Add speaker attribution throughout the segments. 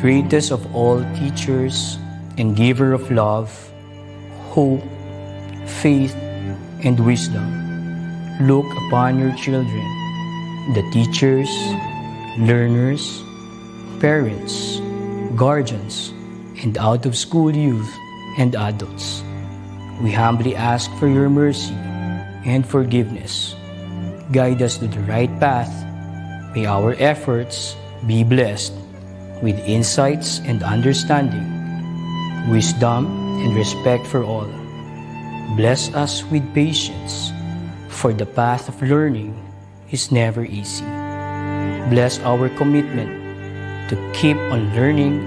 Speaker 1: greatest of all teachers and giver of love, hope, faith, and wisdom, look upon your children, the teachers, learners, parents, guardians, and out-of-school youth and adults. We humbly ask for your mercy and forgiveness. Guide us to the right path. May our efforts be blessed with insights and understanding, wisdom and respect for all. Bless us with patience, for the path of learning is never easy. Bless our commitment to keep on learning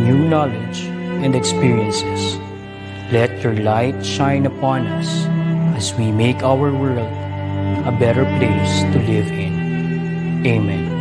Speaker 1: new knowledge and experiences. Let your light shine upon us as we make our world a better place to live in. Amen.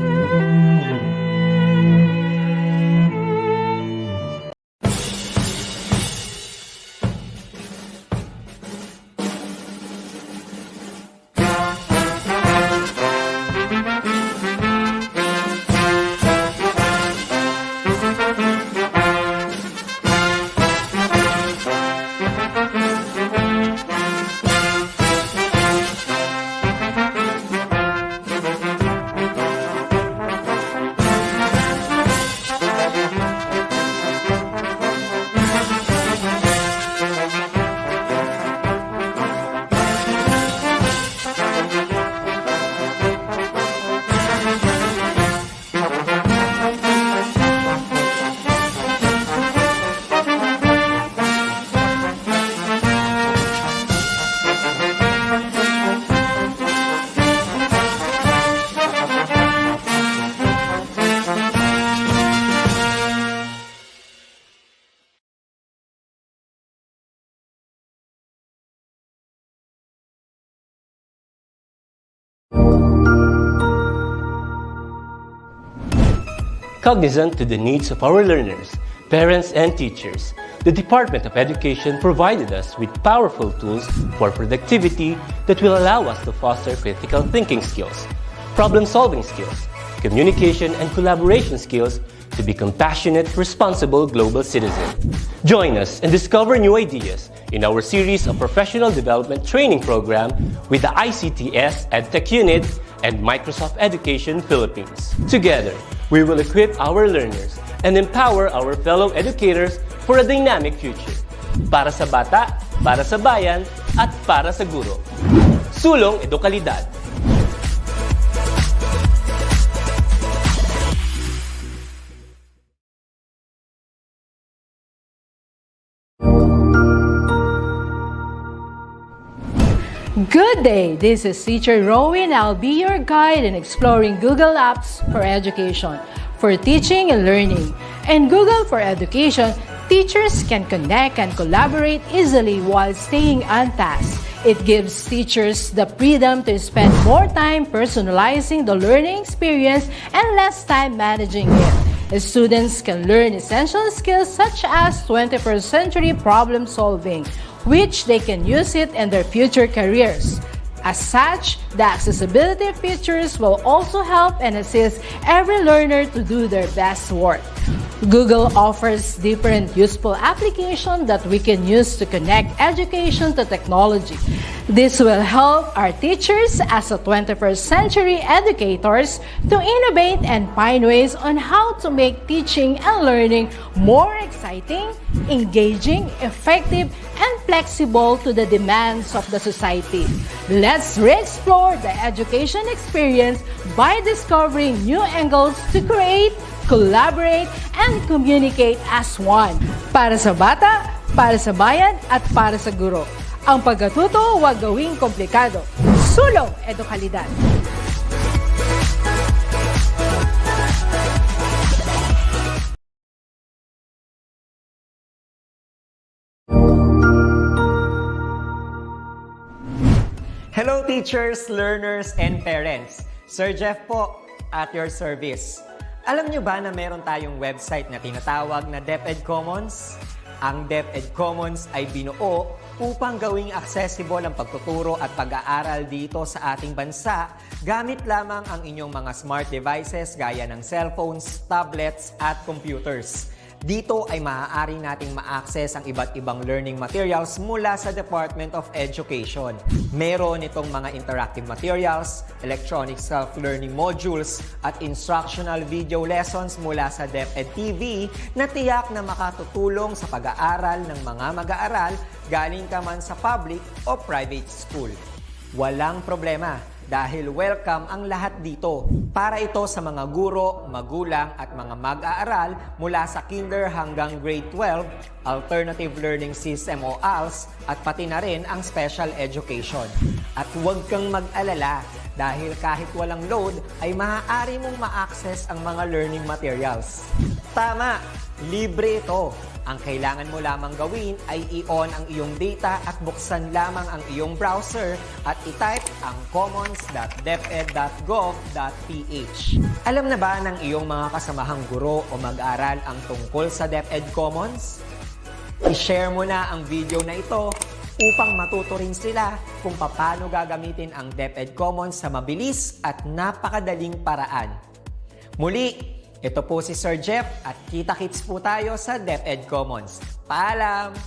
Speaker 2: Cognizant to the needs of our learners, parents, and teachers, the Department of Education provided us with powerful tools for productivity that will allow us to foster critical thinking skills, problem-solving skills, communication and collaboration skills to be compassionate, responsible global citizens. Join us and discover new ideas in our series of professional development training program with the ICTS-EdTech unit and Microsoft Education Philippines. Together, we will equip our learners and empower our fellow educators for a dynamic future. Para sa bata, para sa bayan, at para sa guro. Sulong Edukalidad.
Speaker 3: Good day, this is Teacher Rowan. I'll be your guide in exploring Google Apps for education, for teaching and learning. In Google for Education, teachers can connect and collaborate easily while staying on task. It gives teachers the freedom to spend more time personalizing the learning experience and less time managing it. Students can learn essential skills such as 21st century problem solving, which they can use it in their future careers. As such, the accessibility features will also help and assist every learner to do their best work. Google offers different useful applications that we can use to connect education to technology. This will help our teachers as a 21st century educators to innovate and find ways on how to make teaching and learning more exciting, engaging, effective, and flexible to the demands of the society. Let's re-explore the education experience by discovering new angles to create, collaborate, and communicate as one. Para sa bata, para sa bayan, at para sa guro. Ang pagkatuto, huwag gawing komplikado. Sulong Edukalidad.
Speaker 4: Hello teachers, learners, and parents. Sir Jeff po, at your service. Alam nyo ba na meron tayong website na tinatawag na DepEd Commons? Ang DepEd Commons ay binuo upang gawing accessible ang pagtuturo at pag-aaral dito sa ating bansa, gamit lamang ang inyong mga smart devices gaya ng cellphones, tablets at computers. Dito ay maaari nating ma-access ang iba't ibang learning materials mula sa Department of Education. Meron itong mga interactive materials, electronic self-learning modules, at instructional video lessons mula sa DepEd TV na tiyak na makatutulong sa pag-aaral ng mga mag-aaral galing ka man sa public o private school. Walang problema dahil welcome ang lahat dito. Para ito sa mga guro, magulang at mga mag-aaral mula sa kinder hanggang grade 12, Alternative Learning System o ALS, at pati na rin ang special education. At huwag kang mag-alala dahil kahit walang load ay maaari mong ma-access ang mga learning materials. Tama! Libre ito. Ang kailangan mo lamang gawin ay i-on ang iyong data at buksan lamang ang iyong browser at i-type ang commons.deped.gov.ph. Alam na ba ng iyong mga kasamahang guro o mag-aral ang tungkol sa DepEd Commons? I-share mo na ang video na ito upang matuto rin sila kung paano gagamitin ang DepEd Commons sa mabilis at napakadaling paraan. Muli, ito po si Sir Jeff at kita-kits po tayo sa DepEd Commons. Paalam!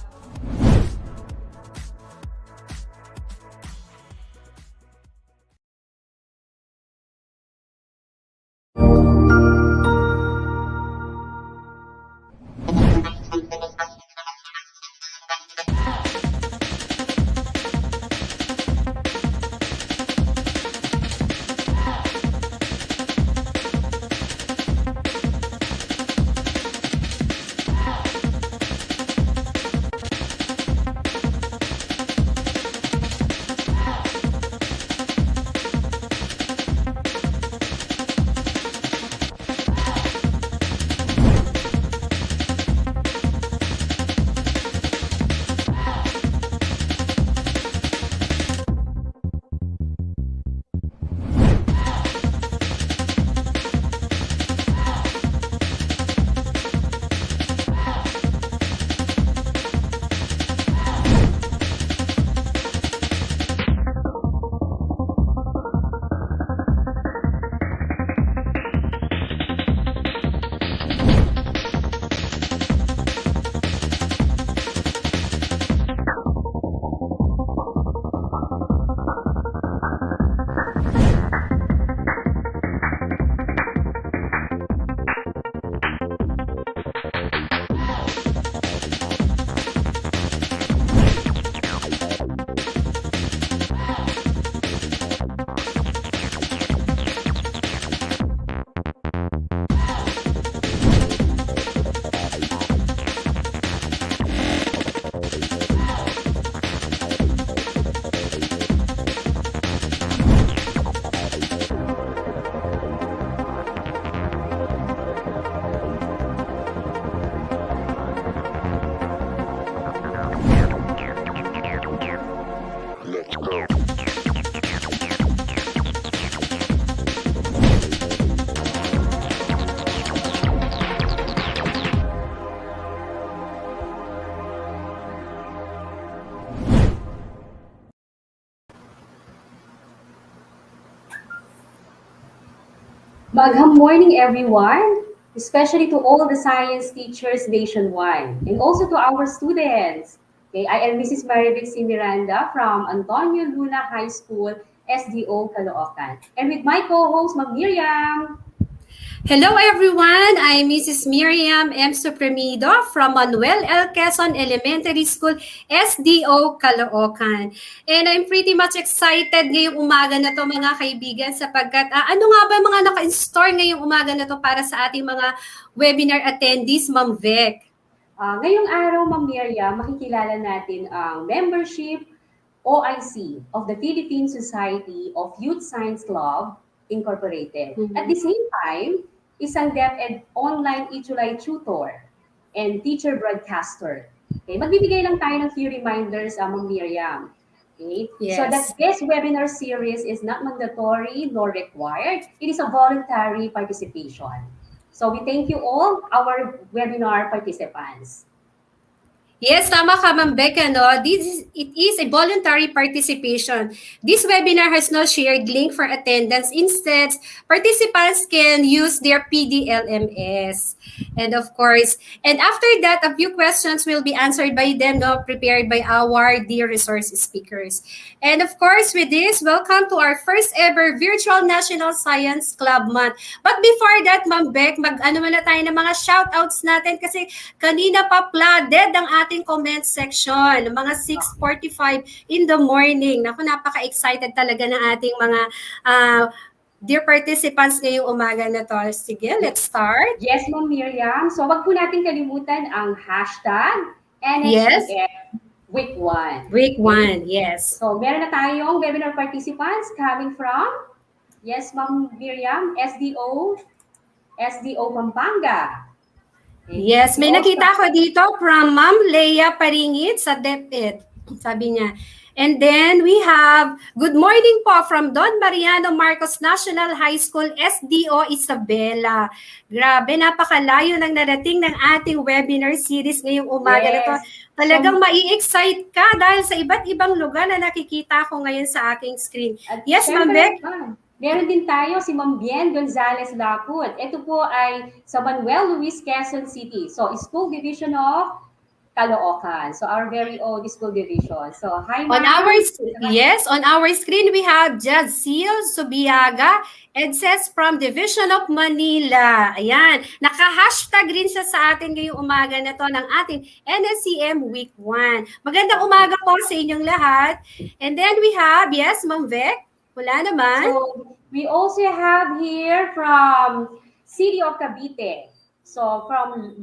Speaker 5: Maghang morning, everyone, especially to all the science teachers nationwide, and also to our students. Okay, I am Mrs. Maribel C. Miranda from Antonio Luna High School, SDO, Caloocan. And with my co-host, Ma'am Miriam.
Speaker 6: Hello everyone, I'm Mrs. Miriam M. Supremido from Manuel L. Quezon Elementary School, SDO, Caloocan. And I'm pretty much excited ngayong umaga na to mga kaibigan sapagkat ano nga ba mga naka-install ngayong umaga na to para sa ating mga webinar attendees, Ma'am Vec?
Speaker 5: Ngayong araw, Ma'am Miriam, makikilala natin ang membership OIC of the Philippine Society of Youth Science Club Incorporated. At the same time, isang DepEd online e-July tutor and teacher broadcaster. Okay, magbibigay lang tayo ng few reminders, Ma'am Miriam. Okay?
Speaker 6: Yes.
Speaker 5: So that this webinar series is not mandatory nor required. It is a voluntary participation. So we thank you all, our webinar participants.
Speaker 6: Yes, tama ka, Ma'am Becca, no? It is a voluntary participation. This webinar has no shared link for attendance. Instead, participants can use their PDLMS. And of course, and after that, a few questions will be answered by them, no, prepared by our dear resource speakers. And of course, with this, welcome to our first ever Virtual National Science Club Month. But before that, Ma'am Beck, mag-ano muna tayo ng mga shoutouts natin kasi kanina pa flooded ang ating comment section, mga 6:45 in the morning. Naku, napaka-excited talaga ng ating mga dear participants ngayong umaga na to. Sige, let's start.
Speaker 5: Yes, Ma'am Miriam. So, wag po natin kalimutan ang hashtag
Speaker 6: Yes.
Speaker 5: NSCM Week 1.
Speaker 6: Week 1, yes.
Speaker 5: So, meron na tayong webinar participants coming from, yes, Ma'am Miriam, SDO Pampanga.
Speaker 6: Yes, may nakita ko dito from Ma'am Leia Paringit sa DepEd. Sabi niya. And then we have, good morning po from Don Mariano Marcos National High School, SDO Isabela. Grabe, napakalayo ng narating ng ating webinar series ngayong umaga na to. Talagang mai-excite ka dahil sa iba't ibang lugar na nakikita ko ngayon sa aking screen. Yes, Ma'am Beck?
Speaker 5: Meron din tayo si Ma'am Bien Gonzalez Laput. Ito po ay sa Manuel Luis, Quezon City. So, School Division of Caloocan. So, our very own school division. So, hi, Ma'am.
Speaker 6: On our screen, we have Jazil Subiaga, EdSES from Division of Manila. Ayan. Naka-hashtag rin siya sa atin ngayong umaga na to ng ating NSCM Week 1. Magandang umaga po sa inyong lahat. And then we have, yes, Ma'am Vec. Wala naman.
Speaker 5: So, we also have here from City of Cavite. So, from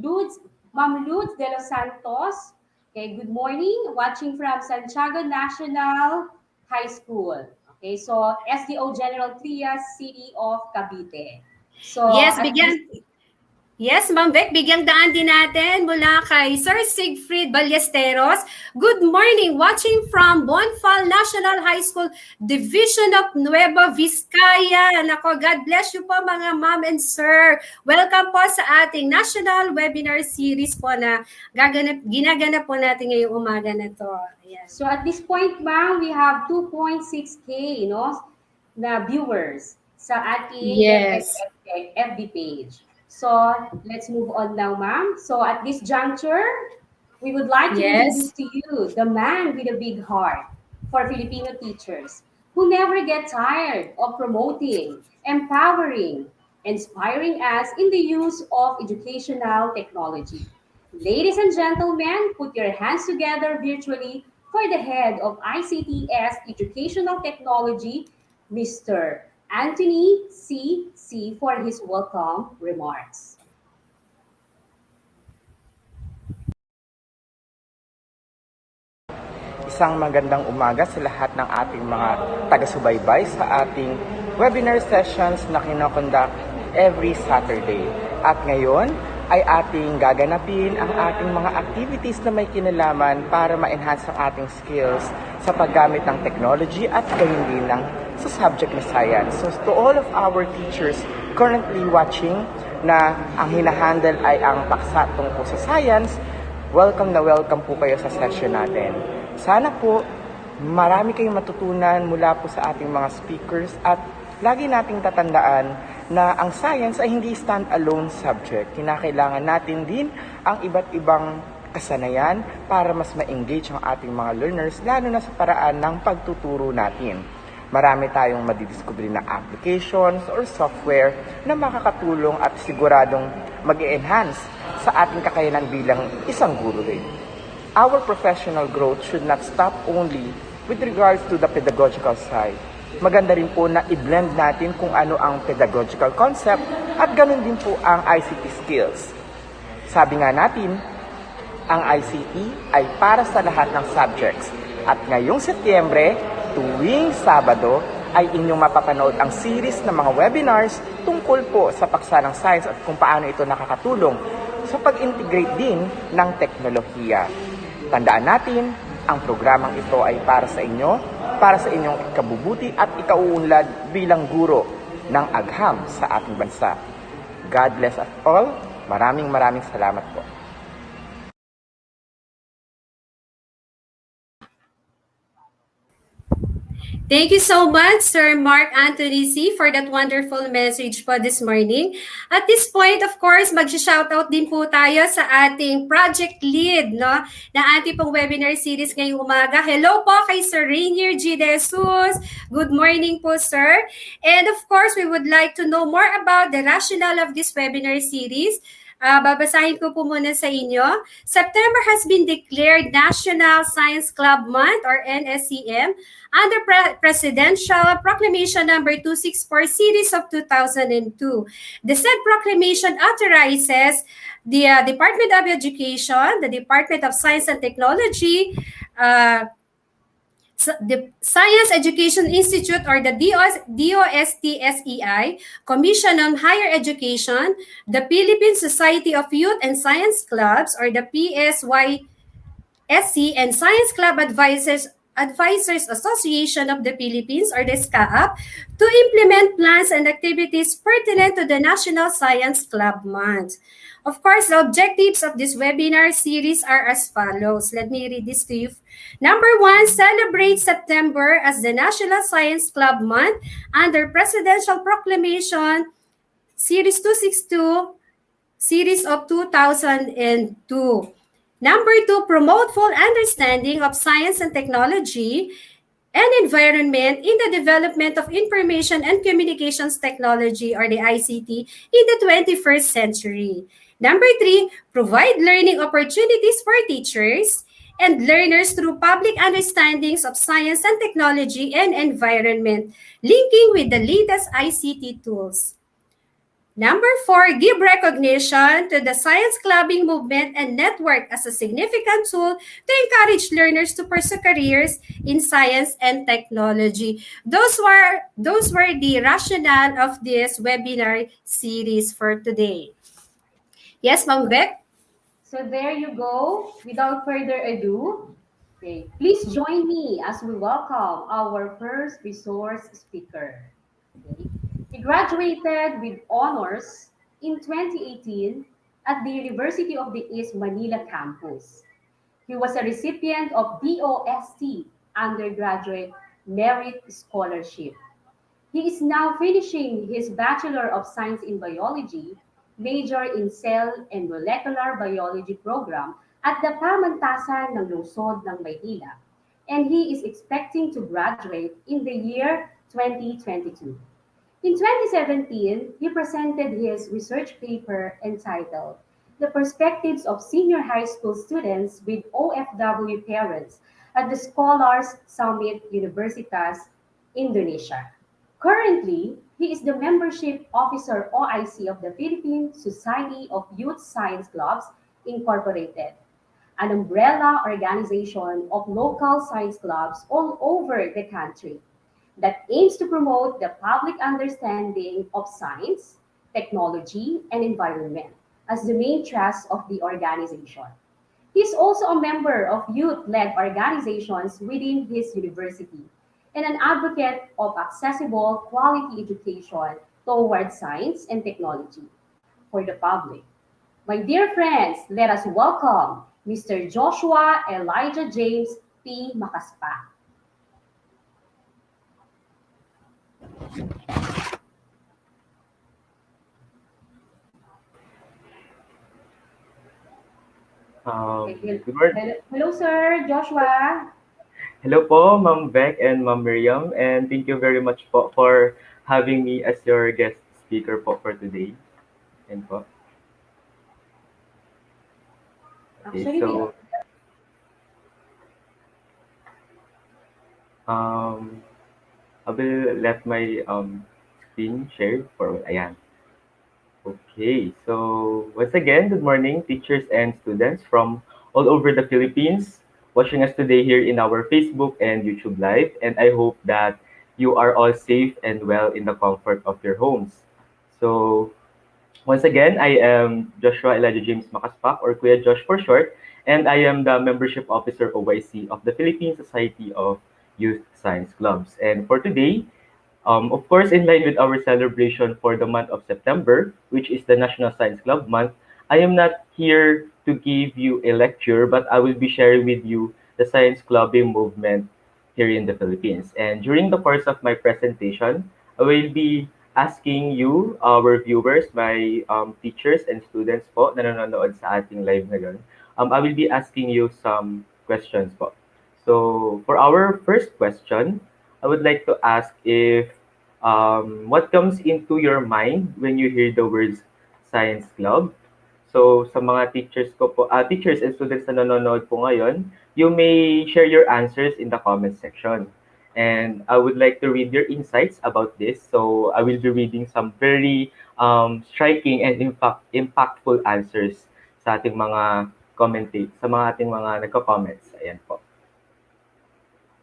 Speaker 5: Ma'am Luz de los Santos. Okay, good morning. Watching from Santiago National High School. Okay, so SDO General Trias, City of Cavite. So,
Speaker 6: Yes, Ma'am Beck, bigyang daan din natin mula kay Sir Sigfrid Ballesteros. Good morning, watching from Bonfal National High School, Division of Nueva Vizcaya. Nako, God bless you po mga ma'am and sir. Welcome po sa ating national webinar series po na ginaganap po natin ngayong umaga na to. Ayan.
Speaker 5: So at this point, ma'am, we have 2.6K, na viewers sa ating FB page. So, let's move on now, ma'am. So, at this juncture, we would like to introduce to you the man with a big heart for Filipino teachers who never get tired of promoting, empowering, inspiring us in the use of educational technology. Ladies and gentlemen, put your hands together virtually for the head of ICTS Educational Technology, Mr. Anthony C. for his welcome remarks.
Speaker 7: Isang magandang umaga sa lahat ng ating mga taga-subaybay sa ating webinar sessions na kinokonduct every Saturday. At ngayon ay ating gaganapin ang ating mga activities na may kinalaman para ma-enhance ang ating skills sa paggamit ng technology at gayon din ng sa subject na science. So to all of our teachers currently watching na ang hinahandle ay ang paksa tungkol sa science, welcome na welcome po kayo sa session natin. Sana po marami kayong matutunan mula po sa ating mga speakers at lagi nating tatandaan na ang science ay hindi stand-alone subject. Kinakailangan natin din ang iba't ibang kasanayan para mas ma-engage ang ating mga learners lalo na sa paraan ng pagtuturo natin. Marami tayong madidiscovery na applications or software na makakatulong at siguradong mag-enhance sa ating kakayanan bilang isang guro rin. Our professional growth should not stop only with regards to the pedagogical side. Maganda rin po na i-blend natin kung ano ang pedagogical concept at ganun din po ang ICT skills. Sabi nga natin, ang ICT ay para sa lahat ng subjects. At ngayong Setyembre, tuwing Sabado, ay inyong mapapanood ang series ng mga webinars tungkol po sa paksa ng science at kung paano ito nakakatulong sa pag-integrate din ng teknolohiya. Tandaan natin, ang programang ito ay para sa inyo, para sa inyong ikabubuti at ikauunlad bilang guro ng agham sa ating bansa. God bless us all. Maraming salamat po.
Speaker 6: Thank you so much, Sir Mark Anthony C., for that wonderful message po this morning. At this point, of course, mag-shoutout din po tayo sa ating project lead, no, na ating pong webinar series ngayong umaga. Hello po kay Sir Rainier G. De Jesus. Good morning po, sir. And of course, we would like to know more about the rationale of this webinar series. Babasahin ko po muna sa inyo. September has been declared National Science Club Month or NSCM under Presidential Proclamation No. 264 Series of 2002. The said proclamation authorizes the Department of Education, the Department of Science and Technology, the Science Education Institute or the DOST-SEI, Commission on Higher Education, the Philippine Society of Youth and Science Clubs or the PSYSC, and Science Club Advisors Association of the Philippines or the SCAAP to implement plans and activities pertinent to the National Science Club Month. Of course, the objectives of this webinar series are as follows. Let me read this to you. Number 1, celebrate September as the National Science Club Month under Presidential Proclamation Series 262, Series of 2002. Number 2, promote full understanding of science and technology and environment in the development of information and communications technology or the ICT in the 21st century. Number 3, provide learning opportunities for teachers and learners through public understandings of science and technology and environment, linking with the latest ICT tools. Number 4, give recognition to the science clubbing movement and network as a significant tool to encourage learners to pursue careers in science and technology. Those were the rationale of this webinar series for today. Yes, Ma'am Beck?
Speaker 5: So there you go. Without further ado, okay, please join me as we welcome our first resource speaker. Okay. He graduated with honors in 2018 at the University of the East Manila campus. He was a recipient of DOST Undergraduate Merit Scholarship. He is now finishing his Bachelor of Science in Biology, major in Cell and Molecular Biology program at the Pamantasan ng Lungsod ng Maynila, and he is expecting to graduate in the year 2022. In 2017, he presented his research paper entitled The Perspectives of Senior High School Students with OFW Parents at the Scholars Summit Universitas, Indonesia. Currently, he is the Membership Officer OIC of the Philippine Society of Youth Science Clubs, Incorporated, an umbrella organization of local science clubs all over the country that aims to promote the public understanding of science, technology, and environment as the main thrust of the organization. He is also a member of youth-led organizations within his university and an advocate of accessible quality education towards science and technology for the public. My dear friends, let us welcome Mr. Joshua Elijah James P. Macaspa.
Speaker 8: Good morning.
Speaker 5: Hello, sir, Joshua.
Speaker 8: Hello po, Ma'am Beck and Ma'am Miriam, and thank you very much po for having me as your guest speaker po for today. And po. Okay,
Speaker 5: Actually,
Speaker 8: so I will let my screen share for ayan. Okay, so once again, good morning, teachers and students from all over the Philippines watching us today here in our Facebook and YouTube Live. And I hope that you are all safe and well in the comfort of your homes. So once again, I am Joshua Elijah James Macaspak, or Kuya Josh for short, and I am the Membership Officer OIC of the Philippine Society of Youth Science Clubs. And for today, of course, in line with our celebration for the month of September, which is the National Science Club Month, I am not here to give you a lecture, but I will be sharing with you the science clubbing movement here in the Philippines. And during the course of my presentation, I will be asking you, our viewers, my teachers and students po na nanonood sa ating live ngayon. I will be asking you some questions po. So for our first question, I would like to ask if what comes into your mind when you hear the words science club? So sa mga teachers ko po, teachers and students na nanonood po ngayon, you may share your answers in the comment section. And I would like to read your insights about this. So I will be reading some very striking and impactful answers sa ating mga sa mga ating mga nagko-comments. Ayan po.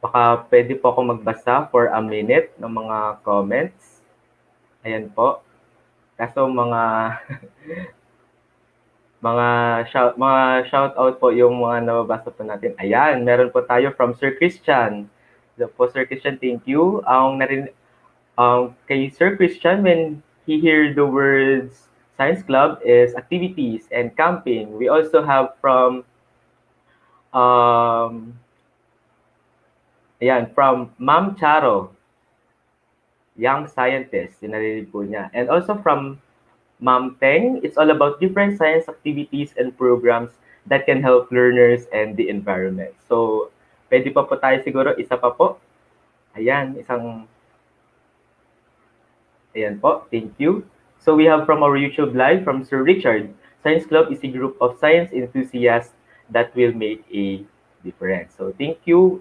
Speaker 8: Baka pwede po ako magbasa for a minute ng mga comments. Ayan po. Kaso mga mga shout out po yung mga nababasa po natin. Ayan, meron po tayo from Sir Christian. So po Sir Christian, thank you. Kay Sir Christian, when he hear the words science club is activities and camping. We also have from from Ma'am Charo, young scientist, sinarinig po niya. And also from Ma'am Teng, it's all about different science activities and programs that can help learners and the environment. So, pwede pa po tayo siguro, isa pa po. Ayan, ayan po, thank you. So, we have from our YouTube live, from Sir Richard, Science Club is a group of science enthusiasts that will make a difference. So, thank you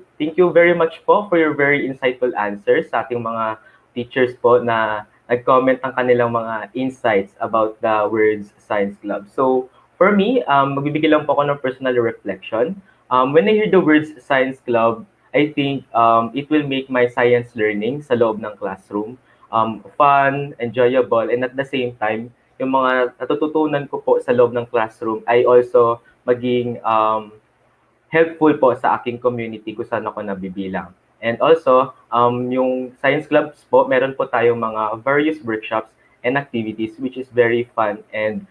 Speaker 8: very much po for your very insightful answers sa ating mga teachers po na nag-comment ang kanilang mga insights about the words science club. So, for me, magbibigay lang po ako ng personal reflection. When I hear the words science club, I think it will make my science learning sa loob ng classroom fun, enjoyable, and at the same time, yung mga natututunan ko po sa loob ng classroom ay also maging helpful po sa aking community kung saan ako nabibilang. And also, yung science clubs po, meron po tayong mga various workshops and activities which is very fun and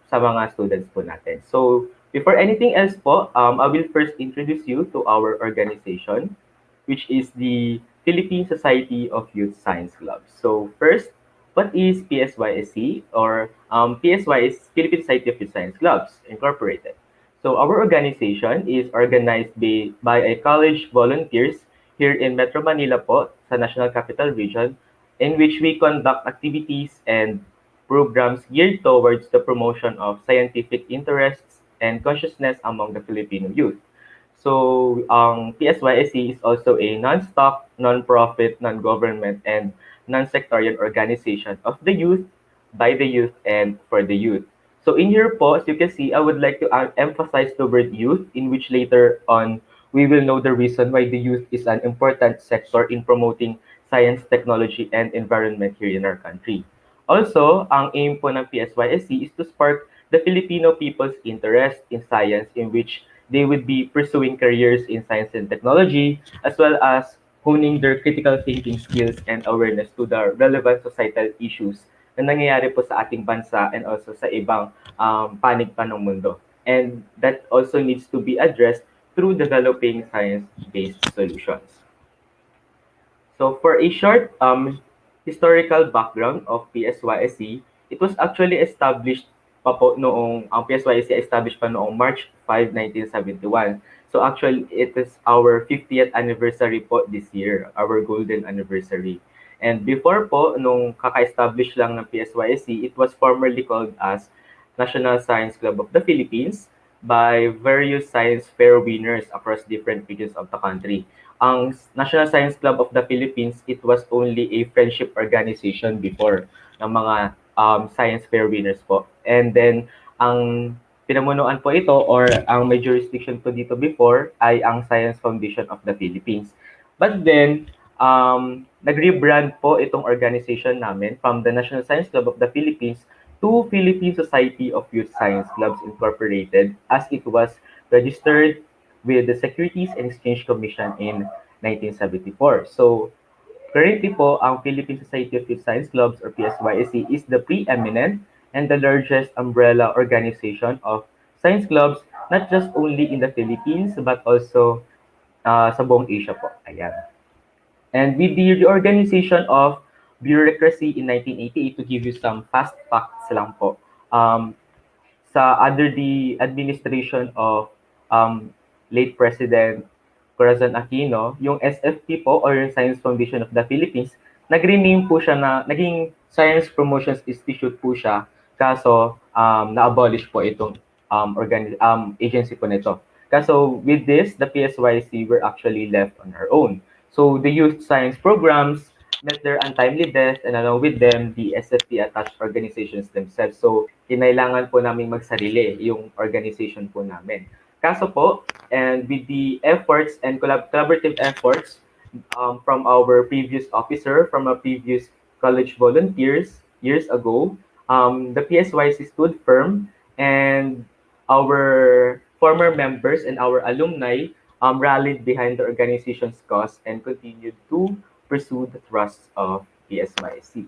Speaker 8: sa mga students po natin. So, before anything else po, I will first introduce you to our organization, which is the Philippine Society of Youth Science Clubs. So, first, what is PSYSC or PSY is Philippine Society of Youth Science Clubs Incorporated. So, our organization is organized by a college volunteers here in Metro Manila po, sa National Capital Region, in which we conduct activities and programs geared towards the promotion of scientific interests and consciousness among the Filipino youth. So, PSYSC is also a non-stock, non-profit, non-government, and non-sectarian organization of the youth, by the youth, and for the youth. So, in here po, as you can see, I would like to emphasize the word youth, in which later on, we will know the reason why the youth is an important sector in promoting science, technology, and environment here in our country. Also, ang aim po ng PSYSC is to spark the Filipino people's interest in science, in which they would be pursuing careers in science and technology, as well as honing their critical thinking skills and awareness to the relevant societal issues na nangyayari po sa ating bansa and also sa ibang panig pa ng mundo. And that also needs to be addressed through developing science-based solutions. So for a short historical background of PSYSC, it was actually established pa po noong, ang PSYSC established pa noong March 5, 1971. So actually, it is our 50th anniversary po this year, our golden anniversary. And before po, nung kaka-establish lang ng PSYSC, it was formerly called as National Science Club of the Philippines, by various science fair winners across different regions of the country. Ang National Science Club of the Philippines, it was only a friendship organization before ng mga science fair winners po. And then, ang pinamunuan po ito or ang may jurisdiction po dito before ay ang Science Foundation of the Philippines. But then, nag-rebrand po itong organization namin from the National Science Club of the Philippines to Philippine Society of Youth Science Clubs Incorporated, as it was registered with the Securities and Exchange Commission in 1974. So, currently po, ang Philippine Society of Youth Science Clubs or PSYSC is the preeminent and the largest umbrella organization of science clubs, not just only in the Philippines, but also sa buong Asia po. Ayan. And with the reorganization of bureaucracy in 1988, to give you some fast facts lang po, under the administration of late President Corazon Aquino, yung SFP po or yung Science Foundation of the Philippines, nag-rename po siya na, naging Science Promotions Institute po siya, kaso na-abolish po itong agency po nito. Kaso with this, the PSYSC were actually left on our own. So the youth science programs met their untimely death, and along with them, the SFP-attached organizations themselves. So, kinailangan po namin magsarili yung organization po namin. Kaso po, and with the efforts and collaborative efforts from our previous officer, from our previous college volunteers years ago, the PSYC stood firm, and our former members and our alumni rallied behind the organization's cause and continued to pursue the thrusts of PSYC.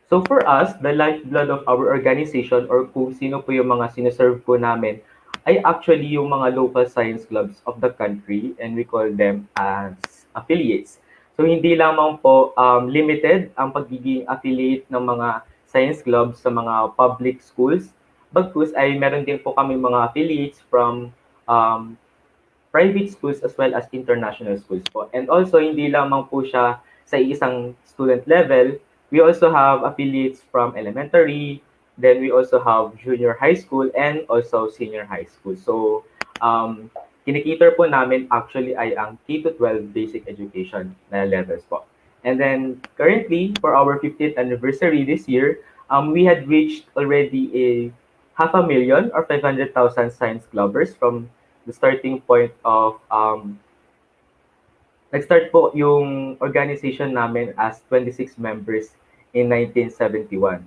Speaker 8: So for us, the lifeblood of our organization, or kung sino po yung mga sineserve po namin, ay actually yung mga local science clubs of the country, and we call them as affiliates. So hindi lamang po limited ang pagiging affiliate ng mga science clubs sa mga public schools, bagkus ay meron din po kami mga affiliates from private schools as well as international schools po. And also, hindi lamang po siya sa isang student level. We also have affiliates from elementary, then we also have junior high school, and also senior high school. So, kinikater po namin actually ay ang K-12 basic education na levels po. And then, currently, for our 50th anniversary this year, we had reached already a 500,000 or 500,000 science clubbers from the starting point of nag-start po yung organization namin as 26 members in 1971.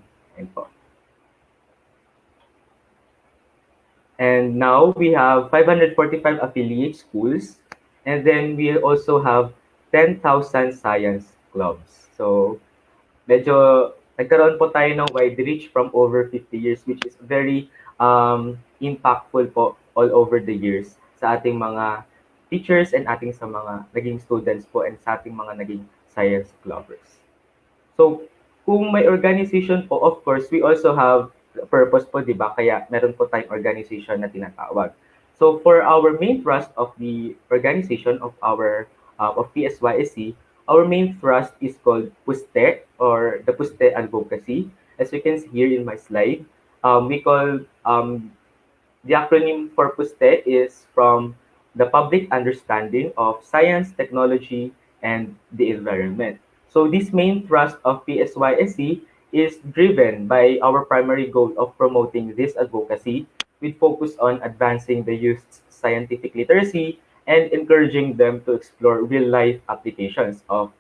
Speaker 8: And now we have 545 affiliate schools, and then we also have 10,000 science clubs. So medyo nagkaroon po tayo ng wide reach from over 50 years, which is very impactful po all over the years sa ating mga teachers and ating sa mga naging students po, and sa ating mga naging science clubbers. So, kung may organization po, of course, we also have purpose po, di ba? Kaya meron po tayong organization na tinatawag. So, for our main thrust of the organization of our of PSYSC, our main thrust is called PUSTE, or the PUSTE Advocacy. As you can see here in my slide, we call the acronym for PUSTE is from the public understanding of science, technology, and the environment. So this main thrust of PSYSC is driven by our primary goal of promoting this advocacy, with focus on advancing the youth's scientific literacy and encouraging them to explore real-life applications of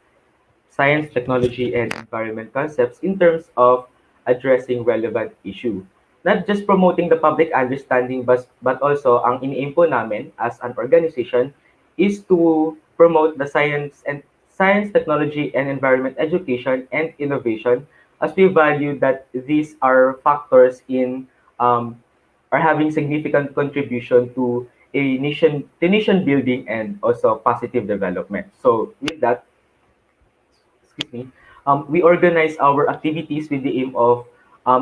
Speaker 8: science, technology, and environment concepts in terms of addressing relevant issue. Not just promoting the public understanding, but also ang ini-aim po namin as an organization is to promote the science, technology, and environment education and innovation, as we value that these are factors in are having significant contribution to nation building and also positive development. So with that, we organize our activities with the aim of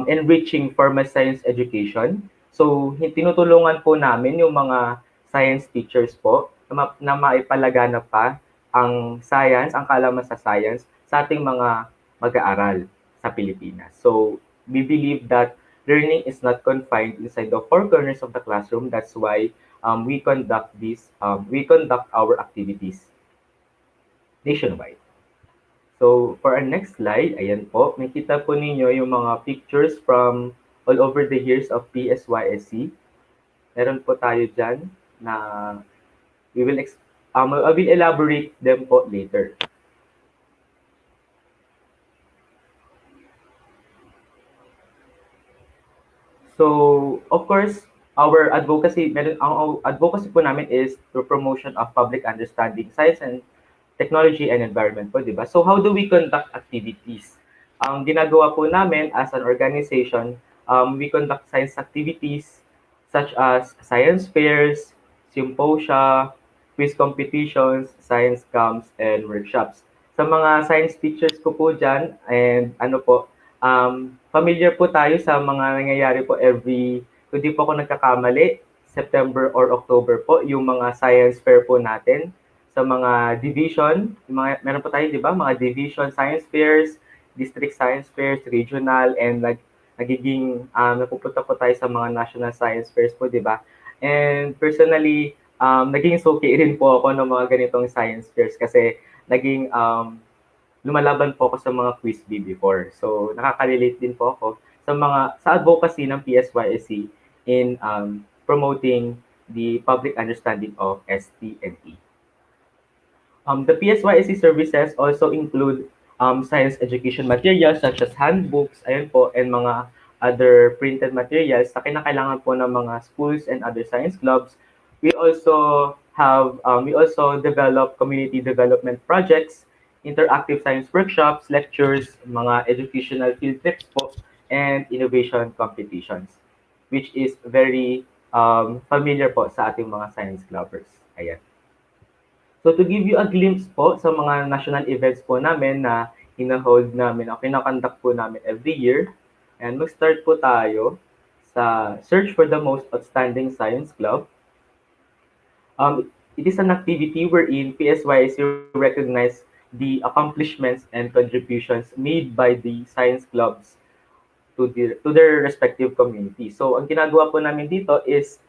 Speaker 8: enriching formal science education. So, tinutulungan po namin yung mga science teachers po na maipalaganap pa ang science, ang kaalaman sa science sa ating mga mag-aaral sa Pilipinas. So, we believe that learning is not confined inside the four corners of the classroom. That's why we conduct our activities nationwide. So, for our next slide, ayan po, makita po ninyo yung mga pictures from all over the years of PSYSC. Meron po tayo dyan na I will elaborate them po later. So, of course, our advocacy, ang advocacy po namin is the promotion of public understanding, science and technology and environment po, di ba? So how do we conduct activities? Ang ginagawa po namin as an organization, we conduct science activities such as science fairs, symposia, quiz competitions, science camps, and workshops. Sa mga science teachers ko po dyan, and ano po, familiar po tayo sa mga nangyayari po kung di po ako nagkakamali, September or October po, yung mga science fair po natin sa mga division, meron po tayo, di ba, mga division science fairs, district science fairs, regional, and napupunta po tayo sa mga national science fairs po, di ba? And personally, naging suki rin po ako ng mga ganitong science fairs kasi lumalaban po ako sa mga quiz bee before. So, nakaka-relate din po ako sa advocacy ng PSYSC in promoting the public understanding of ST and E. The PSYSC services also include science education materials such as handbooks, ayun po, and mga other printed materials na kinakailangan po ng mga schools and other science clubs. We also develop community development projects, interactive science workshops, lectures, mga educational field trips po, and innovation competitions, which is very familiar po sa ating mga science clubbers. Ayan. So to give you a glimpse po sa mga national events po namin na hina-hold namin o kinakonduct po namin every year, and mag-start po tayo sa Search for the Most Outstanding Science Club. It is an activity wherein PSYSC recognize the accomplishments and contributions made by the science clubs to their respective community. So ang ginagawa po namin dito is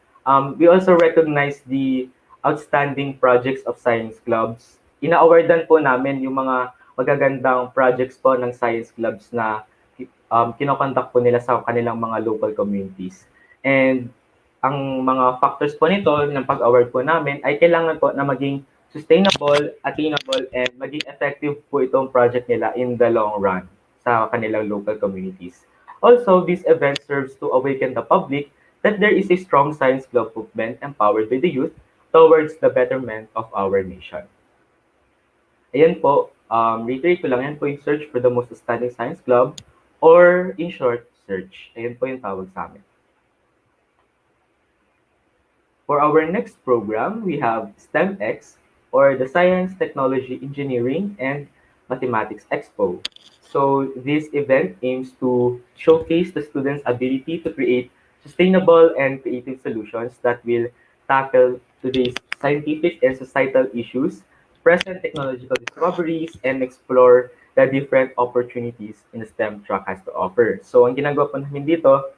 Speaker 8: we also recognize the outstanding projects of science clubs. Ina-awardan po namin yung mga magagandang projects po ng science clubs na kinokonduct po nila sa kanilang mga local communities. And ang mga factors po nito ng pag-award po namin ay kailangan po na maging sustainable, attainable, and maging effective po itong project nila in the long run sa kanilang local communities. Also, this event serves to awaken the public that there is a strong science club movement empowered by the youth towards the betterment of our nation. Ayan po, reiterate ko lang, yan po yung Search for the Most Outstanding Science Club, or in short, SEARCH. Ayan po yung tawag sa amin. For our next program, we have STEMX, or the Science, Technology, Engineering, and Mathematics Expo. So this event aims to showcase the students' ability to create sustainable and creative solutions that will tackle today's scientific and societal issues, present technological discoveries, and explore the different opportunities in the STEM track has to offer. So ang ginagawa po namin dito,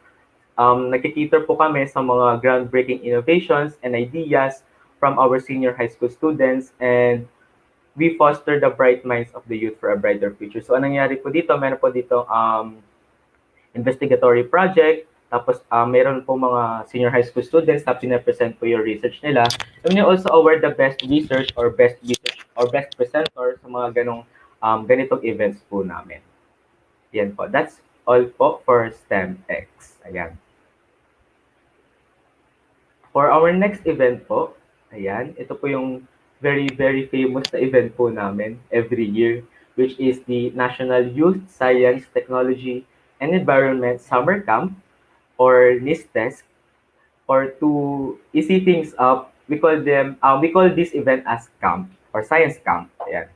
Speaker 8: nagkikita po kami sa mga groundbreaking innovations and ideas from our senior high school students, and we foster the bright minds of the youth for a brighter future. So anong nangyari po dito, meron po dito investigatory project, tapos meron po mga senior high school students na pinapresent po yung research nila. And we also award the best research or best presenter sa mga ganitong events po namin. Yan po. That's all po for STEMX. Ayan. For our next event po, ayan, ito po yung very, very famous na event po namin every year, which is the National Youth Science, Technology, and Environment Summer Camp, or NISTES, or to easy things up, we call this event as camp or science camp. Ayan.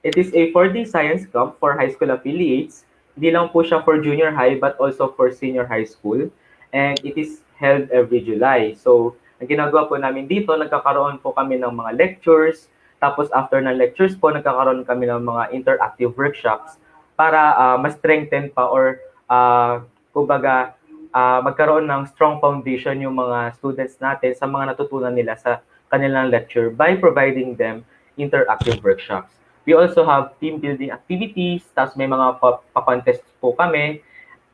Speaker 8: It is a 4-day science camp for high school affiliates. Hindi lang po siya for junior high but also for senior high school, and it is held every July. So, ang ginagawa po namin dito, nagkakaroon po kami ng mga lectures, tapos after ng lectures po, nagkakaroon kami ng mga interactive workshops para ma-strengthen pa or kumbaga magkaroon ng strong foundation yung mga students natin sa mga natutunan nila sa kanilang lecture by providing them interactive workshops. We also have team building activities, tapos may mga pa-contest po kami,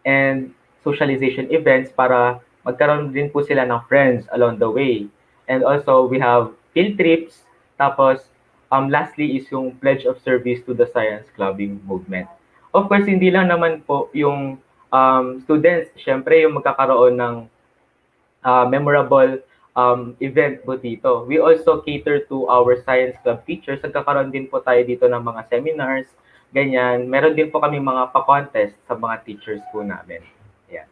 Speaker 8: and socialization events para magkaroon din po sila ng friends along the way. And also, we have field trips, tapos lastly is yung pledge of service to the science clubbing movement. Of course, hindi lang naman po yung students, syempre yung magkakaroon ng memorable event po dito. We also cater to our science club teachers. Nagkakaroon din po tayo dito ng mga seminars, ganyan. Meron din po kami mga pa-contest sa mga teachers po namin. Yeah.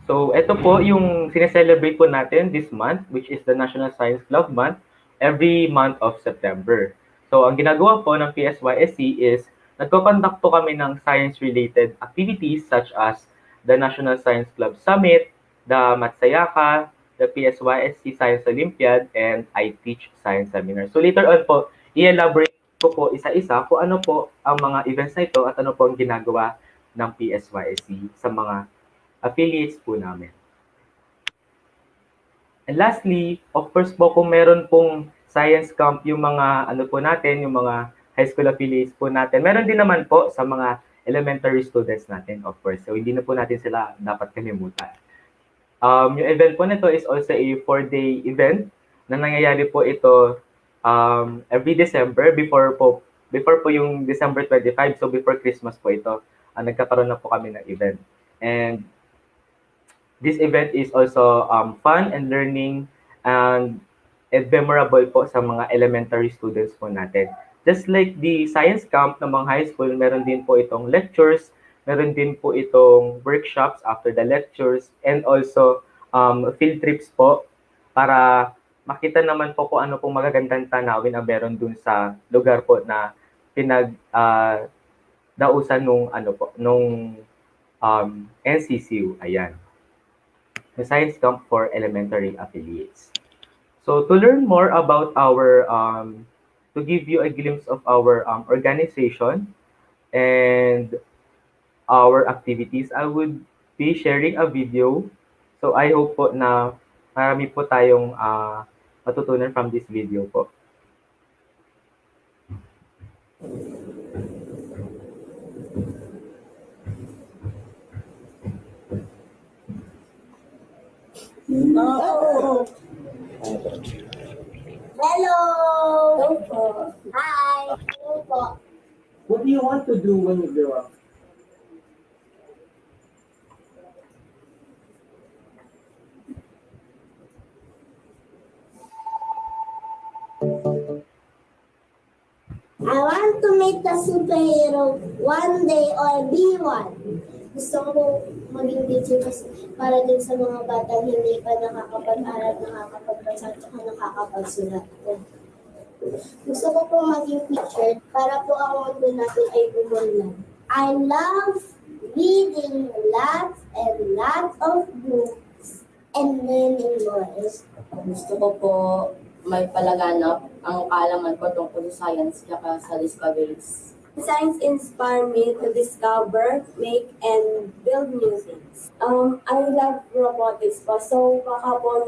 Speaker 8: So, ito po yung sineselebrate po natin this month, which is the National Science Club Month, every month of September. So, ang ginagawa po ng PSYSC is, nagko-conduct po kami ng science-related activities such as the National Science Club Summit, the Matsayaka, the PSYSC Science Olympiad, and I Teach Science Seminar. So, later on po, i-elaborate ko po isa-isa kung ano po ang mga events na ito at ano po ang ginagawa ng PSYSC sa mga affiliates po namin. And lastly, of course po, kung meron pong science camp yung mga ano po natin, yung mga high school affiliates po natin, meron din naman po sa mga elementary students natin, of course. So, hindi na po natin sila dapat kalimutan. Yung event po nito is also a 4-day event na nangyayari po ito every December before po yung December 25, so before Christmas po ito, nagkakaroon na po kami ng event. And this event is also fun and learning and memorable po sa mga elementary students po natin. Just like the science camp ng mga high school, meron din po itong lectures, meron din po itong workshops after the lectures, and also field trips po para makita naman po kung ano pong magagandang tanawin ang meron dun sa lugar po na dausan nung NCCU. Ayan. The Science Camp for Elementary Affiliates. So to learn more about our, to give you a glimpse of our organization and our activities, I would be sharing a video. So I hope po na marami po tayong matutunan from this video po.
Speaker 9: No. Hello. Hello. Hi. Hello. What do you want to do when you grow up? I want to meet a superhero one day or be one. Gusto ko maging teacher kasi para din sa mga batang hindi pa nakakapag-aral, nakakapagbasa, at nakakapagsulat. Gusto ko po maging teacher para po ang mundo natin ay umunlad. I love reading lots and lots of books and learning more.
Speaker 10: Gusto ko po may palaganap ang kaalaman ko tungkol sa science kaya sa discoveries.
Speaker 9: Science inspired me to discover, make, and build new things. I love robotics po. So, baka po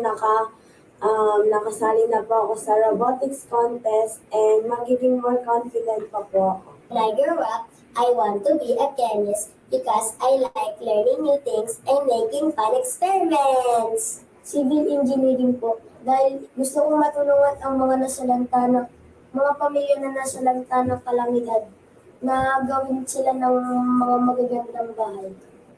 Speaker 9: nakasali na po ako sa robotics contest and magiging more confident pa po ako.
Speaker 11: When I grow up, I want to be a chemist because I like learning new things and making fun experiments.
Speaker 9: Civil engineering po dahil gusto kong matulungan ang mga pamilya na nasalanta ng kalamidad na gawin sila ng mga magagandang bahay.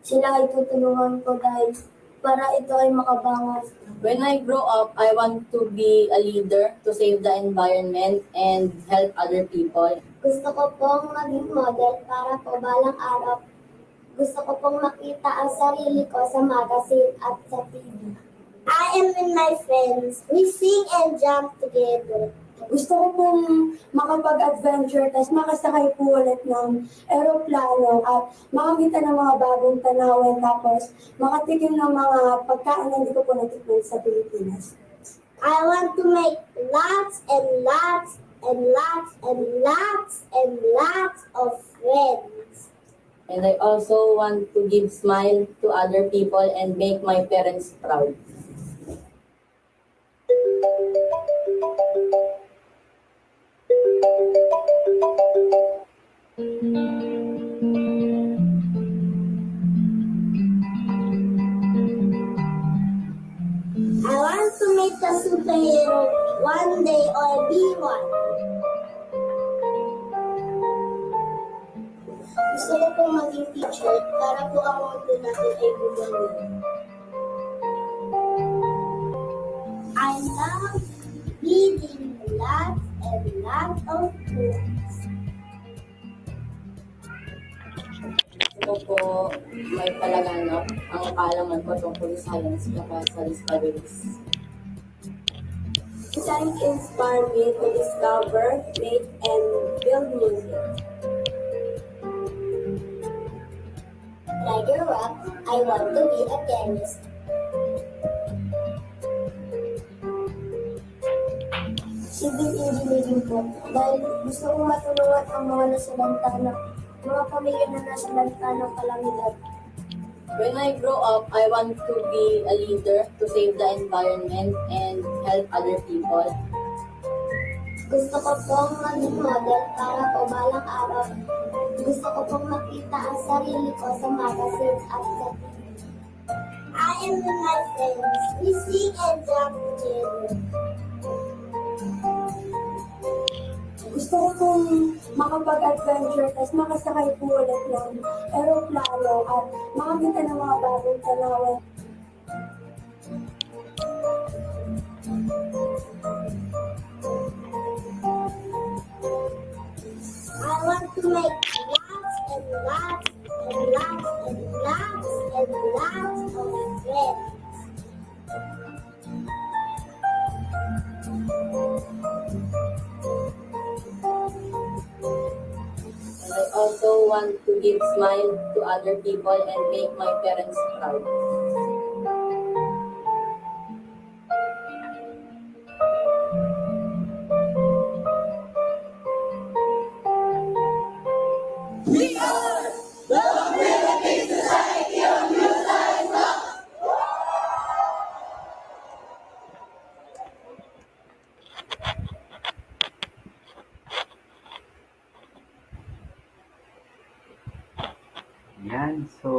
Speaker 9: Sila ay tutulungan ko dahil para ito ay makabangon.
Speaker 10: When I grow up, I want to be a leader to save the environment and help other people.
Speaker 11: Gusto ko pong maging model para po balang araw. Gusto ko pong makita ang sarili ko sa magazine at sa TV. I am with my friends. We sing and jump together.
Speaker 9: Gusto ko pong makapag-adventure tapos makasakay po ulit ng aeroplano at makakita ng mga bagong tanawin tapos makatikim ng mga pagkain na hindi ko po natikman sa Pilipinas.
Speaker 11: I want to make lots and lots and lots and lots and lots of friends.
Speaker 10: And I also want to give smile to other people and make my parents proud.
Speaker 11: I want to meet a superhero one day or be one.
Speaker 9: Gusto ko pong maging teacher para po ang mundo natin ay gumaling.
Speaker 11: I love reading lots and lots of books.
Speaker 10: Gusto ko po may palaganap ang kaalaman ko tungkol sa science at sa discoveries.
Speaker 11: Science inspired me to discover, make, and build music. When I grow up, I want to be a chemist. Civil engineering po, dahil gusto kong matulungan ang mga nasalanta na mga pamilya na nasalanta ng kalamidad.
Speaker 10: When I grow up, I want to be a leader to save the environment and help other people.
Speaker 11: Gusto ko pong maging model para po balang araw. Gusto ko pong makita ang sarili ko sa magazine at sa TV. I am with my friends. We sing and jump together. Gusto ko pong makapag-adventure tapos makasakay po ulit ng aeroplano at makakita ng mga bagong tanawan. I want to make lots and lots and lots and lots and lots of friends.
Speaker 10: I also want to give smile to other people and make my parents proud.
Speaker 8: Yan. So,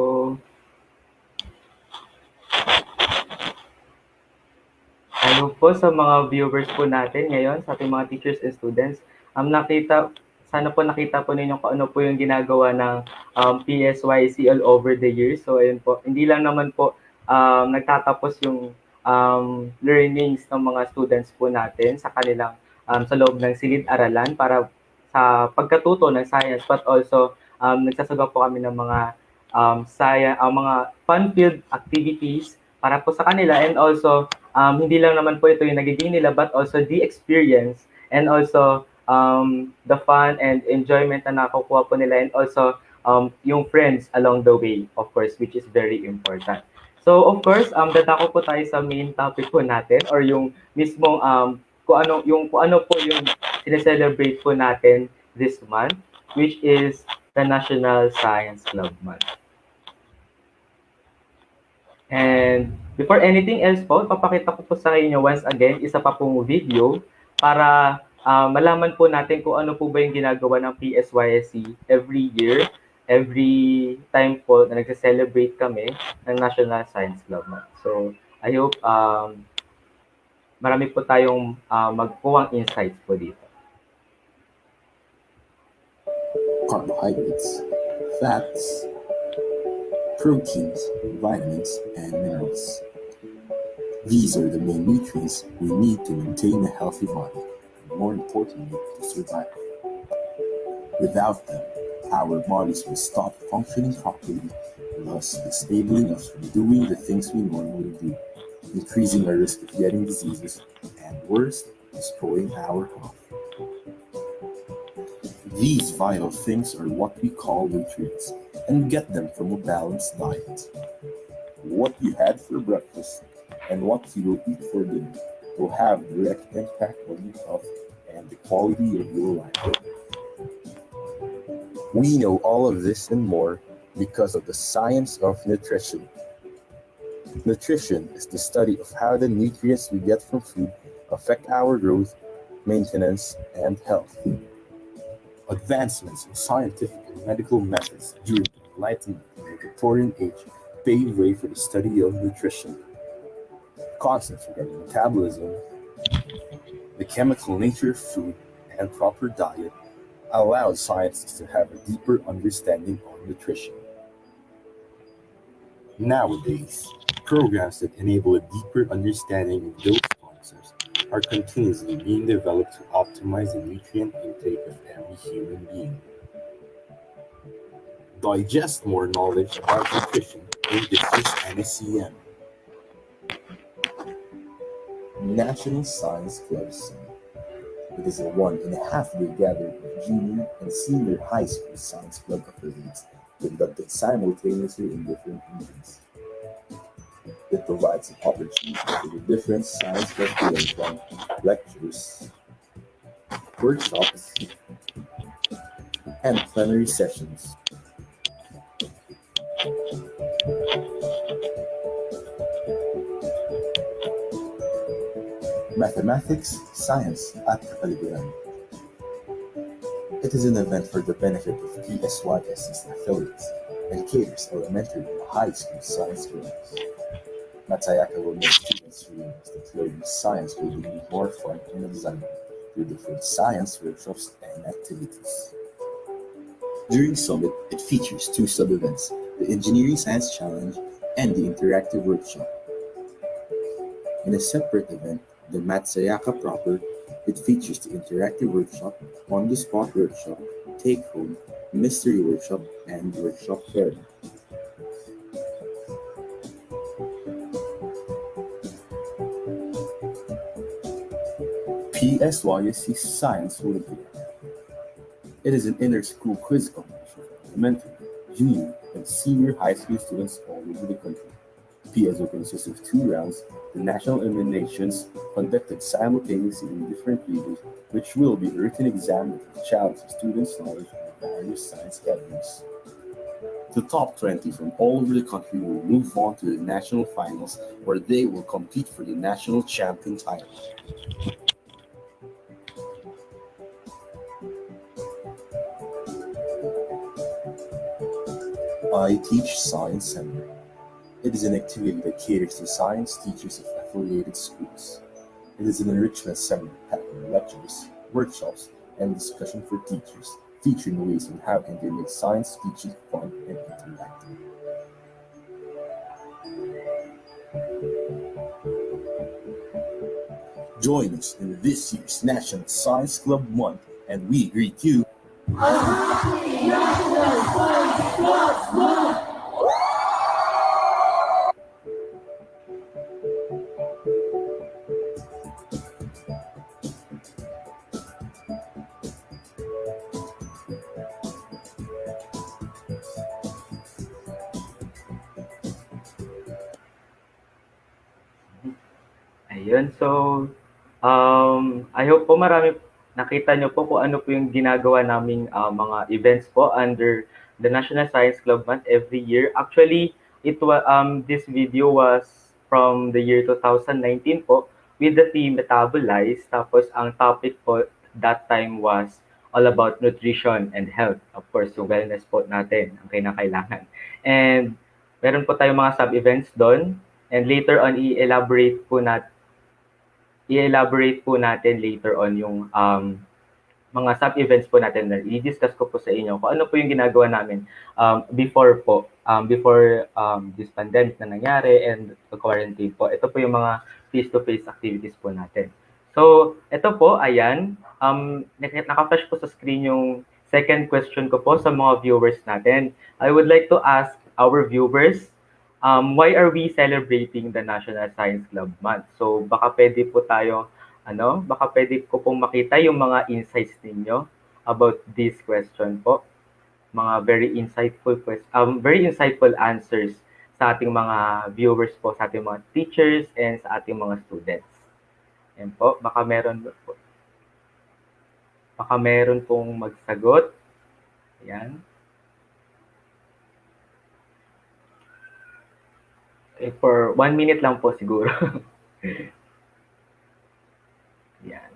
Speaker 8: hello po sa mga viewers po natin ngayon, sa ating mga teachers and students. Sana po nakita po ninyo kung ano po yung ginagawa ng PSYSC all over the years. So, ayun po. Hindi lang naman po nagtatapos yung learnings ng mga students po natin sa kanilang sa loob ng silid-aralan para sa pagkatuto ng science, but also nagsasagawa po kami ng mga mga fun-filled activities para po sa kanila, and also hindi lang naman po ito yung nagiging nila, but also the experience and also the fun and enjoyment na nakukuha po nila, and also yung friends along the way, of course, which is very important. So, of course, dadako po tayo sa main topic po natin, or yung mismong kung ano po yung sineselebrate po natin this month, which is the National Science Club Month. And before anything else po, papakita ko po sa inyo once again, isa pa pong video para malaman po natin kung ano po ba yung ginagawa ng PSYSC every year, every time po na nagse-celebrate kami ng National Science Club Month. So, I hope marami po tayong magkuhang insights po dito.
Speaker 12: Carbohydrates, fats, proteins, vitamins, and minerals. These are the main nutrients we need to maintain a healthy body, and more importantly, to survive. Without them, our bodies will stop functioning properly, thus disabling us from doing the things we normally do, increasing our risk of getting diseases, and worse, destroying our health. These vital things are what we call nutrients, and we get them from a balanced diet. What you had for breakfast and what you will eat for dinner will have a direct impact on your health and the quality of your life. We know all of this and more because of the science of nutrition. Nutrition is the study of how the nutrients we get from food affect our growth, maintenance, and health. Advancements in scientific and medical methods during the Enlightenment and Victorian age paved way for the study of nutrition. Concepts regarding metabolism, the chemical nature of food, and proper diet allowed scientists to have a deeper understanding of nutrition. Nowadays, programs that enable a deeper understanding of those concepts are continuously being developed to optimize the nutrient intake of every human being. Digest more knowledge about nutrition in this year's NSCM. National Science Club Summit. It is a 1.5-day gathering of junior and senior high school science club affiliates conducted simultaneously in different regions. It provides an opportunity for the different science clubs to learn from lectures, workshops, and plenary sessions. Mathematics, Science at Kapaligiran. It is an event for the benefit of PSYSC affiliates and caters elementary and high school science students. Matsayaka will make students realize that learning science will be more fun and exciting through different science workshops and activities. During Summit, it features 2 sub-events, the Engineering Science Challenge and the Interactive Workshop. In a separate event, the Matsayaka proper, it features the Interactive Workshop, On-the-Spot Workshop, Take-Home, Mystery Workshop, and Workshop Fair. PSYSC Science Olympiad. It is an inter-school quiz competition for elementary, junior, and senior high school students all over the country. PSO consists of 2 rounds, the national eliminations conducted simultaneously in different regions, which will be a written exam that will challenge the students' knowledge in various science categories. The top 20 from all over the country will move on to the national finals, where they will compete for the national champion title. I Teach Science Center. It is an activity that caters to science teachers of affiliated schools. It is an enrichment seminar packed with lectures, workshops, and discussion for teachers, featuring ways on how can they make science teaching fun and interactive. Join us in this year's National Science Club Month, and we greet you.
Speaker 8: Ayun, so I hope po nakita nyo po kung ano po yung ginagawa naming mga events po under the National Science Club Month every year. Actually, this video was from the year 2019 po with the theme Metabolize. Tapos ang topic po that time was all about nutrition and health. Of course, yung wellness po natin ang kinakailangan. And meron po tayong mga sub-events doon. And later on, i-elaborate po natin later on yung mga sub-events po natin na i-discuss ko po sa inyo kung ano po yung ginagawa namin before this pandemic na nangyari and the quarantine po. Ito po yung mga face-to-face activities po natin. So, ito po, ayan, naka-flash po sa screen yung second question ko po sa mga viewers natin. I would like to ask our viewers, why are we celebrating the National Science Club Month? So baka pwede ko pong makita yung mga insights ninyo about this question po. Mga very insightful answers sa ating mga viewers po, sa ating mga teachers and sa ating mga students. Yan po, baka meron pong magsagot. Yan. For 1 minute lang po siguro. Yan.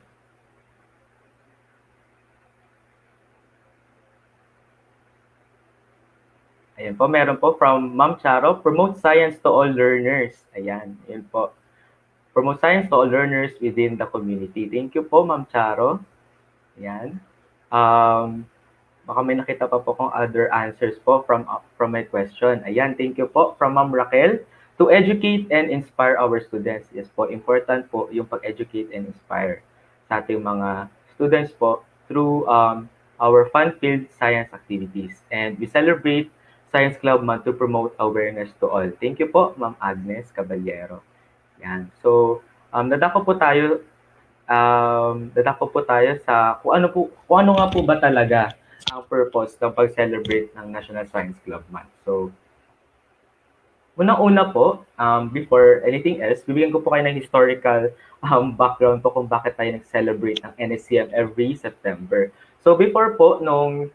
Speaker 8: Ayan po, meron po from Ma'am Charo, promote science to all learners. Ayan, yun po. Promote science to all learners within the community. Thank you po, Ma'am Charo. Ayan. Baka may nakita pa po kong other answers po from my question. Ayan, thank you po from Ma'am Raquel. To educate and inspire our students. Yes po, important po yung pag-educate and inspire sa ating mga students po through our fun-filled science activities. And we celebrate Science Club Month to promote awareness to all. Thank you po, Ma'am Agnes Caballero. Yan. So, dadako po tayo sa kung ano nga po ba talaga ang purpose ng pag-celebrate ng National Science Club Month. So, unang-una po, before anything else, bibigyan ko po kayo ng historical background po kung bakit tayo nag-celebrate ng NSCM every September. So before po, noong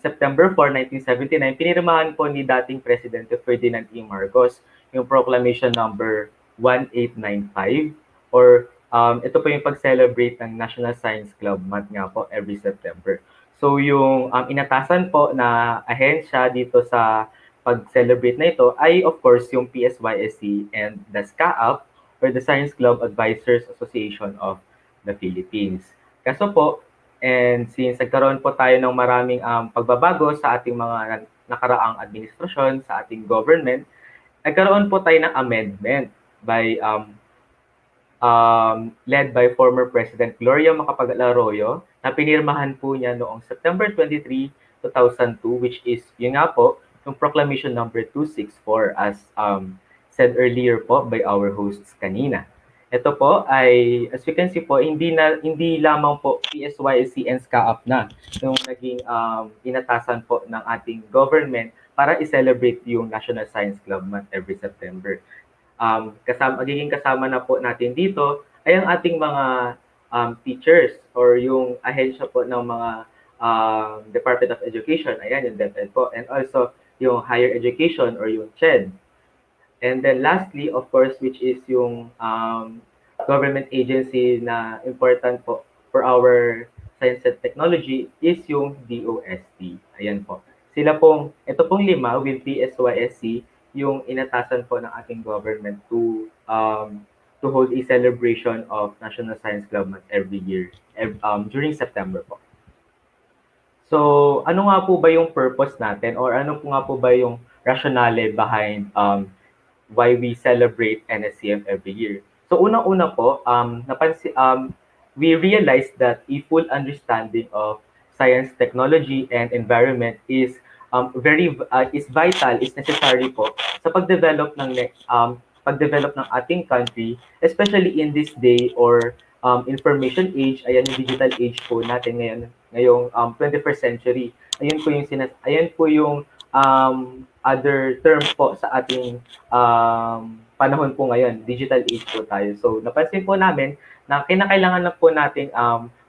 Speaker 8: September 4, 1979, pinirmahan po ni dating Presidente Ferdinand E. Marcos yung Proclamation number 1895 or ito po yung pag-celebrate ng National Science Club Month nga po every September. So yung inatasan po na ahensya dito sa pag-celebrate na ito ay of course yung PSYSC and the SCAAP or the Science Club Advisors Association of the Philippines. Kaso po, and since nagkaroon po tayo ng maraming pagbabago sa ating mga nakaraang administrasyon, sa ating government, nagkaroon po tayo ng amendment by led by former President Gloria Macapagal-Arroyo na pinirmahan po niya noong September 23, 2002, which is yun nga po, yung Proclamation number 264 as said earlier po by our hosts kanina. Ito po ay, as you can see po, hindi lamang po PSYSC and SCAAP na yung naging inatasan po ng ating government para i-celebrate yung National Science Club Month every September. Magiging kasama na po natin dito ay ang ating mga teachers or yung ahensya po ng mga Department of Education, ayan yung DepEd po, and also yung higher education or yung CHED. And then lastly, of course, which is yung government agency na important po for our science and technology is yung DOST. Ayan po. Ito pong 5 with PSYSC, yung inatasan po ng ating government to hold a celebration of National Science Club Month every year during September po. So, ano nga po ba yung purpose natin or ano po nga po ba yung rationale behind why we celebrate NSCM every year? So, unang-una po, we realized that a full understanding of science, technology, and environment is vital, is necessary po sa pagdevelop ng ating country, especially in this day or information age, ayan yung digital age po natin ngayong 21st century. Ayan po yung other term po sa ating panahon po ngayon, digital age po tayo. So napansin po namin na kinakailangan na po nating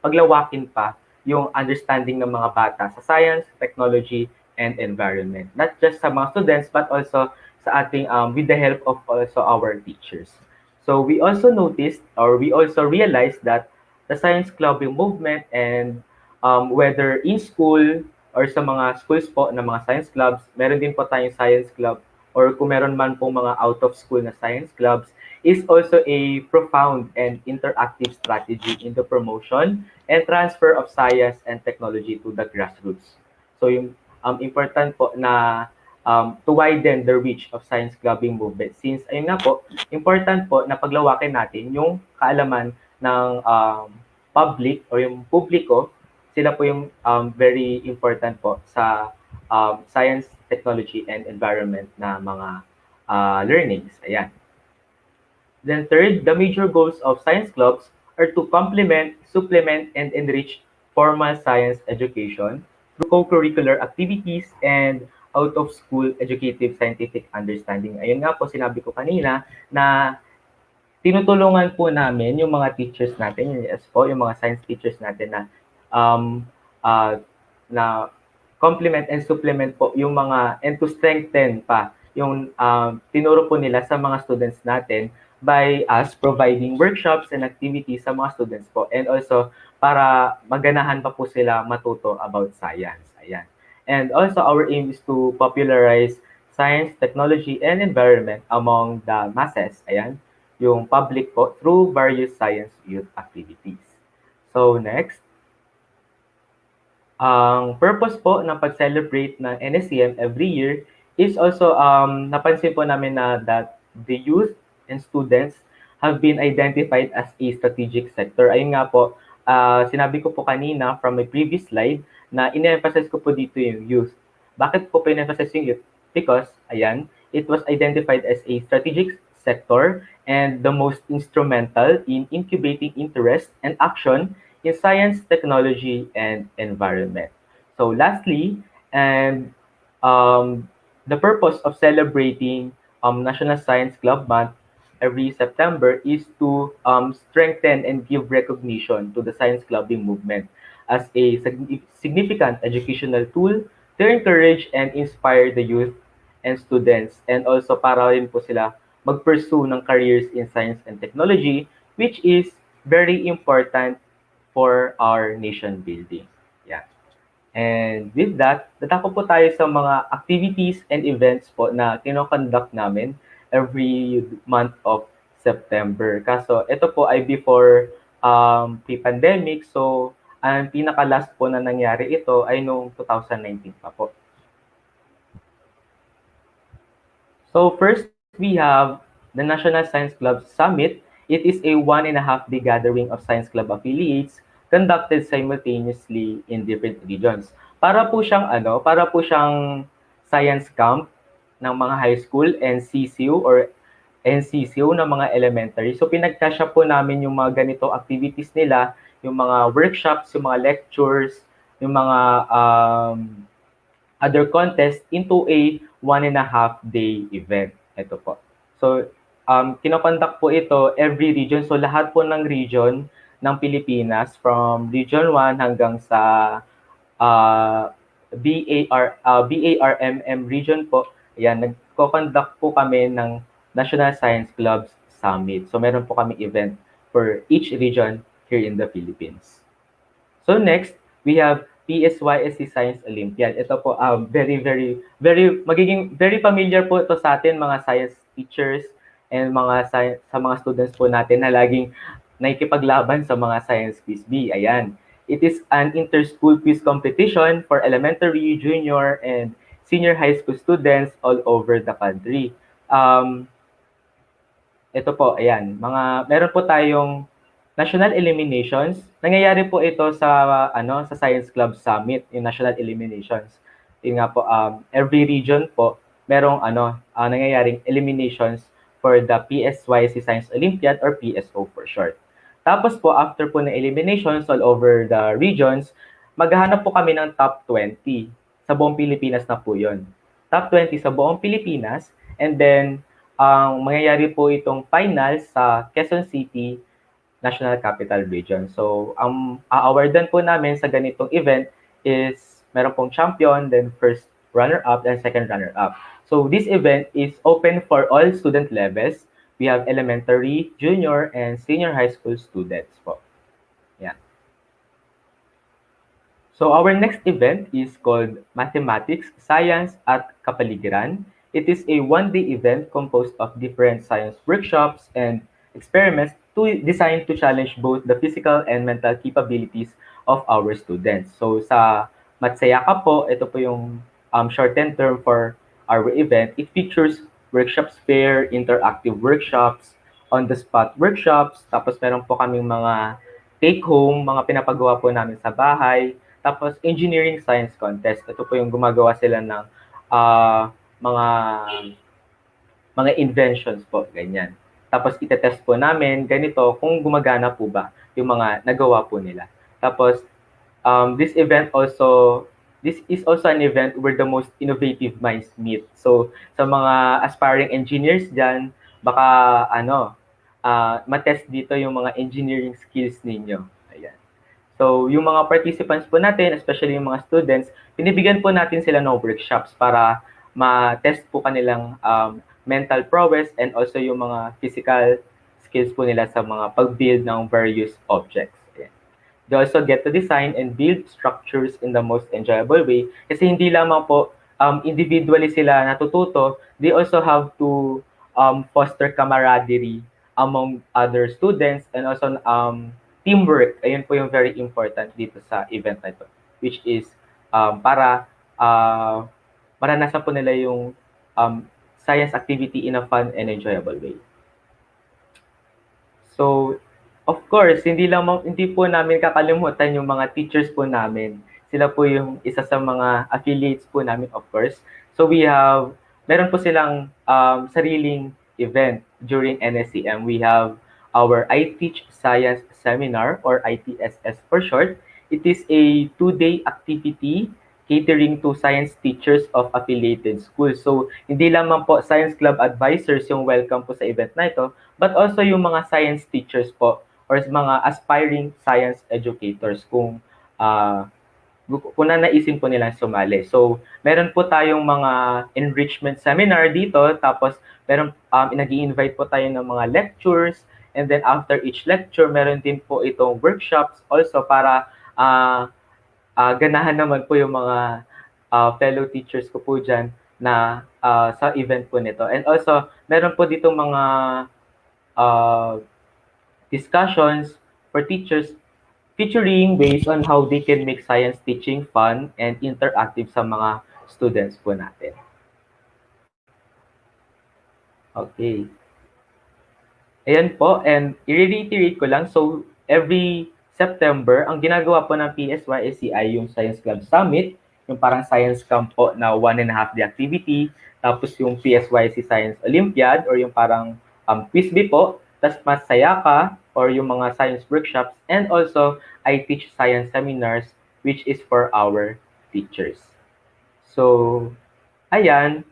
Speaker 8: paglawakin pa yung understanding ng mga bata sa science, technology, and environment. Not just sa mga students, but also sa ating, with the help of also our teachers. So we also noticed, or we also realized that the science clubbing movement and whether in school or sa mga schools po na mga science clubs, meron din po tayong science club or kung meron man po mga out of school na science clubs, is also a profound and interactive strategy in the promotion and transfer of science and technology to the grassroots. So yung important po na to widen the reach of science clubbing movement since ayun nga po, important po na paglawakin natin yung kaalaman ng public o yung publiko. Sila po yung very important po sa science, technology, and environment na mga learnings. Ayan. Then third, the major goals of science clubs are to complement, supplement, and enrich formal science education through co-curricular activities and out-of-school educative scientific understanding. Ayun nga po, sinabi ko kanina na tinutulungan po namin yung mga teachers natin, yes po, yung mga science teachers natin na complement and supplement po yung mga, and to strengthen pa yung tinuro po nila sa mga students natin by us providing workshops and activities sa mga students po, and also para maganahan pa po sila matuto about science. Ayan. And also our aim is to popularize science, technology, and environment among the masses, ayan, yung public po, through various science youth activities. So next, ang purpose po ng pag-celebrate ng NSCM every year is also, napansin po namin na that the youth and students have been identified as a strategic sector. Ayun nga po, sinabi ko po kanina from my previous slide na in-emphasize ko po dito yung youth. Bakit po in-emphasize yung youth? Because, ayan, it was identified as a strategic sector and the most instrumental in incubating interest and action in science, technology, and environment. So lastly, and the purpose of celebrating National Science Club Month every September is to strengthen and give recognition to the science clubbing movement as a significant educational tool to encourage and inspire the youth and students, and also para rin po sila mag-pursue ng careers in science and technology, which is very important for our nation building. Yeah. And with that, tatako po tayo sa mga activities and events po na kinoconduct namin every month of September. Kaso ito po ay before pre-pandemic, so ang pinaka-last po na nangyari ito ay noong 2019 pa po. So first, we have the National Science Club Summit. It is a 1.5-day gathering of science club affiliates conducted simultaneously in different regions. Para po siyang science camp ng mga high school, NCCU or NCCU ng mga elementary. So pinagkasya po namin yung mga ganito activities nila, yung mga workshops, yung mga lectures, yung mga other contests into a 1.5-day event. Ito po. So, kinoconduct po ito every region. So, lahat po ng region ng Pilipinas from Region 1 hanggang sa BARMM region po. Ayan, nagko-conduct po kami ng National Science Clubs Summit. So, meron po kami event for each region here in the Philippines. So, next, we have PSYSC Science Olympiad. Ito po, magiging very familiar po ito sa atin, mga science teachers and sa mga students po natin na laging nakikipaglaban sa mga science quiz bee. Ayan. It is an inter-school quiz competition for elementary, junior, and senior high school students all over the country. Ito po, ayan. Meron po tayong national eliminations. Nangyayari po ito sa Science Club Summit, yung national eliminations. Yun nga po, every region po merong nangyayaring eliminations for the PSYSC Science Olympiad or PSO for short. Tapos po, after po ng eliminations all over the regions, maghahanap po kami ng top 20 sa buong Pilipinas na po yun. Top 20 sa buong Pilipinas, and then mangyayari po itong final sa Quezon City National Capital Region. So, ang a-awardan po namin sa ganitong event is meron pong champion, then first runner-up, and second runner-up. So, this event is open for all student levels. We have elementary, junior, and senior high school students po. Yeah. So, our next event is called Mathematics, Science at Kapaligiran. It is a one-day event composed of different science workshops and experiments designed to challenge both the physical and mental capabilities of our students. So sa Matsayaka po, ito po yung shortened term for our event. It features workshops fair, interactive workshops, on-the-spot workshops, tapos meron po kaming mga take-home, mga pinapagawa po namin sa bahay, tapos engineering science contest. Ito po yung gumagawa sila ng mga inventions po, ganyan. Tapos itetest po namin ganito kung gumagana po ba yung mga nagawa po nila. Tapos this is also an event where the most innovative minds meet. So sa mga aspiring engineers diyan, baka matest dito yung mga engineering skills ninyo. Ayan. So yung mga participants po natin, especially yung mga students, binibigyan po natin sila ng workshops para ma-test po kanilang mental prowess and also yung mga physical skills po nila sa mga pag-build ng various objects. Ayan. They also get to design and build structures in the most enjoyable way kasi hindi lamang po individually sila natututo, they also have to foster camaraderie among other students and also teamwork. Ayun po yung very important dito sa event na ito, which is para maranasan po nila yung science activity in a fun and enjoyable way. So, of course, hindi po namin kakalimutan yung mga teachers po namin. Sila po yung isa sa mga affiliates po namin, of course. So meron po silang sariling event during NSCM. We have our I Teach Science Seminar, or ITSS for short. It is a 2-day activity catering to science teachers of affiliated schools. So, hindi lamang po science club advisors yung welcome po sa event na ito, but also yung mga science teachers po or mga aspiring science educators uh, kung nanaisin po nilang sumali. So, meron po tayong mga enrichment seminar dito, tapos nag-i-invite po tayo ng mga lectures, and then after each lecture, meron din po itong workshops also para ganahan naman po yung mga fellow teachers ko po dyan na sa event po nito. And also, meron po dito mga uh, discussions for teachers featuring based on how they can make science teaching fun and interactive sa mga students po natin. Okay. Ayan po, and i-reiterate ko lang, so every September, ang ginagawa po ng PSYSC ay yung Science Club Summit, yung parang science camp po na 1.5 day activity, tapos yung PSYSC Science Olympiad or yung parang quiz bee po, tas masaya ka or yung mga science workshops, and also I teach science seminars which is for our teachers. So, ayan,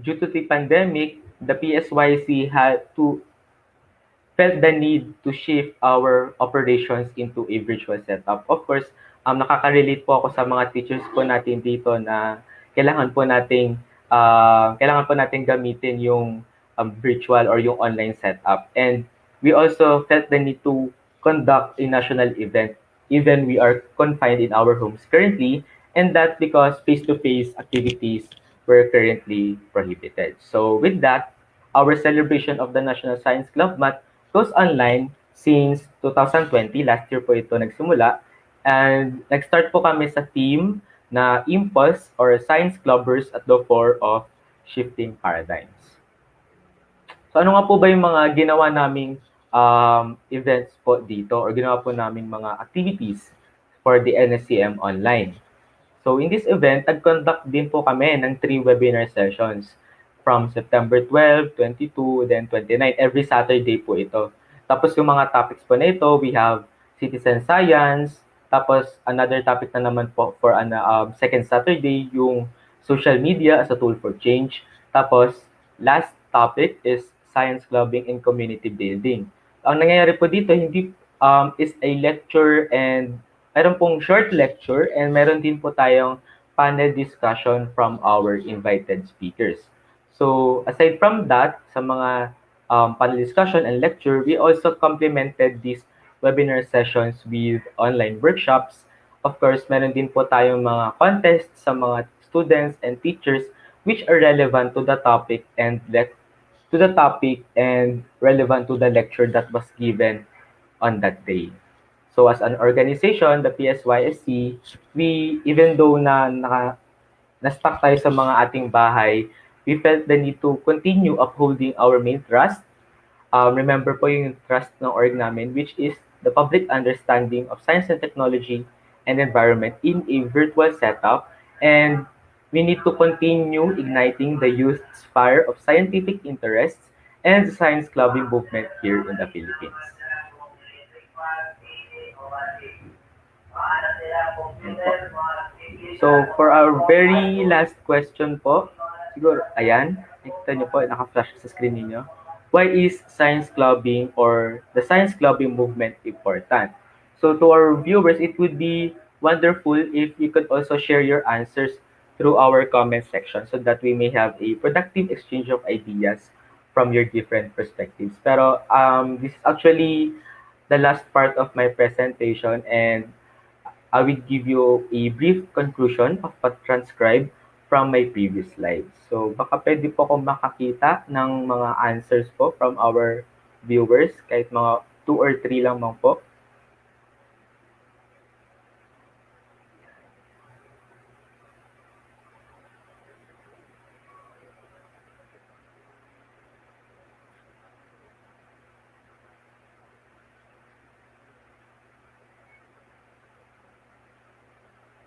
Speaker 8: due to the pandemic, the PSYC felt the need to shift our operations into a virtual setup. Of course, nakaka-relate po ako sa mga teachers po natin dito na kailangan po nating gamitin yung virtual or yung online setup. And we also felt the need to conduct a national event even we are confined in our homes currently, and that because face-to-face activities were currently prohibited. So with that, our celebration of the National Science Club Month goes online since 2020. Last year po ito nagsimula. And nag-start po kami sa team na Impulse or Science Clubbers at the Fore of Shifting Paradigms. So ano nga po ba yung mga ginawa naming events po dito or ginawa po naming mga activities for the NSCM online? So in this event, nag-conduct din po kami ng 3 webinar sessions from September 12, 22, then 29. Every Saturday po ito. Tapos yung mga topics po na ito, we have citizen science. Tapos another topic na naman po for second Saturday, yung social media as a tool for change. Tapos last topic is science clubbing and community building. Ang nangyayari po dito, hindi is a lecture and meron pong short lecture and meron din po tayong panel discussion from our invited speakers. So aside from that, sa mga panel discussion and lecture, we also complemented these webinar sessions with online workshops. Of course, meron din po tayong mga contests sa mga students and teachers which are relevant to the topic and relevant to the lecture that was given on that day. So as an organization, the PSYSC, even though na-stuck tayo sa mga ating bahay, we felt the need to continue upholding our main trust. Remember po yung trust ng org namin, which is the public understanding of science and technology and environment in a virtual setup. And we need to continue igniting the youth's fire of scientific interests and the science clubbing movement here in the Philippines. So, for our very last question po, siguro, ayan, nakita niyo po, naka-flash sa screen niyo. Why is science clubbing or the science clubbing movement important? So, to our viewers, it would be wonderful if you could also share your answers through our comment section so that we may have a productive exchange of ideas from your different perspectives. Pero, this is actually the last part of my presentation, and I will give you a brief conclusion of what transcribed from my previous slides. So baka pwede po akong makakita ng mga answers po from our viewers, kahit mga 2 or 3 lang po.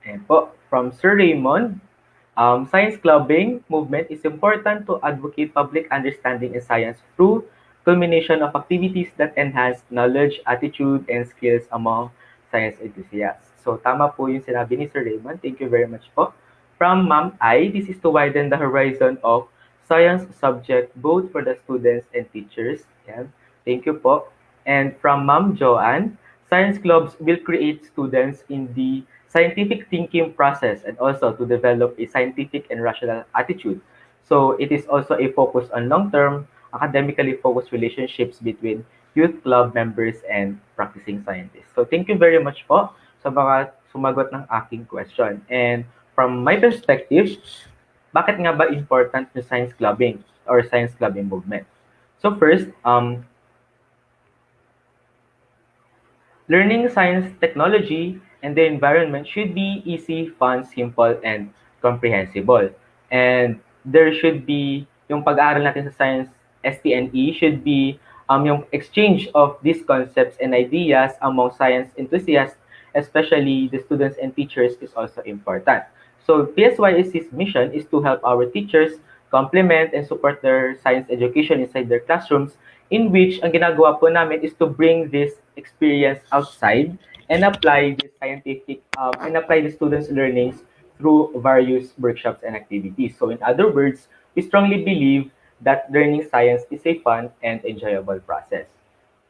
Speaker 8: Ayan po, from Sir Raymond, science clubbing movement is important to advocate public understanding in science through culmination of activities that enhance knowledge, attitude, and skills among science enthusiasts. So tama po yung sinabi ni Sir Raymond. Thank you very much po. From Ma'am I, this is to widen the horizon of science subject both for the students and teachers. Yan. Thank you po. And from Ma'am Joanne, science clubs will create students in the scientific thinking process and also to develop a scientific and rational attitude. So it is also a focus on long-term, academically focused relationships between youth club members and practicing scientists. So thank you very much po sa mga sumagot ng aking question. And from my perspective, bakit nga ba important yung science clubbing or science clubbing movement? So first, learning science, technology, and the environment should be easy, fun, simple, and comprehensible. And there should be, yung pag-aaral natin sa science, STNE, should be yung exchange of these concepts and ideas among science enthusiasts, especially the students and teachers, is also important. So PSYSC's mission is to help our teachers complement and support their science education inside their classrooms, in which ang ginagawa po namin is to bring this experience outside and apply the students' learnings through various workshops and activities. So in other words, we strongly believe that learning science is a fun and enjoyable process.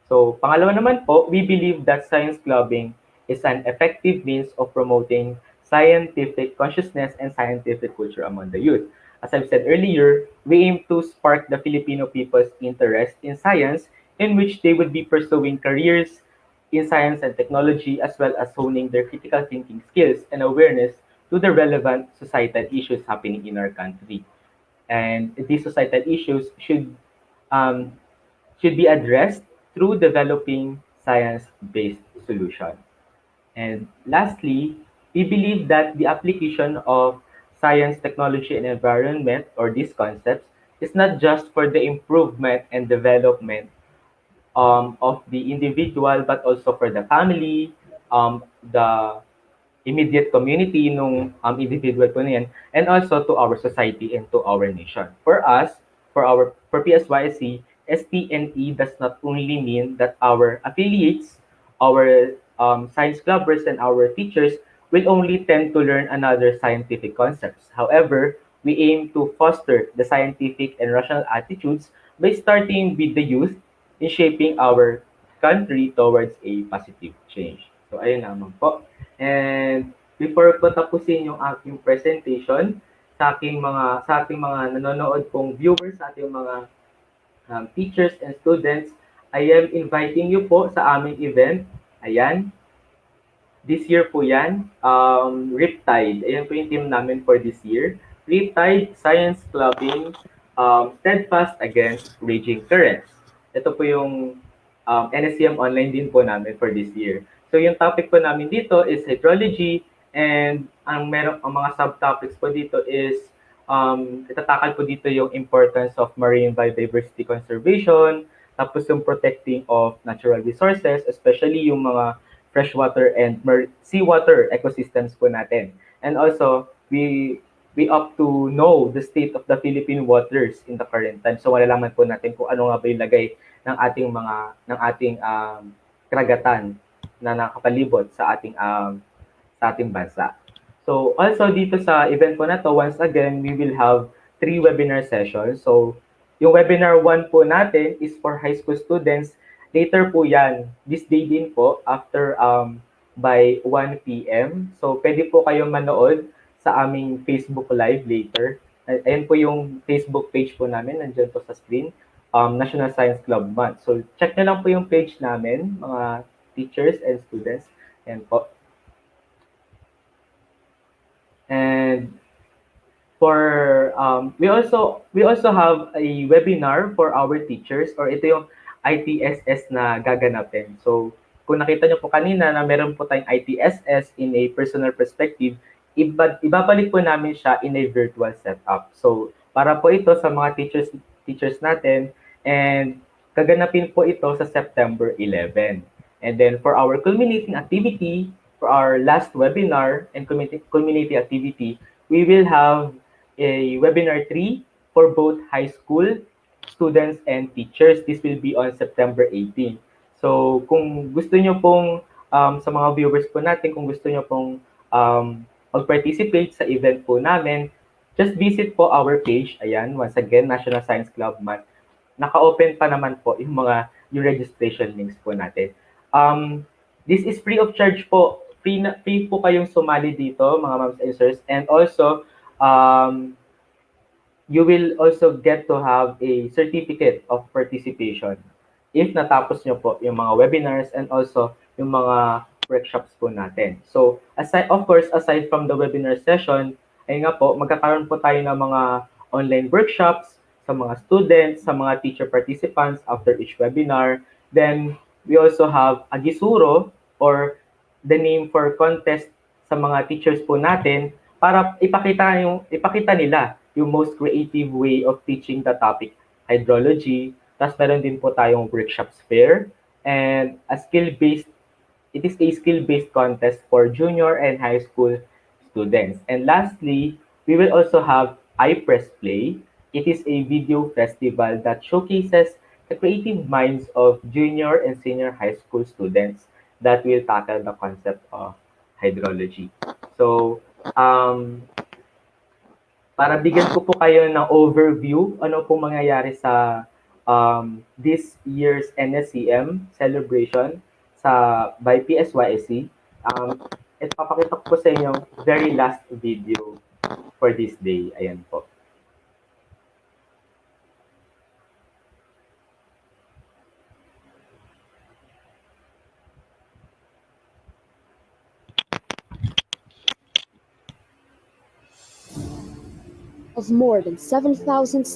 Speaker 8: So pangalawa naman po, we believe that science clubbing is an effective means of promoting scientific consciousness and scientific culture among the youth. As I've said earlier, we aim to spark the Filipino people's interest in science, in which they would be pursuing careers in science and technology, as well as honing their critical thinking skills and awareness to the relevant societal issues happening in our country. And these societal issues should be addressed through developing science-based solutions. And lastly, we believe that the application of science, technology, and environment, or these concepts, is not just for the improvement and development of the individual, but also for the family, the immediate community nung individual po na yan, and also to our society and to our nation. For us, for PSYSC, STNE does not only mean that our affiliates, our science clubbers, and our teachers will only tend to learn another scientific concepts. However, we aim to foster the scientific and rational attitudes by starting with the youth in shaping our country towards a positive change. So, ayun naman po. And before ko tapusin yung aking presentation, sa ating mga nanonood pong viewers, sa ating mga teachers and students, I am inviting you po sa aming event. Ayan. This year po yan, Riptide. Ayan po yung team namin for this year. Riptide Science Clubbing, Steadfast Against Raging Currents. Ito po yung NSCM online din po namin for this year. So yung topic po namin dito is hydrology, and ang mga subtopics po dito is itatakal po dito yung importance of marine biodiversity conservation, tapos yung protecting of natural resources, especially yung mga freshwater and seawater ecosystems po natin. And also, we opt to know the state of the Philippine waters in the current time. So malalaman po natin kung ano nga ba yung lagay ng ating karagatan na nakapalibot sa ating bansa. So also dito sa event po na to, once again, we will have 3 webinar sessions. So yung webinar 1 po natin is for high school students. Later po yan, this day din po, after by 1 p.m. So pwede po kayong manood sa aming Facebook Live later. Ayan po yung Facebook page po namin, nandiyan po sa screen, National Science Club Month. So check nyo lang po yung page namin, mga teachers and students. Ayan po. And for we also have a webinar for our teachers, or ito yung ITSS na gaganapin. So kung nakita nyo po kanina na meron po tayong ITSS in a personal perspective, ibabalik po namin siya in a virtual setup. So para po ito sa mga teachers natin, and gaganapin po ito sa September 11. And then for our culminating activity, for our last webinar and community activity, we will have a webinar 3 for both high school students and teachers. This will be on September 18. So kung gusto nyo pong, sa mga viewers po natin, kung gusto nyo pong mag-participate sa event po namin, just visit po our page. Ayan, once again, National Science Club Month. Naka-open pa naman po yung registration links po natin. This is free of charge po. Free po kayong sumali dito, mga moms and sirs. And also, you will also get to have a certificate of participation if natapos nyo po yung mga webinars and also yung mga workshops po natin. So, of course, aside from the webinar session, ay nga po, magkakaroon po tayo ng mga online workshops sa mga students, sa mga teacher participants after each webinar. Then, we also have a gisuro or the name for contest sa mga teachers po natin para ipakita nila yung most creative way of teaching the topic hydrology. Tapos meron din po tayong workshops fair and it is a skill-based contest for junior and high school students. And lastly, we will also have iPress Play. It is a video festival that showcases the creative minds of junior and senior high school students that will tackle the concept of hydrology. So, para bigyan ko po kayo ng overview, ano pong mangyayari sa this year's NSCM celebration by PSYSC. Ito, papakita ko po sa inyo yung very last video for this day. Ayan po.
Speaker 13: Of more than 7,640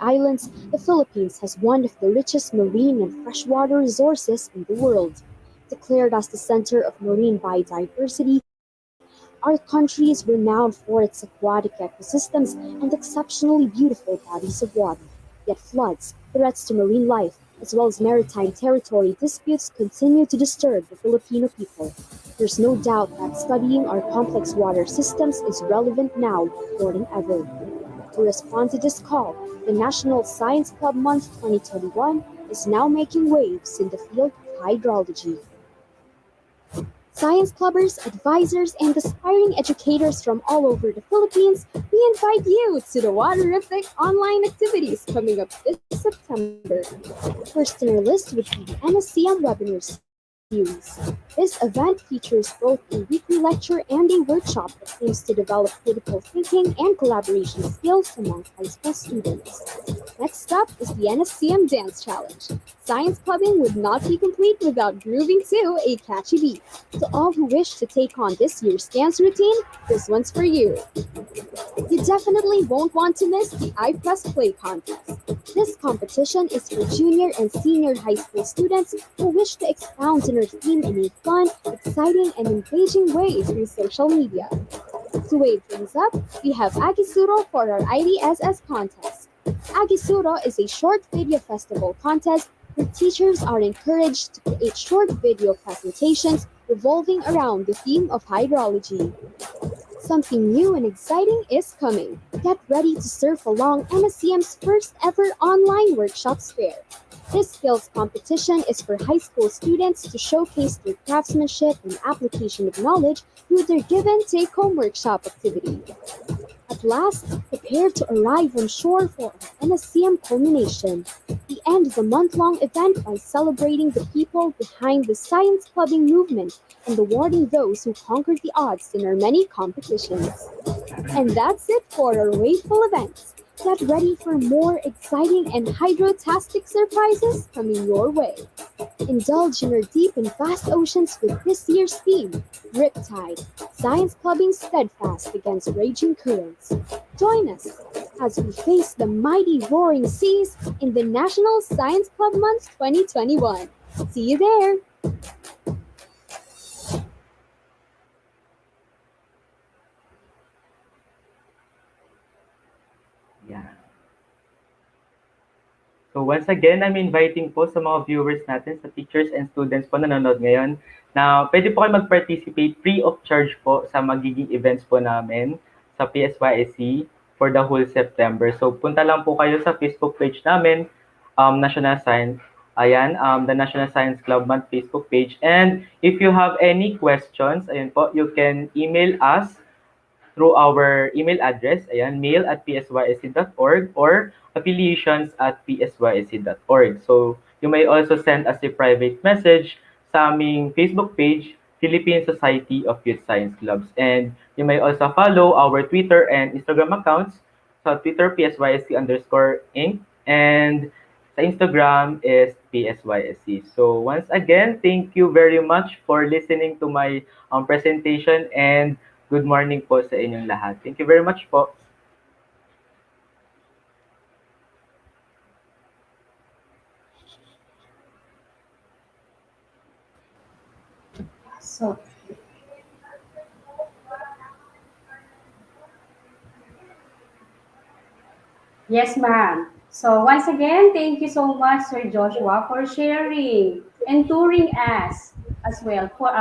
Speaker 13: islands, the Philippines has one of the richest marine and freshwater resources in the world. Declared as the center of marine biodiversity, our country is renowned for its aquatic ecosystems and exceptionally beautiful bodies of water. Yet floods, threats to marine life, as well as maritime territory disputes continue to disturb the Filipino people. There's no doubt that studying our complex water systems is relevant now more than ever. To respond to this call, the National Science Club Month 2021 is now making waves in the field of hydrology. Science clubbers, advisors, and aspiring educators from all over the Philippines, we invite you to the Waterific online activities coming up this September. First on our list would be the NSCM webinar series. This event features both a weekly lecture and a workshop that aims to develop critical thinking and collaboration skills among high school students. Next up is the NSCM Dance Challenge. Science clubbing would not be complete without grooving to a catchy beat. To all who wish to take on this year's dance routine, this one's for you. You definitely won't want to miss the iPress Play contest. This competition is for junior and senior high school students who wish to expound on their theme in a fun, exciting, and engaging way through social media. To wave things up, we have Agisuro for our IDSS contest. Agisuro is a short video festival contest where teachers are encouraged to create short video presentations revolving around the theme of hydrology. Something new and exciting is coming. Get ready to surf along NSCM's first ever online workshops fair. This skills competition is for high school students to showcase their craftsmanship and application of knowledge through their given take-home workshop activity. At last, prepare to arrive on shore for an NSCM culmination. We end the month-long event by celebrating the people behind the science clubbing movement and awarding those who conquered the odds in our many competitions. And that's it for our Wayful events. Get ready for more exciting and hydrotastic surprises coming your way. Indulge in our deep and vast oceans with this year's theme, Riptide, science clubbing steadfast against raging currents. Join us as we face the mighty roaring seas in the National Science Club Month 2021. See you there!
Speaker 8: Yeah. So once again, I'm inviting po sa mga viewers natin, sa teachers and students po na nanonood ngayon, na pwede po kayo mag-participate free of charge po sa magiging events po namin sa PSYSC for the whole September. So punta lang po kayo sa Facebook page namin, National Science, the National Science Club Month Facebook page. And if you have any questions, ayun po, you can email us through our email address, mail@psysc.org or affiliations@psysc.org. So, you may also send us a private message sa aming Facebook page, Philippine Society of Youth Science Clubs. And you may also follow our Twitter and Instagram accounts. So, Twitter, PSYSC_Inc. And sa Instagram is PSYSC. So, once again, thank you very much for listening to my presentation and good morning po sa inyong lahat. Thank you very much po.
Speaker 5: So, yes, ma'am. So once again, thank you so much, Sir Joshua, for sharing and touring us as well for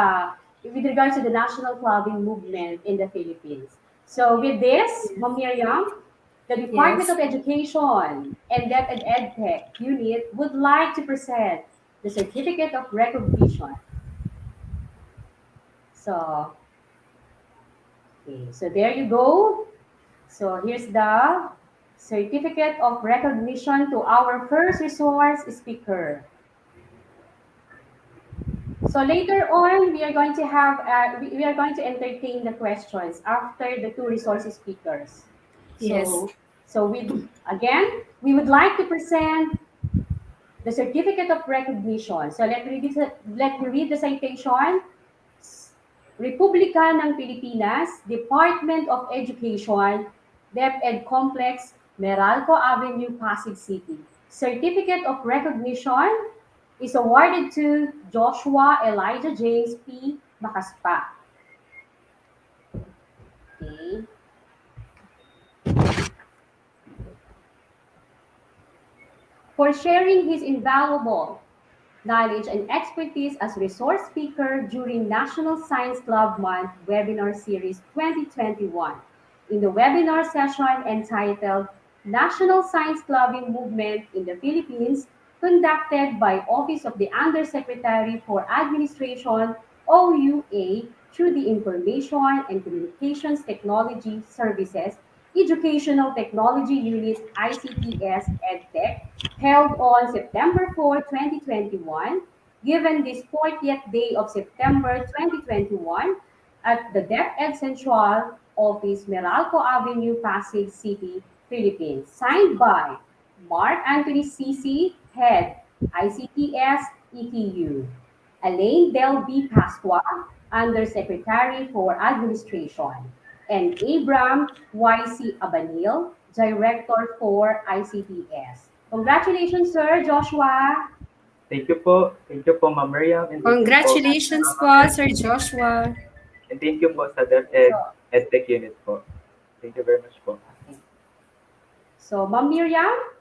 Speaker 5: with regards to the national clubbing movement in the Philippines. So with this, Ma'am Miriam, the Department
Speaker 6: Yes.
Speaker 5: of Education and DepEd-EdTech unit would like to present the Certificate of Recognition. So, okay, so there you go. So here's the Certificate of Recognition to our first resource speaker. So later on, we are going to have we are going to entertain the questions after the two resource speakers.
Speaker 6: Yes.
Speaker 5: So we would like to present the Certificate of Recognition. So let me read the citation. Republika ng Pilipinas, Department of Education, DepEd Complex, Meralco Avenue, Pasig City. Certificate of Recognition is awarded to Joshua Elijah James P. Macaspa. Okay. For sharing his invaluable knowledge and expertise as resource speaker during National Science Club Month Webinar Series 2021 in the webinar session entitled National Science Clubbing Movement in the Philippines, conducted by Office of the Undersecretary for Administration, OUA, through the Information and Communications Technology Services Educational Technology Unit ICTS-EdTech, held on September 4, 2021, given this 40th day of September 2021 at the DepEd Central Office, Meralco Avenue, Pasig City, Philippines. Signed by Mark Anthony CC, Head, ICTS-ETU. Elaine Del B. Pasqua, Undersecretary for Administration. And Abram Y.C. Abanil, Director for ICTS. Congratulations, Sir Joshua.
Speaker 8: Thank you po. Thank you po, Ma'am Miriam. And
Speaker 6: Congratulations po, Sir Joshua.
Speaker 8: And thank you po sa DepEd EdTech unit po. Thank you very much po.
Speaker 5: So, Ma'am Miriam?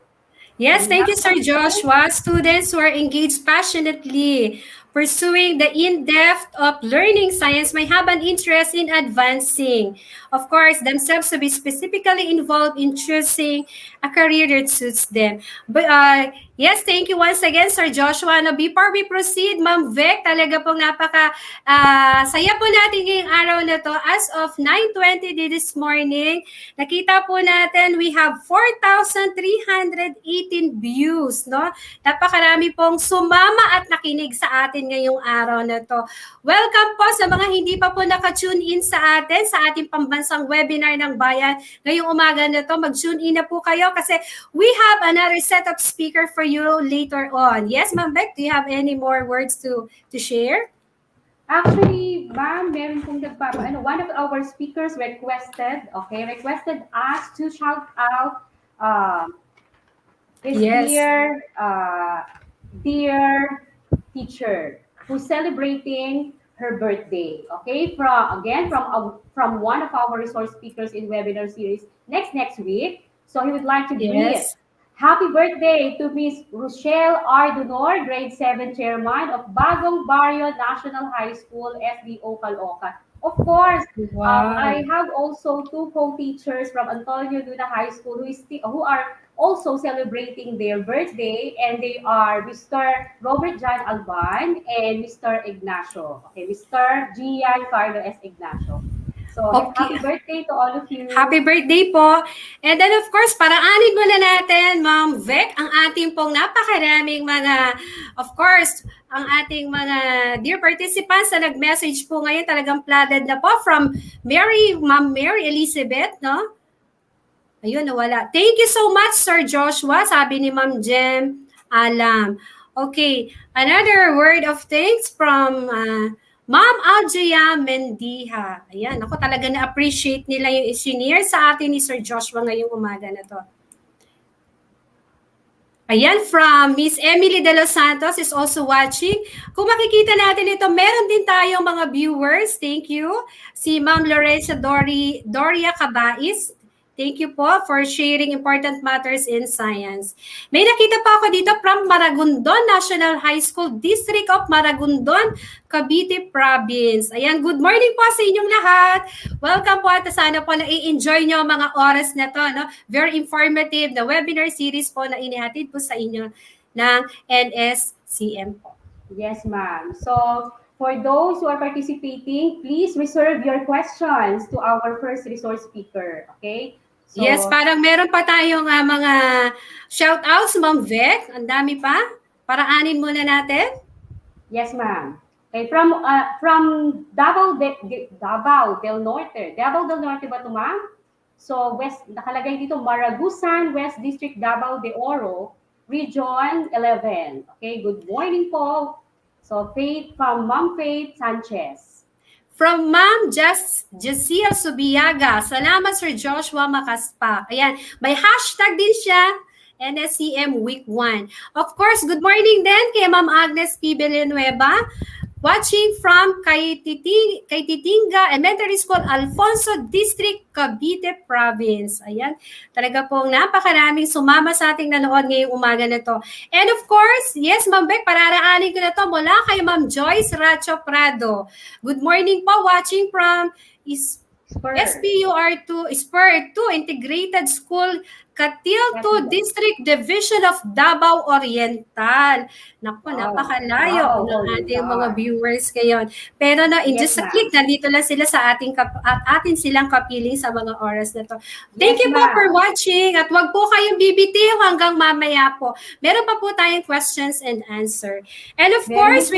Speaker 6: Yes, thank you, Sir Joshua. Students who are engaged passionately pursuing the in-depth of learning science may have an interest in advancing, of course, themselves to be specifically involved in choosing a career that suits them. But yes, thank you once again, Sir Joshua. Now, before we proceed, Ma'am Vic, talaga pong saya po natin ngayong araw na to. As of 9:20 this morning, nakita po natin we have 4,318 views, no? Napakarami pong sumama at nakinig sa atin ngayong araw na to. Welcome po sa mga hindi pa po naka-tune in sa atin sa ating pambansang webinar ng bayan. Ngayong umaga na to, mag-tune in na po kayo kasi we have another set of speaker for you later on. Yes, Ma'am Beck, do you have any more words to share?
Speaker 5: Actually, ma'am, meron pong one of our speakers requested us to shout out his dear teacher who's celebrating her birthday. Okay, from one of our resource speakers in webinar series next week. So he would like to greet Happy birthday to Miss Rochelle R. Dunor, grade 7 chairman of Bagong Barrio National High School, SDO Caloocan. Of course, I have also two co-teachers from Antonio Luna High School who are also celebrating their birthday, and they are Mr. Robert John Alban and Mr. Ignacio. Okay, Mr. Gian Carlo S. Ignacio. So, happy birthday to all of you.
Speaker 6: Happy birthday po. And then of course, paraanin muna natin, Ma'am Vec, ang ating pong napakaraming mga, of course, ang ating mga dear participants na nag-message po ngayon, talagang flooded na po from Ma'am Mary Elizabeth, no? Ayun, nawala. Thank you so much, Sir Joshua, sabi ni Ma'am Jem Alam. Okay, another word of thanks from Ma'am Aljaya Mendiha. Ayan, ako talaga na-appreciate nila yung isinare sa atin ni Sir Joshua ngayong umaga na to. Ayan, from Miss Emily De Los Santos is also watching. Kung makikita natin ito, meron din tayong mga viewers. Thank you. Si Ma'am Lorenza Doria Cabais. Thank you po for sharing important matters in science. May nakita pa ako dito from Maragondon National High School, District of Maragondon, Cavite Province. Ayan, good morning po sa inyong lahat. Welcome po at sana po na i-enjoy nyo ang mga oras na to. No? Very informative na webinar series po na inihatid po sa inyo ng NSCM po.
Speaker 5: Yes, ma'am. So, for those who are participating, please reserve your questions to our first resource speaker. Okay? So,
Speaker 6: yes, parang meron pa tayong mga shout-outs, Ma'am Vec. Ang dami pa. Paraanin muna natin.
Speaker 5: Yes, ma'am. Okay, from Davao del Norte. Davao del Norte ba ito, ma'am? So, nakalagay dito, Maragusan, West District, Davao de Oro, Region 11. Okay, good morning po. So, from Ma'am Faith Sanchez.
Speaker 6: From Ma'am Jasia Subiaga. Salamat, Sir Joshua Makaspak. Ayan, may hashtag din siya, NSCM Week 1. Of course, good morning din kay Ma'am Agnes P. Villanueva. Watching from Kaititinga Elementary School, Alfonso District, Cavite Province. Ayan, talaga pong napakaraming sumama sa ating nanood ngayong umaga na to. And of course, yes, Ma'am Beck, pararaanin ko na to mula kay Ma'am Joyce Racho Prado. Good morning po, watching from SPUR2, SPUR 2 Integrated School, Katil 2 District Division of Davao Oriental. Naku, napakalayo ng ating mga viewers ngayon. Pero in just a click, nandito lang sila sa atin silang kapiling sa mga oras na to. Thank you po for watching at wag po kayong bibitiw hanggang mamaya po. Meron pa po tayong questions and answer. And of course,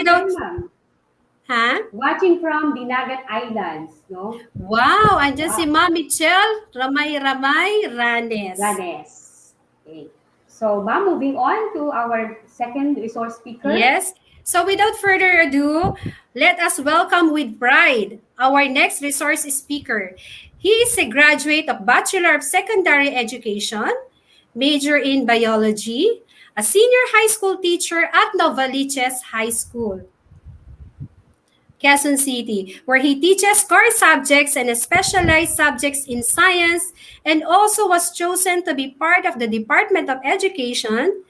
Speaker 5: watching from Dinagat Islands, no?
Speaker 6: Wow, andyan si Ma'am Michelle Ramay Ranes.
Speaker 5: Okay. So, ma'am, moving on to our second resource speaker.
Speaker 6: Yes. So, without further ado, let us welcome with pride our next resource speaker. He is a graduate of Bachelor of Secondary Education, major in Biology, a senior high school teacher at Novaliches High School, Quezon City, where he teaches core subjects and specialized subjects in science, and also was chosen to be part of the Department of Education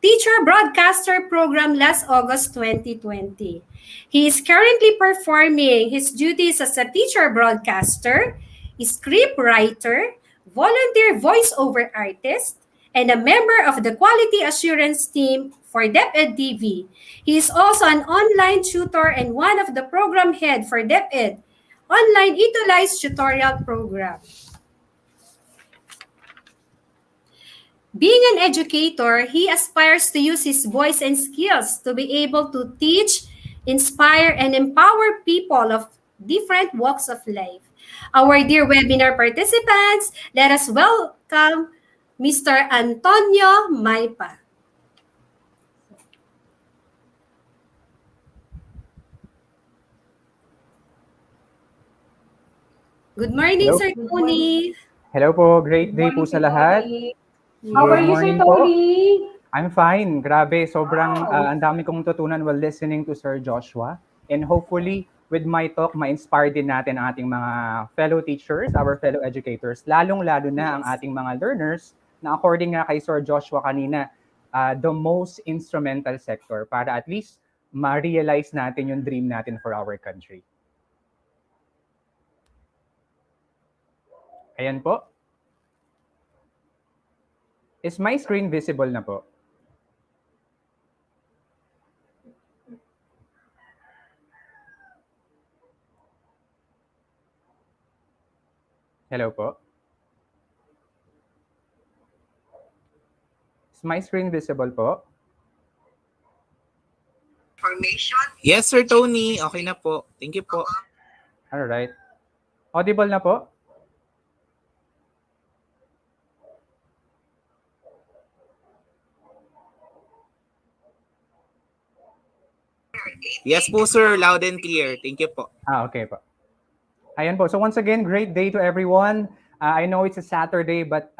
Speaker 6: Teacher Broadcaster Program last August 2020. He is currently performing his duties as a teacher broadcaster, script writer, volunteer voiceover artist, and a member of the Quality Assurance Team for DepEd TV. He is also an online tutor and one of the program head for DepEd online utilized tutorial program. Being an educator, he aspires to use his voice and skills to be able to teach, inspire, and empower people of different walks of life. Our dear webinar participants, let us welcome Mr. Antonio Maypa. Good morning,
Speaker 14: Hello.
Speaker 6: Sir Tony.
Speaker 14: Hello po, great day po sa lahat.
Speaker 5: How are you, Sir Tony?
Speaker 14: I'm fine. Grabe, sobrang ang dami kong tutunan while listening to Sir Joshua. And hopefully, with my talk, ma-inspire din natin ang ating mga fellow teachers, our fellow educators, lalong-lalo na ang ating mga learners na according nga kay Sir Joshua kanina, the most instrumental sector para at least ma-realize natin yung dream natin for our country. Ayan po. Is my screen visible na po? Hello po? Is my screen visible po?
Speaker 15: Yes, Sir Tony. Okay na po. Thank you po.
Speaker 14: Alright. Audible na po?
Speaker 15: Yes po, sir. Loud and clear. Thank you po.
Speaker 14: Okay po. Ayan po. So once again, great day to everyone. I know it's a Saturday, but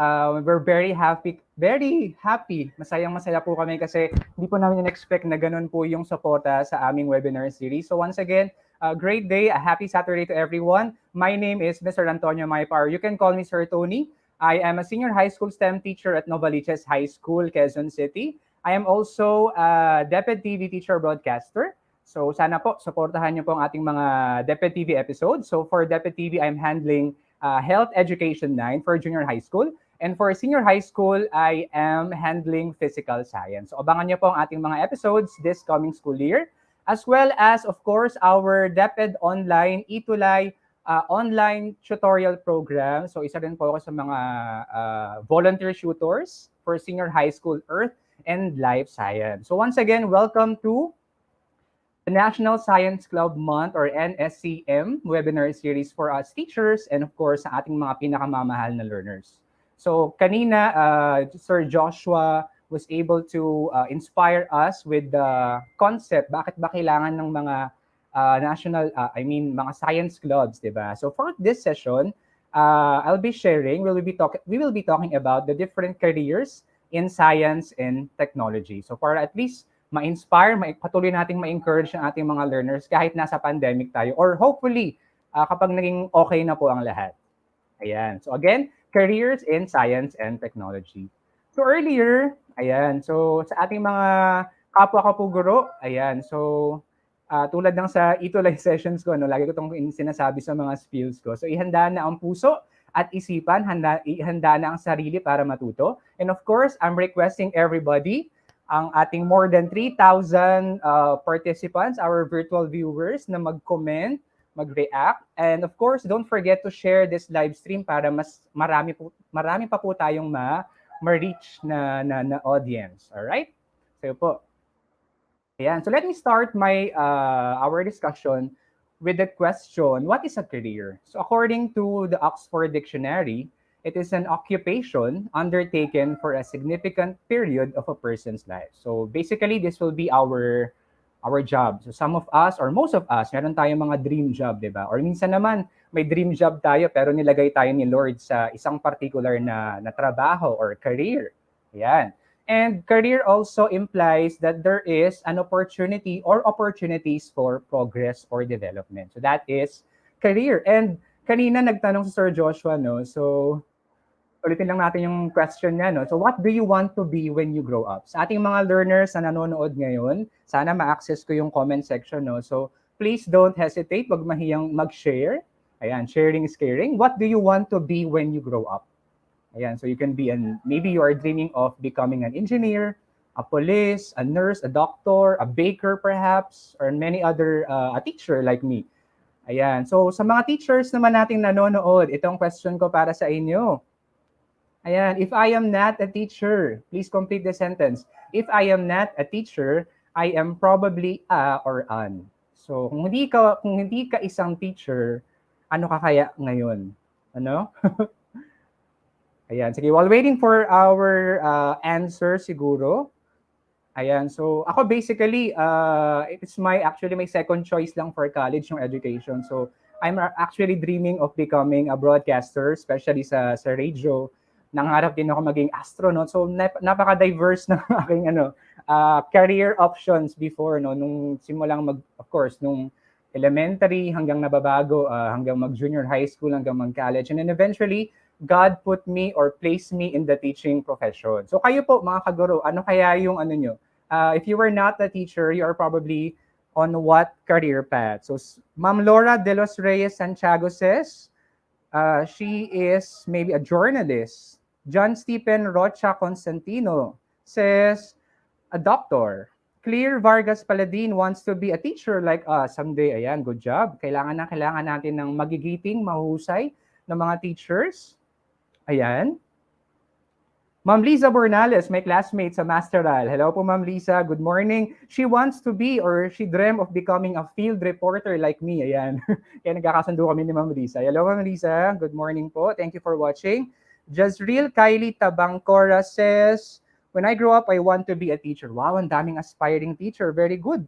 Speaker 14: we're very happy. Masayang-masaya po kami kasi hindi po namin in-expect na ganun po yung suporta sa aming webinar series. So once again, great day, a happy Saturday to everyone. My name is Mr. Antonio Maipar. You can call me Sir Tony. I am a senior high school STEM teacher at Novaliches High School, Quezon City. I am also a DepEd TV teacher broadcaster. So sana po, supportahan niyo po ang ating mga DepEd TV episodes. So for DepEd TV, I'm handling Health Education 9 for junior high school. And for senior high school, I am handling Physical Science. So abangan niyo po ang ating mga episodes this coming school year. As well as, of course, our DepEd Online, Itulay, online tutorial program. So isa rin po ako sa mga volunteer tutors for senior high school Earth and Life Science. So once again, welcome to the National Science Club Month or NSCM webinar series for us teachers and of course sa ating mga pinakamamahal na learners. So kanina, Sir Joshua was able to inspire us with the concept, bakit ba kailangan ng mga mga science clubs, diba? So for this session, I'll be sharing, we will be talking about the different careers in science and technology. So for at least ma-inspire, patuloy nating ma-encourage ang ating mga learners kahit nasa pandemic tayo or hopefully kapag naging okay na po ang lahat. Ayan. So again, careers in science and technology. So earlier, ayan, so sa ating mga kapwa ko po guro, ayan, so tulad ng sa Itulay sessions ko, no, lagi ko itong sinasabi sa mga spills ko. So ihanda na ang puso at isipan, ihanda na ang sarili para matuto. And of course, I'm requesting everybody, ang ating more than 3,000 participants, our virtual viewers, na mag-comment, mag-react. And of course, don't forget to share this live stream para mas marami pa po tayong ma-reach na audience. Alright? So po. Ayan. So let me start our discussion with the question, what is a career? So according to the Oxford Dictionary, it is an occupation undertaken for a significant period of a person's life. So basically, this will be our job. So some of us, or most of us, meron tayong mga dream job, di ba? Or minsan naman, may dream job tayo, pero nilagay tayo ni Lord sa isang particular na trabaho or career. Ayan. And career also implies that there is an opportunity or opportunities for progress or development. So that is career. And kanina nagtanong si Sir Joshua, no? So ulitin lang natin yung question niya, no? So what do you want to be when you grow up? Sa ating mga learners na nanonood ngayon, sana ma-access ko yung comment section, no? So please don't hesitate, wag mahiyang mag-share. Ayan, sharing is caring. What do you want to be when you grow up? Ayan, so you can be maybe you are dreaming of becoming an engineer, a police, a nurse, a doctor, a baker perhaps, or many other, a teacher like me. Ayan, so sa mga teachers naman nating nanonood, itong question ko para sa inyo. Ayan, if I am not a teacher, please complete the sentence. If I am not a teacher, I am probably a or an. So kung hindi ka isang teacher, ano ka kaya ngayon? Ano? Ayan, sige, while waiting for our answer siguro. Ayan, so ako basically, it's actually my second choice lang for college yung education. So I'm actually dreaming of becoming a broadcaster, especially sa radio. Nangarap din ako maging astronaut. So napaka-diverse ng aking career options before, no, nung simulang of course, nung elementary hanggang nababago, hanggang mag-junior high school, hanggang mag-college. And then eventually, God put me or placed me in the teaching profession. So kayo po mga kaguro, ano kaya yung ano nyo? If you were not a teacher, you are probably on what career path? So Ma'am Laura De Los Reyes Santiago says, she is maybe a journalist. John Stephen Rocha Constantino says, a doctor. Clear Vargas Paladin wants to be a teacher like us someday. Ayan, good job. Kailangan natin ng magigiting, mahusay na mga teachers. Ayan. Ma'am Liza Bornales, my classmate sa Masteral. Hello po, Ma'am Liza. Good morning. She wants to be or she dream of becoming a field reporter like me. Ayan. Kaya nagkakasundo kami ni Ma'am Liza. Hello, Ma'am Liza. Good morning po. Thank you for watching. Jazreel Kylie Tabangcora says, when I grow up, I want to be a teacher. Wow, ang daming aspiring teacher. Very good.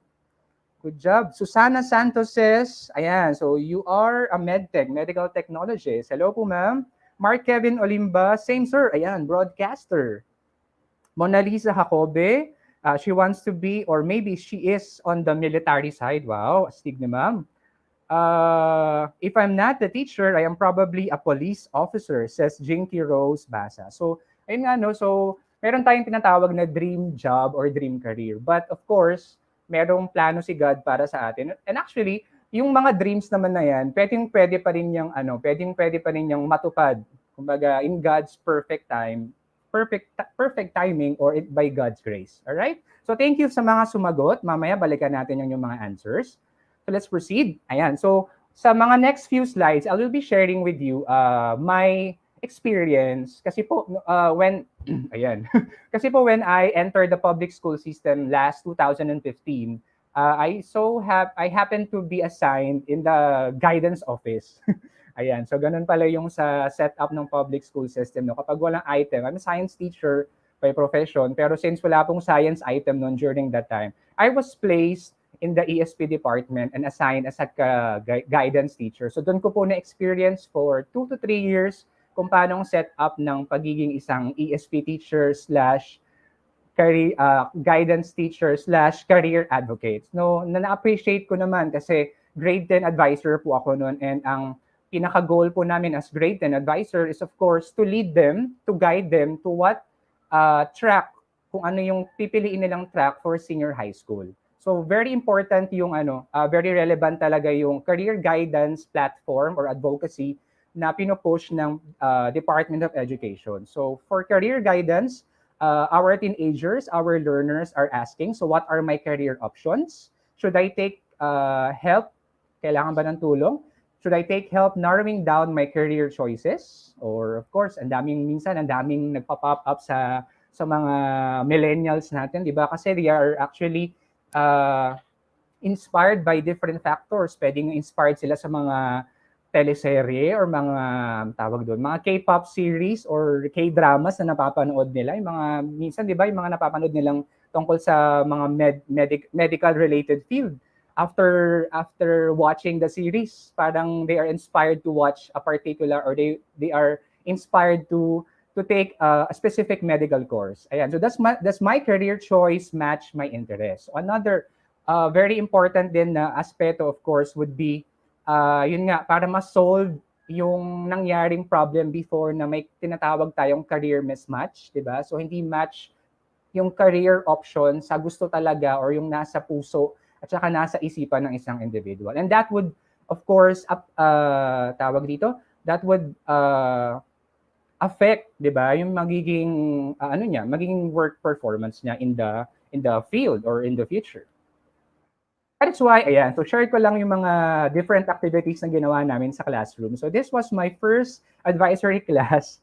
Speaker 14: Good job. Susana Santos says, ayan, so you are a medtech, medical technologist. Hello po, ma'am. Mark Kevin Olimba, same sir, ayan, broadcaster. Mona Lisa Jacobe, she wants to be, or maybe she is on the military side. Wow, astig ni ma'am. If I'm not the teacher, I am probably a police officer, says Jinky Rose Basa. So, ayun nga, no, so meron tayong tinatawag na dream job or dream career. But of course, merong plano si God para sa atin. And actually, yung mga dreams naman na yan, pwede pa rin yung pwede pa rin yung matupad. Kumbaga, in God's perfect time, perfect timing or by God's grace. All right? So thank you sa mga sumagot. Mamaya balikan natin yung mga answers. So let's proceed. Ayan. So sa mga next few slides, I will be sharing with you my experience kasi po when kasi po when I entered the public school system last 2015, I happened to be assigned in the guidance office. Ayan, so ganun pala yung sa setup ng public school system. No? Kapag walang item, I'm a science teacher by profession, pero since wala pong science item noon during that time, I was placed in the ESP department and assigned as a guidance teacher. So doon ko po na-experience for 2 to 3 years kung paano ang setup ng pagiging isang ESP teacher / guidance teacher / career advocate. No, na-appreciate ko naman kasi grade 10 advisor po ako noon, and ang pinaka-goal po namin as grade 10 advisor is of course to lead them, to guide them to what track, kung ano yung pipiliin nilang track for senior high school. So very important yung very relevant talaga yung career guidance platform or advocacy na pinopush ng Department of Education. So for career guidance, our teenagers, our learners are asking, so what are my career options? Should I take help? Kailangan ba ng tulong? Should I take help narrowing down my career choices? Or of course, ang daming nagpa-pop up sa mga millennials natin, di ba? Kasi they are actually inspired by different factors. Pwedeng inspired sila sa mga teleserye or mga mga K-pop series or K-dramas na napapanood nila. Yung mga minsan 'di ba, yung mga napapanood nilang tungkol sa mga medical related field. After watching the series, parang they are inspired to watch a particular, or they are inspired to take a specific medical course. Ayan. So that's my career choice match my interest. Another very important din na aspeto of course would be yun nga, para ma-solve yung nangyaring problem before na may tinatawag tayong career mismatch, di ba? So hindi match yung career option sa gusto talaga or yung nasa puso at saka nasa isipan ng isang individual. And that would, of course, that would affect, di ba, yung magiging, magiging work performance niya in the field or in the future. That's why, ayan, so share ko lang yung mga different activities na ginawa namin sa classroom. So this was my first advisory class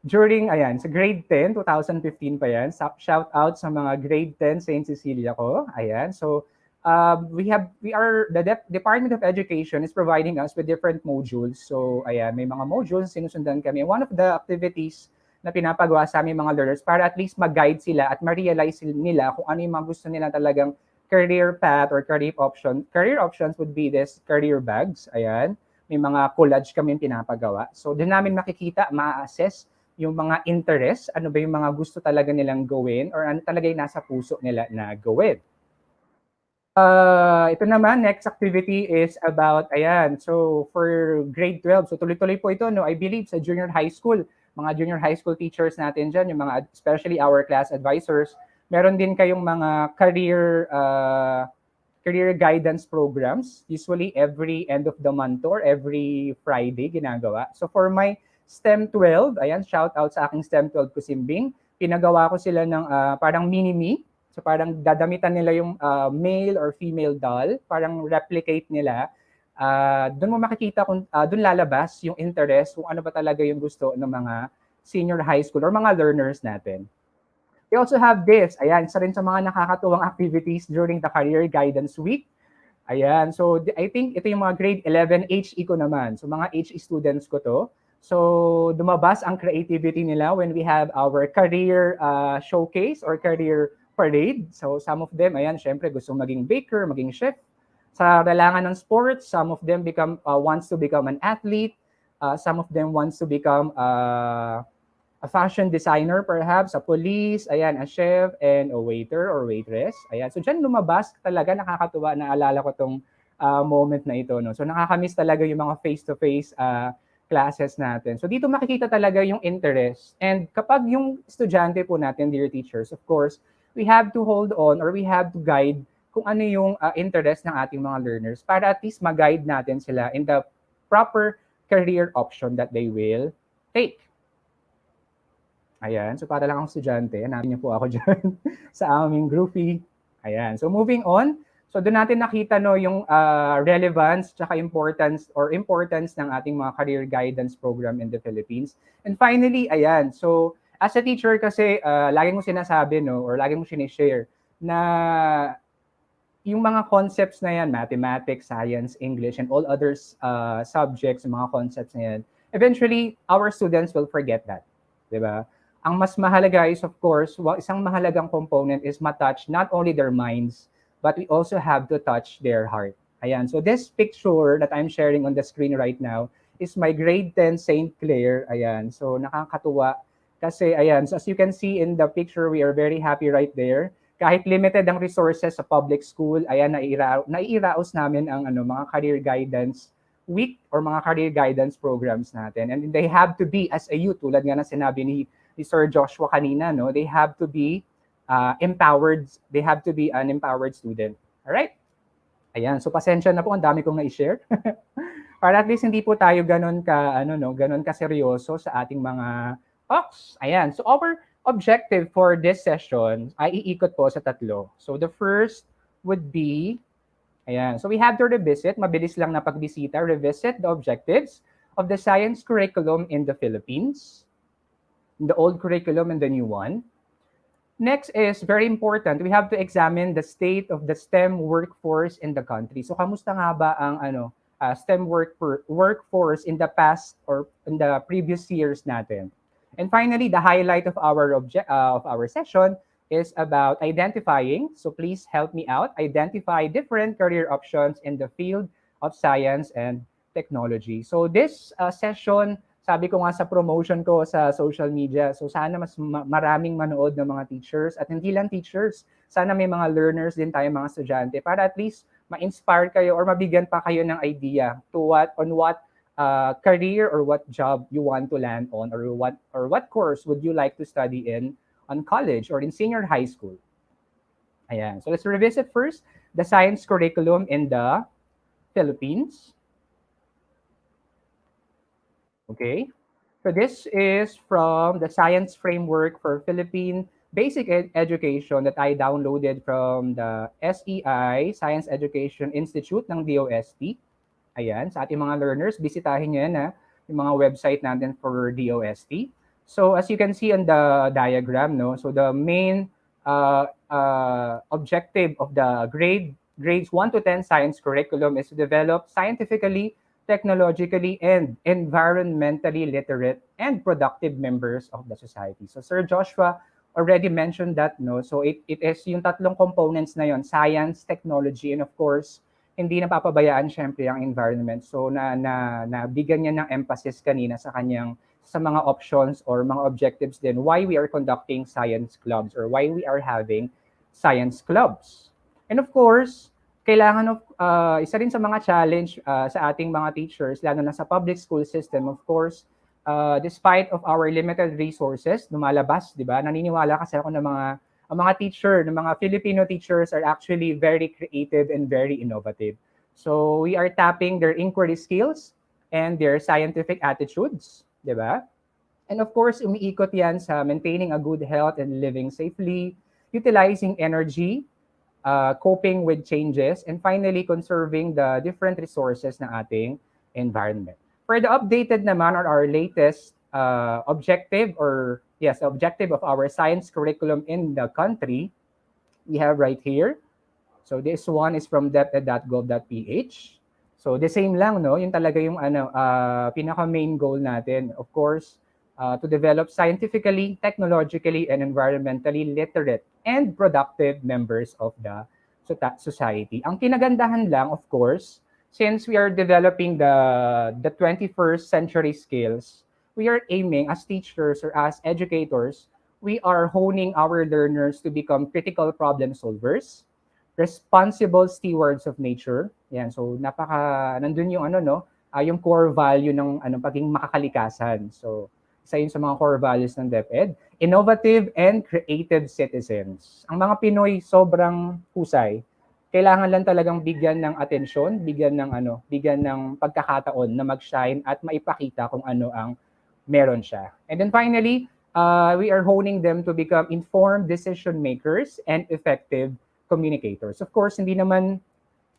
Speaker 14: during, sa grade 10, 2015 pa yan. Shout out sa mga grade 10 St. Cecilia ko. Ayan, so the Department of Education is providing us with different modules. So ayan, may mga modules sinusundan kami. One of the activities na pinapagawa sa aming mga learners para at least mag-guide sila at ma-realize nila kung ano yung mga gusto nila talagang career path or career options would be this career bags. Ayan, may mga collage kami pinapagawa. So doon namin makikita, ma-assess yung mga interest, ano ba yung mga gusto talaga nilang gawin or ano talaga yung nasa puso nila na gawin. Ito naman, next activity is about, ayan, so for grade 12, so tuloy-tuloy po ito, no? I believe sa junior high school, mga junior high school teachers natin dyan, yung mga, especially our class advisors, meron din kayong mga career guidance programs, usually every end of the month or every Friday ginagawa. So for my STEM 12, ayan, shout out sa aking STEM 12 kusimbing, pinagawa ko sila ng parang mini-me. So parang dadamitan nila yung male or female doll, parang replicate nila. Doon mo makikita kung doon lalabas yung interest, kung ano ba talaga yung gusto ng mga senior high school or mga learners natin. We also have this, ayan, isa rin sa mga nakakatuwang activities during the Career Guidance Week. Ayan, so I think ito yung mga grade 11 HE ko naman. So mga HE students ko to. So dumabas ang creativity nila when we have our career showcase or career parade. So some of them, ayan, syempre gusto maging baker, maging chef. Sa larangan ng sports, some of them wants to become an athlete. Some of them wants to become a fashion designer perhaps, a police, ayan, a chef, and a waiter or waitress. Ayan, so dyan lumabas talaga, nakakatuwa, naalala ko tong moment na ito. No? So nakakamiss talaga yung mga face-to-face classes natin. So dito makikita talaga yung interest. And kapag yung estudyante po natin, dear teachers, of course, we have to hold on or we have to guide kung ano yung interest ng ating mga learners para at least mag-guide natin sila in the proper career option that they will take. Ayan, so para lang akong estudyante, hanapin niyo po ako dyan sa aming groupie. Ayan, so moving on. So doon natin nakita no, yung relevance tsaka importance ng ating mga career guidance program in the Philippines. And finally, ayan, so as a teacher kasi, lagi mo sinasabi, no, or lagi mo sinishare na yung mga concepts na yan, mathematics, science, English, and all other subjects, mga concepts na yan, eventually, our students will forget that. Diba? Ang mas mahalaga is, of course, isang mahalagang component is matouch not only their minds, but we also have to touch their heart. Ayan, so this picture that I'm sharing on the screen right now is my grade 10 St. Clair. Ayan, so nakakatuwa. Kasi ayan, so as you can see in the picture, we are very happy right there. Kahit limited ang resources sa public school, ayan, naiiraos namin ang mga career guidance week or mga career guidance programs natin. And they have to be, as a youth, tulad nga na sinabi ni Sir Joshua kanina, no, they have to be empowered. They have to be an empowered student. All right? Ayan, so pasensya na po, ang dami kong na-share. Para at least hindi po tayo ganun ka seryoso sa ating mga talks. Ayan, so our objective for this session ay iikot po sa tatlo. So the first would be, ayan, so we have to revisit, mabilis lang na pagbisita, revisit the objectives of the science curriculum in the Philippines, the old curriculum and the new one. Next is very important, we have to examine the state of the STEM workforce in the country. So kamusta nga ba ang STEM workforce in the past or in the previous years natin? And finally, the highlight of our session is about identifying, so please help me out, identify different career options in the field of science and technology. So this session, sabi ko nga sa promotion ko sa social media, so sana mas maraming manood ng mga teachers at hindi lang teachers, sana may mga learners din tayo, mga estudyante, para at least ma-inspire kayo or mabigyan pa kayo ng idea on what career or what job you want to land on, or what course would you like to study on college or in senior high school. Ayan. So let's revisit first the science curriculum in the Philippines. Okay. So this is from the Science Framework for Philippine Basic Education that I downloaded from the SEI, Science Education Institute ng DOST. Ayan, sa ating mga learners, bisitahin nyo yan, yung mga website natin for DOST. So as you can see on the diagram, no, so the main objective of the grades 1 to 10 science curriculum is to develop scientifically, technologically, and environmentally literate and productive members of the society. So Sir Joshua already mentioned that, no, so it is yung tatlong components na yon, science, technology, and of course, hindi napapabayaan syempre ang environment. So nabigyan niya ng emphasis kanina sa mga options or mga objectives din why we are conducting science clubs or why we are having science clubs. And of course, kailangan of, isa rin sa mga challenge sa ating mga teachers, lalo na sa public school system, of course, despite of our limited resources, lumalabas, di ba? Naniniwala kasi ako ng mga teacher, ng mga Filipino teachers are actually very creative and very innovative. So we are tapping their inquiry skills and their scientific attitudes, di ba? And of course, umiikot yan sa maintaining a good health and living safely, utilizing energy, coping with changes, and finally, conserving the different resources ng ating environment. For the updated naman on our latest objective of our science curriculum in the country, we have right here. So this one is from DepEd.gov.ph. So the same lang, no? Yun talaga yung pinaka main goal natin. Of course, to develop scientifically, technologically, and environmentally literate and productive members of the society. Ang kinagandahan lang, of course, since we are developing the 21st century skills, we are aiming as teachers or as educators, we are honing our learners to become critical problem solvers, responsible stewards of nature. Yan, so nandun yung yung core value ng pagiging makakalikasan. So isa yun sa mga core values ng DepEd, innovative and creative citizens. Ang mga Pinoy sobrang husay. Kailangan lang talagang bigyan ng atensyon, bigyan ng pagkakataon na mag-shine at maipakita kung ano ang meron siya. And then finally, we are honing them to become informed decision makers and effective communicators. Of course, hindi naman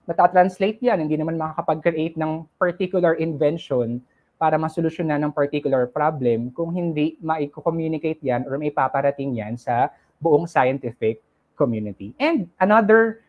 Speaker 14: matatranslate yan, hindi naman makakapag-create ng particular invention para masolusyonan ng particular problem kung hindi ma-communicate yan or maipaparating yan sa buong scientific community. And another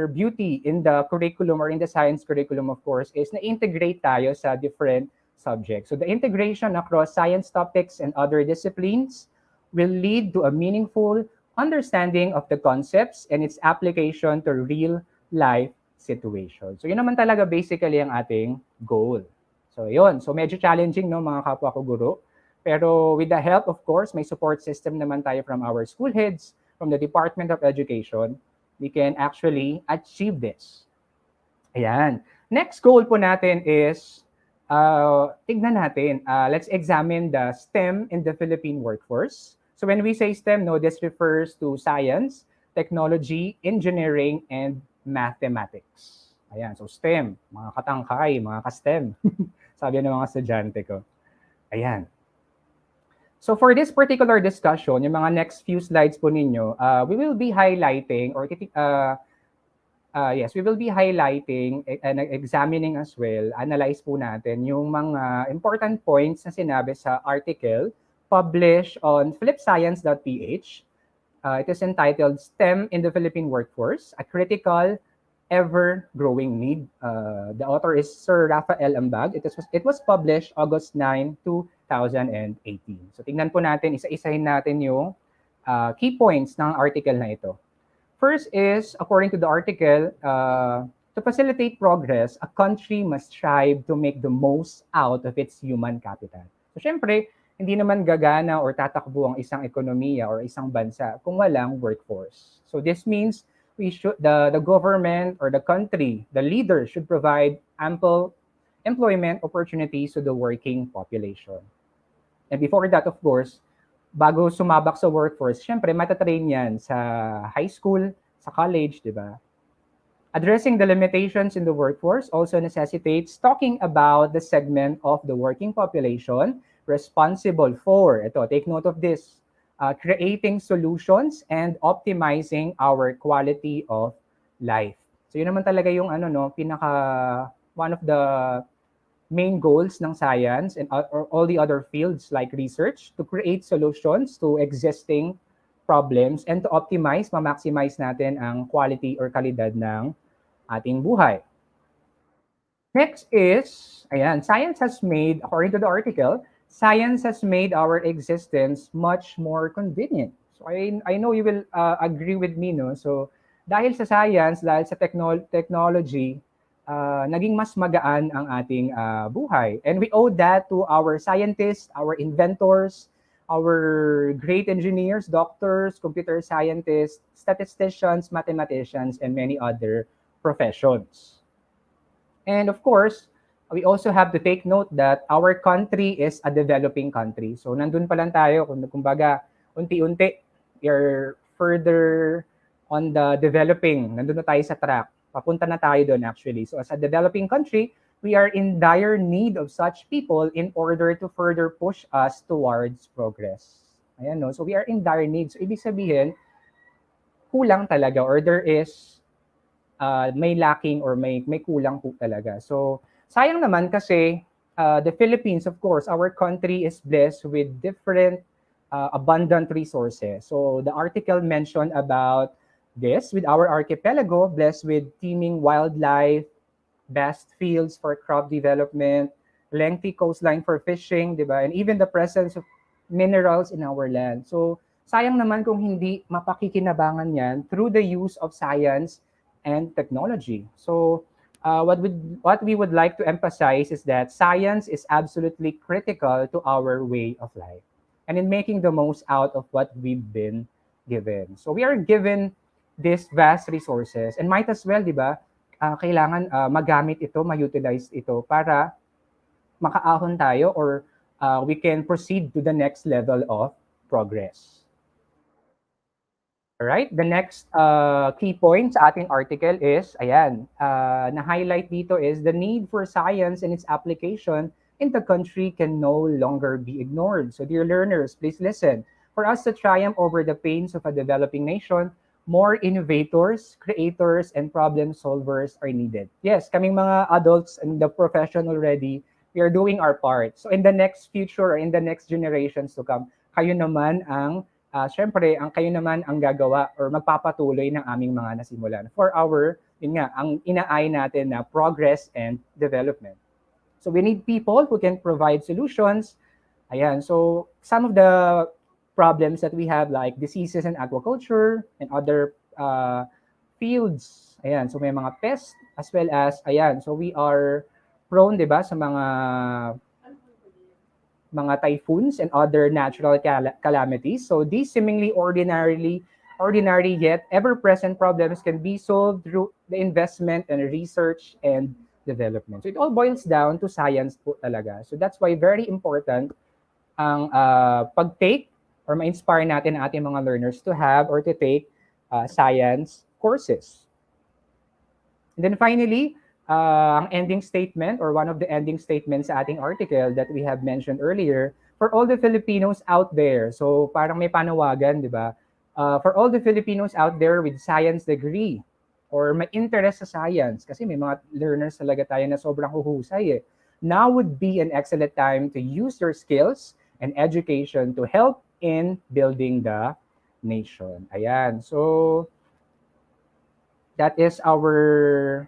Speaker 14: beauty in the curriculum or in the science curriculum, of course, is na-integrate tayo sa different subjects. So the integration across science topics and other disciplines will lead to a meaningful understanding of the concepts and its application to real-life situation. So yun naman talaga basically ang ating goal. So yun, so medyo challenging, no, mga kapwa ko guro. Pero with the help, of course, may support system naman tayo from our school heads, from the Department of Education, we can actually achieve this. Ayan. Next goal po natin is, tignan natin, let's examine the STEM in the Philippine workforce. So when we say STEM, no, this refers to science, technology, engineering, and mathematics. Ayan, so STEM, mga katangkay, mga ka-STEM. Sabi ng mga estudyante ko. Ayan. So for this particular discussion, yung mga next few slides po ninyo, we will be highlighting we will be highlighting and examining as well, analyze po natin yung mga important points na sinabi sa article published on philipscience.ph. It is entitled STEM in the Philippine Workforce, a critical, ever-growing need. The author is Sir Rafael Ambag. It was published August 9, 2018. So tingnan po natin, isa-isahin natin yung key points ng article na ito. First is, according to the article, to facilitate progress, a country must strive to make the most out of its human capital. So syempre, hindi naman gagana or tatakbo ang isang ekonomiya or isang bansa kung walang workforce. So this means the government or the country, the leader should provide ample employment opportunities to the working population. And before that, of course, bago sumabak sa workforce, syempre matatrain yan sa high school, sa college, di ba? Addressing the limitations in the workforce also necessitates talking about the segment of the working population responsible for, take note of this, creating solutions and optimizing our quality of life. So yun naman talaga yung one of the main goals ng science and all the other fields like research, to create solutions to existing problems and to optimize, ma-maximize natin ang quality or kalidad ng ating buhay. Next is, science has made, according to the article, science has made our existence much more convenient. So I know you will agree with me, no? So dahil sa science, dahil sa technology, naging mas magaan ang ating buhay. And we owe that to our scientists, our inventors, our great engineers, doctors, computer scientists, statisticians, mathematicians, and many other professions. And of course, we also have to take note that our country is a developing country. So nandun pa lang tayo, kumbaga, unti-unti, we are further on the developing. Nandun na tayo sa track. Papunta na tayo doon actually. So as a developing country, we are in dire need of such people in order to further push us towards progress. Ayan, no? So we are in dire need. So ibig sabihin, kulang talaga or there is may lacking or may kulang po talaga. So sayang naman kasi the Philippines, of course, our country is blessed with different abundant resources. So the article mentioned about this with our archipelago, blessed with teeming wildlife, vast fields for crop development, lengthy coastline for fishing, di ba? And even the presence of minerals in our land. So sayang naman kung hindi mapakikinabangan yan through the use of science and technology. So what we would like to emphasize is that science is absolutely critical to our way of life and in making the most out of what we've been given. So we are given these vast resources and might as well, di ba, kailangan magamit ito, ma-utilize ito para makaahon tayo or we can proceed to the next level of progress. All right, the next key point sa ating article is, ayan, na-highlight dito is the need for science and its application in the country can no longer be ignored. So dear learners, please listen. For us to triumph over the pains of a developing nation, more innovators, creators, and problem solvers are needed. Yes, kaming mga adults in the profession already, we are doing our part. So in the next future or in the next generations to come, kayo naman ang syempre, kayo naman ang gagawa or magpapatuloy ng aming mga nasimulan for our, yun nga, ang inaay natin na progress and development. So we need people who can provide solutions. Ayan, so some of the problems that we have like diseases in aquaculture and other fields. Ayan, so may mga pests as well as, ayan, so we are prone, di ba, sa mga typhoons and other natural calamities. So these seemingly ordinary yet ever-present problems can be solved through the investment and research and development. So it all boils down to science po talaga. So that's why very important ang pag-take or ma-inspire natin ang ating mga learners to have or to take science courses. And then finally, ang ending statement or one of the ending statements sa ating article that we have mentioned earlier, for all the Filipinos out there, so parang may panawagan, di ba? For all the Filipinos out there with science degree or may interest sa science, kasi may mga learners talaga tayo na sobrang huhusay eh. Now would be an excellent time to use your skills and education to help in building the nation. Ayan, so that is our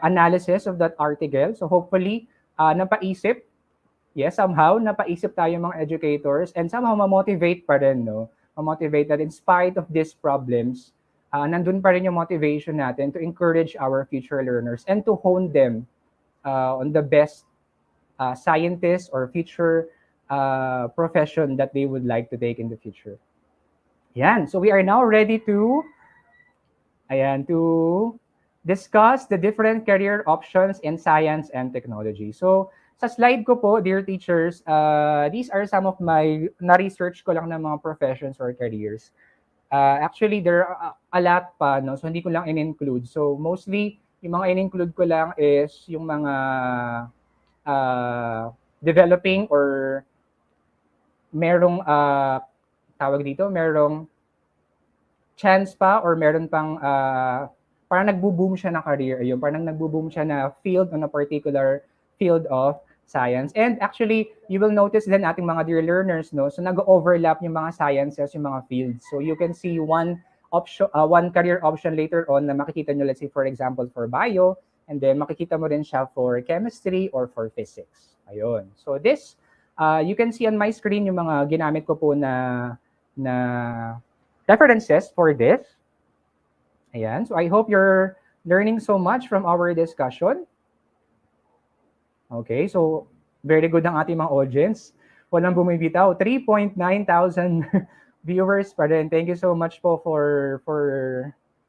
Speaker 14: analysis of that article. So hopefully, napaisip, yes, somehow, napaisip tayo mga educators and somehow ma-motivate pa rin, no? Ma-motivate that in spite of these problems, nandun pa rin yung motivation natin to encourage our future learners and to hone them on the best scientist or future profession that they would like to take in the future. Yan, so we are now ready to, to discuss the different career options in science and technology. So, sa slide ko po, dear teachers, these are some of my, na-research ko lang ng mga professions or careers. Actually, there are a lot pa, no? So, hindi ko lang in-include. So, mostly, yung mga in-include ko lang is yung mga developing or merong, tawag dito, merong chance pa or meron pang parang nagbo-boom siya na career, ayun, parang nagbo-boom siya na field on a particular field of science. And actually, you will notice din ating mga dear learners, no? So nag-overlap yung mga sciences, yung mga fields. So you can see one option, one career option later on na makikita nyo, let's say for example for bio, and then makikita mo rin siya for chemistry or for physics. Ayun. So this, you can see on my screen yung mga ginamit ko po na references for this. Ayan. So I hope you're learning so much from our discussion. Okay, so very good ang ating mga audience. Walang bumibitaw. 3,900 viewers pa rin. Thank you so much po for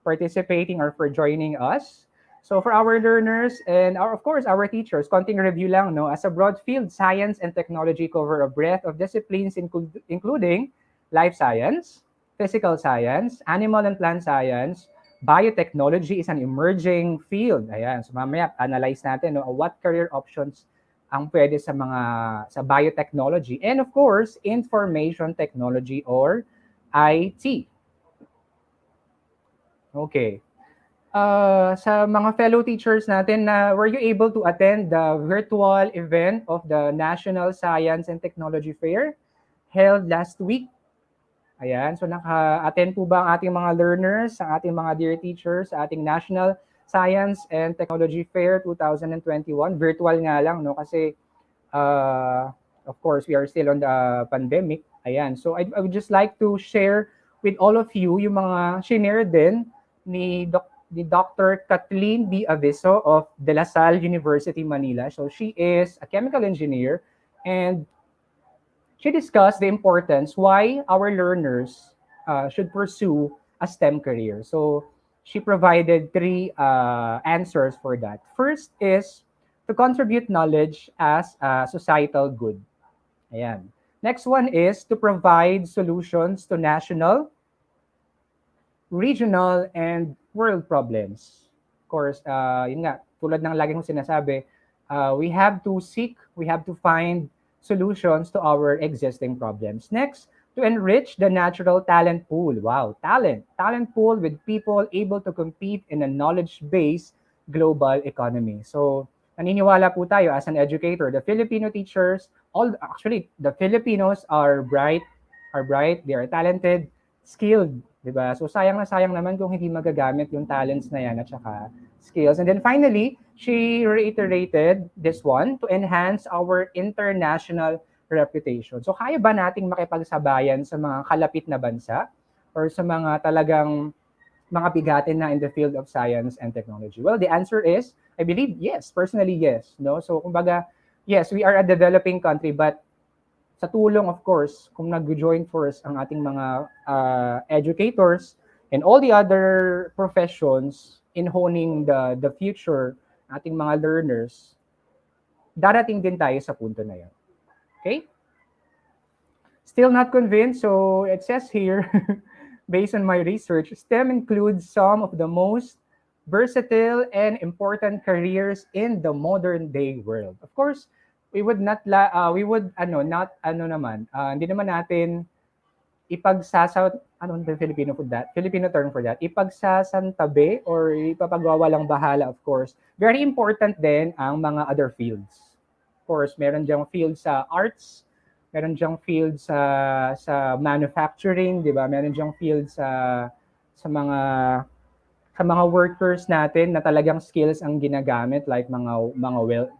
Speaker 14: participating or for joining us. So for our learners and of course our teachers, konting review lang, no? As a broad field, science and technology cover a breadth of disciplines including life science, physical science, animal and plant science. Biotechnology is an emerging field. Ayan, so mamaya analyze natin, no, what career options ang pwede sa biotechnology, and of course information technology or IT. Okay. Sa mga fellow teachers natin, were you able to attend the virtual event of the National Science and Technology Fair held last week? Ayan, so naka-attend po ba ang ating mga learners, ang ating mga dear teachers, sa ating National Science and Technology Fair 2021? Virtual nga lang, no? Kasi, of course, we are still on the pandemic. Ayan, so I would just like to share with all of you yung mga shinare din ni Dr. Kathleen B. Aviso of De La Salle University, Manila. So she is a chemical engineer, and she discussed the importance why our learners should pursue a STEM career. So she provided 3 answers for that. First is to contribute knowledge as a societal good. Ayan. Next one is to provide solutions to national, regional, and world problems. Of course, yun nga, tulad ng lagi kong sinasabi, we have to find solutions to our existing problems. Next, to enrich the natural talent pool. Wow, talent pool with people able to compete in a knowledge-based global economy. So, naniniwala po tayo as an educator, the Filipino teachers, the Filipinos are bright, they are talented, skilled, diba? So sayang na sayang naman kung hindi magagamit yung talents na yan at saka skills. And then finally, she reiterated this one, to enhance our international reputation. So kaya ba nating makipagsabayan sa mga kalapit na bansa or sa mga talagang mga bigatin na in the field of science and technology? Well, the answer is, I believe, yes. Personally, yes. No? So kumbaga, yes, we are a developing country, but sa tulong, of course, kung nag-join force ang ating mga educators and all the other professions in honing the future ating mga learners, darating din tayo sa punto na yan. Okay? Still not convinced? So it says here, based on my research, STEM includes some of the most versatile and important careers in the modern day world. Of course, hindi naman natin Filipino term for that, ipagsasantabi or ipapagwawalang bahala, of course. Very important din ang mga other fields. Of course, meron diyang field sa arts, meron diyang field sa manufacturing, di ba? Meron diyang field sa mga workers natin na talagang skills ang ginagamit, like mga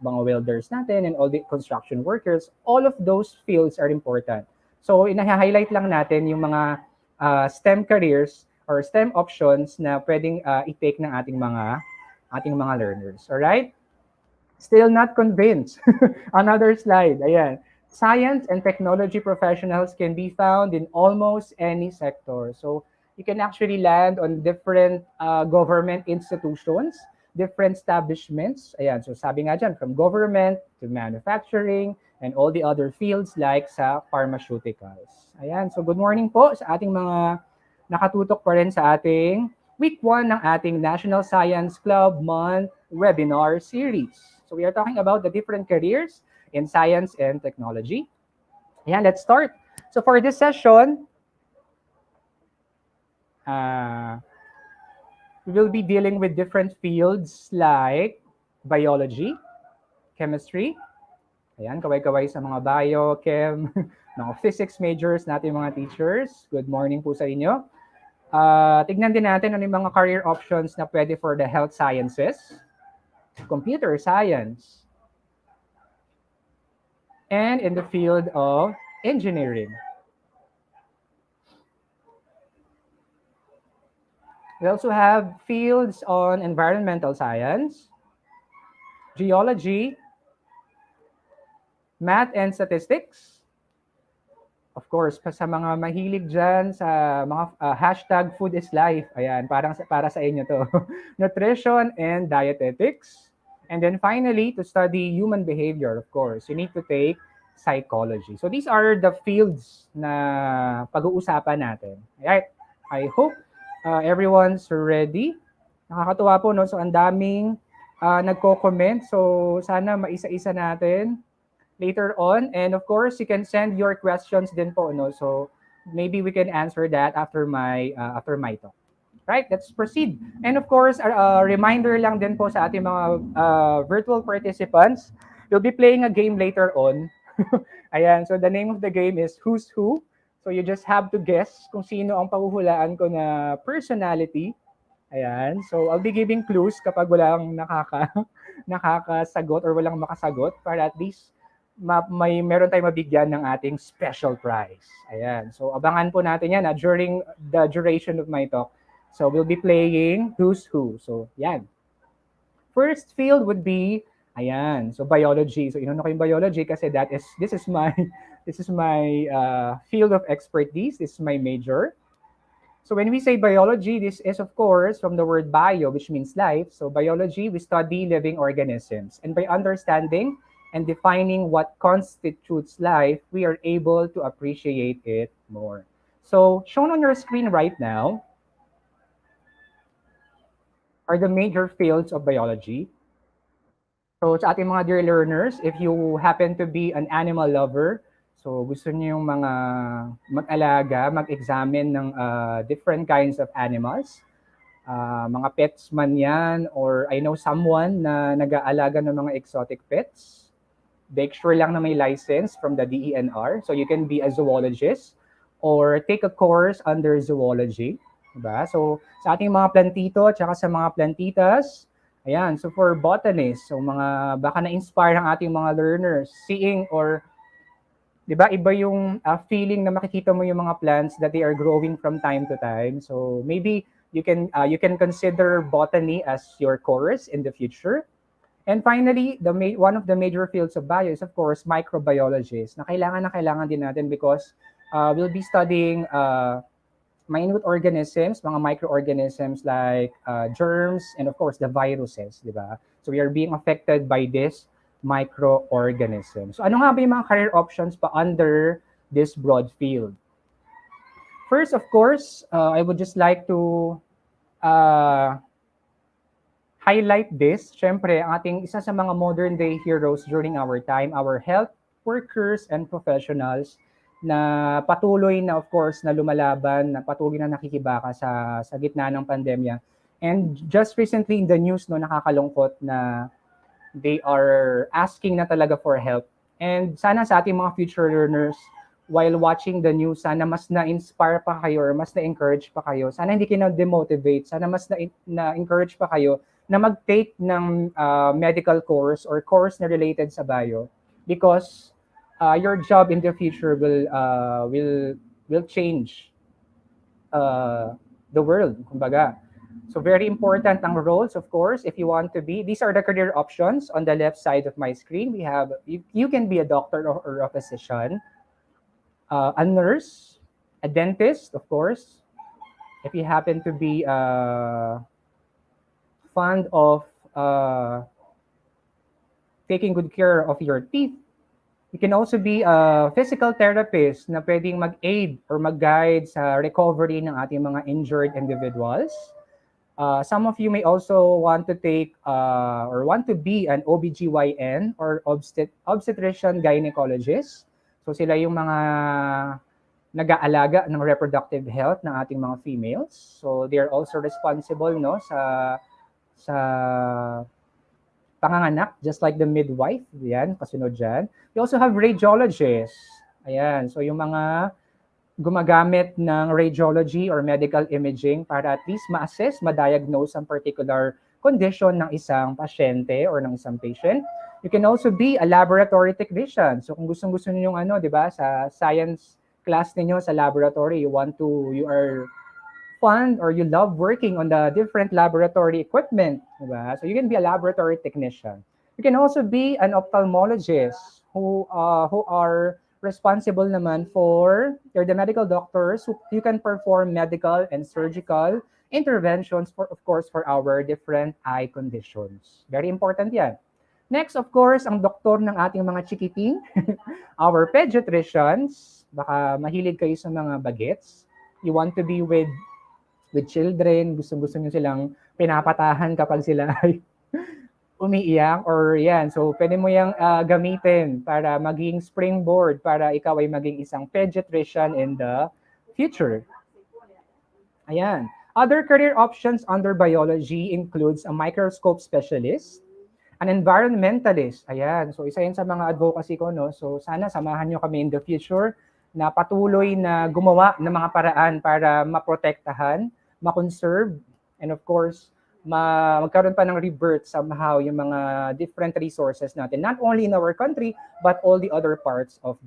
Speaker 14: welders natin and all the construction workers. All of those fields are important. So ina-highlight lang natin yung mga STEM careers or STEM options na pwedeng i-take ng ating mga learners. All right? Still not convinced. Another slide. Ayan. Science and technology professionals can be found in almost any sector. So you can actually land on different government institutions, different establishments. Ayan, so sabi nga dyan, from government to manufacturing and all the other fields like sa pharmaceuticals. Ayan, so good morning po sa ating mga nakatutok pa rin sa ating week 1 ng ating National Science Club Month webinar series. So we are talking about the different careers in science and technology. Ayan, let's start. So for this session, we will be dealing with different fields like biology, chemistry. Ayan, kaway-kaway sa mga bio, chem, mga physics majors natin mga teachers. Good morning po sa inyo. Tignan din natin ano yung mga career options na pwede for the health sciences, computer science, and in the field of engineering. We also have fields on environmental science, geology, math and statistics, Of course, pa sa mga mahilig dyan sa mga hashtag food is life, ayan, parang para sa inyo to. Nutrition and dietetics. And then finally, to study human behavior, of course, you need to take psychology. So these are the fields na pag-uusapan natin. Alright, I hope everyone's ready. Nakakatuwa po, no? So ang daming nagko-comment. So sana maisa-isa natin later on. And of course, you can send your questions din po, no? So maybe we can answer that after my talk. Right, let's proceed. And of course, reminder lang din po sa ating mga virtual participants, we'll be playing a game later on. Ayan, so the name of the game is Who's Who. So you just have to guess kung sino ang pahuhulaan ko na personality. Ayan, so I'll be giving clues kapag walang nakakasagot or walang makasagot para at least meron tayong mabigyan ng ating special prize. Ayan, so abangan po natin yan during the duration of my talk. So we'll be playing Who's Who. So yan. First field would be, ayan, so biology. So inuna ko yung biology kasi this is my field of expertise. This is my major. So when we say biology, this is of course from the word bio, which means life. So biology, we study living organisms. And by understanding and defining what constitutes life, we are able to appreciate it more. So shown on your screen right now are the major fields of biology. So sa ating mga dear learners, if you happen to be an animal lover, so gusto niyo yung mga mag-alaga, mag-examine ng different kinds of animals, mga pets man yan, or I know someone na nag-aalaga ng mga exotic pets, make sure lang na may license from the DENR. So you can be a zoologist or take a course under zoology. Diba? So, sa ating mga plantito at saka sa mga plantitas, ayan, so for botanists, so mga baka na-inspire ang ating mga learners, seeing or, diba, iba yung feeling na makikita mo yung mga plants that they are growing from time to time. So, maybe you can consider botany as your course in the future. And finally, one of the major fields of bio is, of course, microbiologists na kailangan din natin because we'll be studying minute organisms, mga microorganisms like germs, and of course, the viruses, di ba? So we are being affected by this microorganisms. So ano nga ba yung mga career options pa under this broad field? First, of course, I would just like to highlight this. Siyempre, ang ating isa sa mga modern day heroes during our time, our health workers and professionals, na patuloy na of course na lumalaban, na patuloy na nakikibaka sa gitna ng pandemya. And just recently in the news, no, nakakalungkot na they are asking na talaga for help. And sana sa ating mga future learners, while watching the news, sana mas na-inspire pa kayo or mas na-encourage pa kayo. Sana hindi kayo na-demotivate. Sana mas na-encourage pa kayo na mag-take ng medical course or course na related sa bio. Because your job in the future will change the world, kumbaga. So very important ang roles, of course, if you want to be. These are the career options on the left side of my screen. We have, you can be a doctor or a physician, a nurse, a dentist, of course. If you happen to be fond of taking good care of your teeth, you can also be a physical therapist na pwedeng mag-aid or mag-guide sa recovery ng ating mga injured individuals. Some of you may also want to take or want to be an OBGYN or obstetrician gynecologist. So sila yung mga nag-aalaga ng reproductive health ng ating mga females. So they are also responsible, no, sa panganganak, just like the midwife. Yan, kasunod dyan. We also have radiologists. Ayan, so yung mga gumagamit ng radiology or medical imaging para at least ma-assess, ma-diagnose ang particular condition ng isang pasyente or ng isang patient. You can also be a laboratory technician. So kung gustong-gusto niyo yung di ba, sa science class niyo sa laboratory, you are fun or you love working on the different laboratory equipment, diba? So you can be a laboratory technician. You can also be an ophthalmologist who are responsible naman for, you're the medical doctors, who you can perform medical and surgical interventions for, of course, for our different eye conditions. Very important yan. Next, of course, ang doktor ng ating mga chikiting, our pediatricians. Baka mahilig kayo sa mga bagets. You want to be with children, gusto nyo silang pinapatahan kapag sila ay umiiyak or yan. So, pwede mo yung gamitin para maging springboard para ikaw ay maging isang pediatrician in the future. Ayan. Other career options under biology includes a microscope specialist, an environmentalist. Ayan. So, isa yun sa mga advocacy ko, no? So, sana samahan nyo kami in the future na patuloy na gumawa ng mga paraan para maprotektahan, ma-conserve, and of course, magkaroon pa ng rebirth somehow yung mga different resources natin, not only in our country, but all the other parts of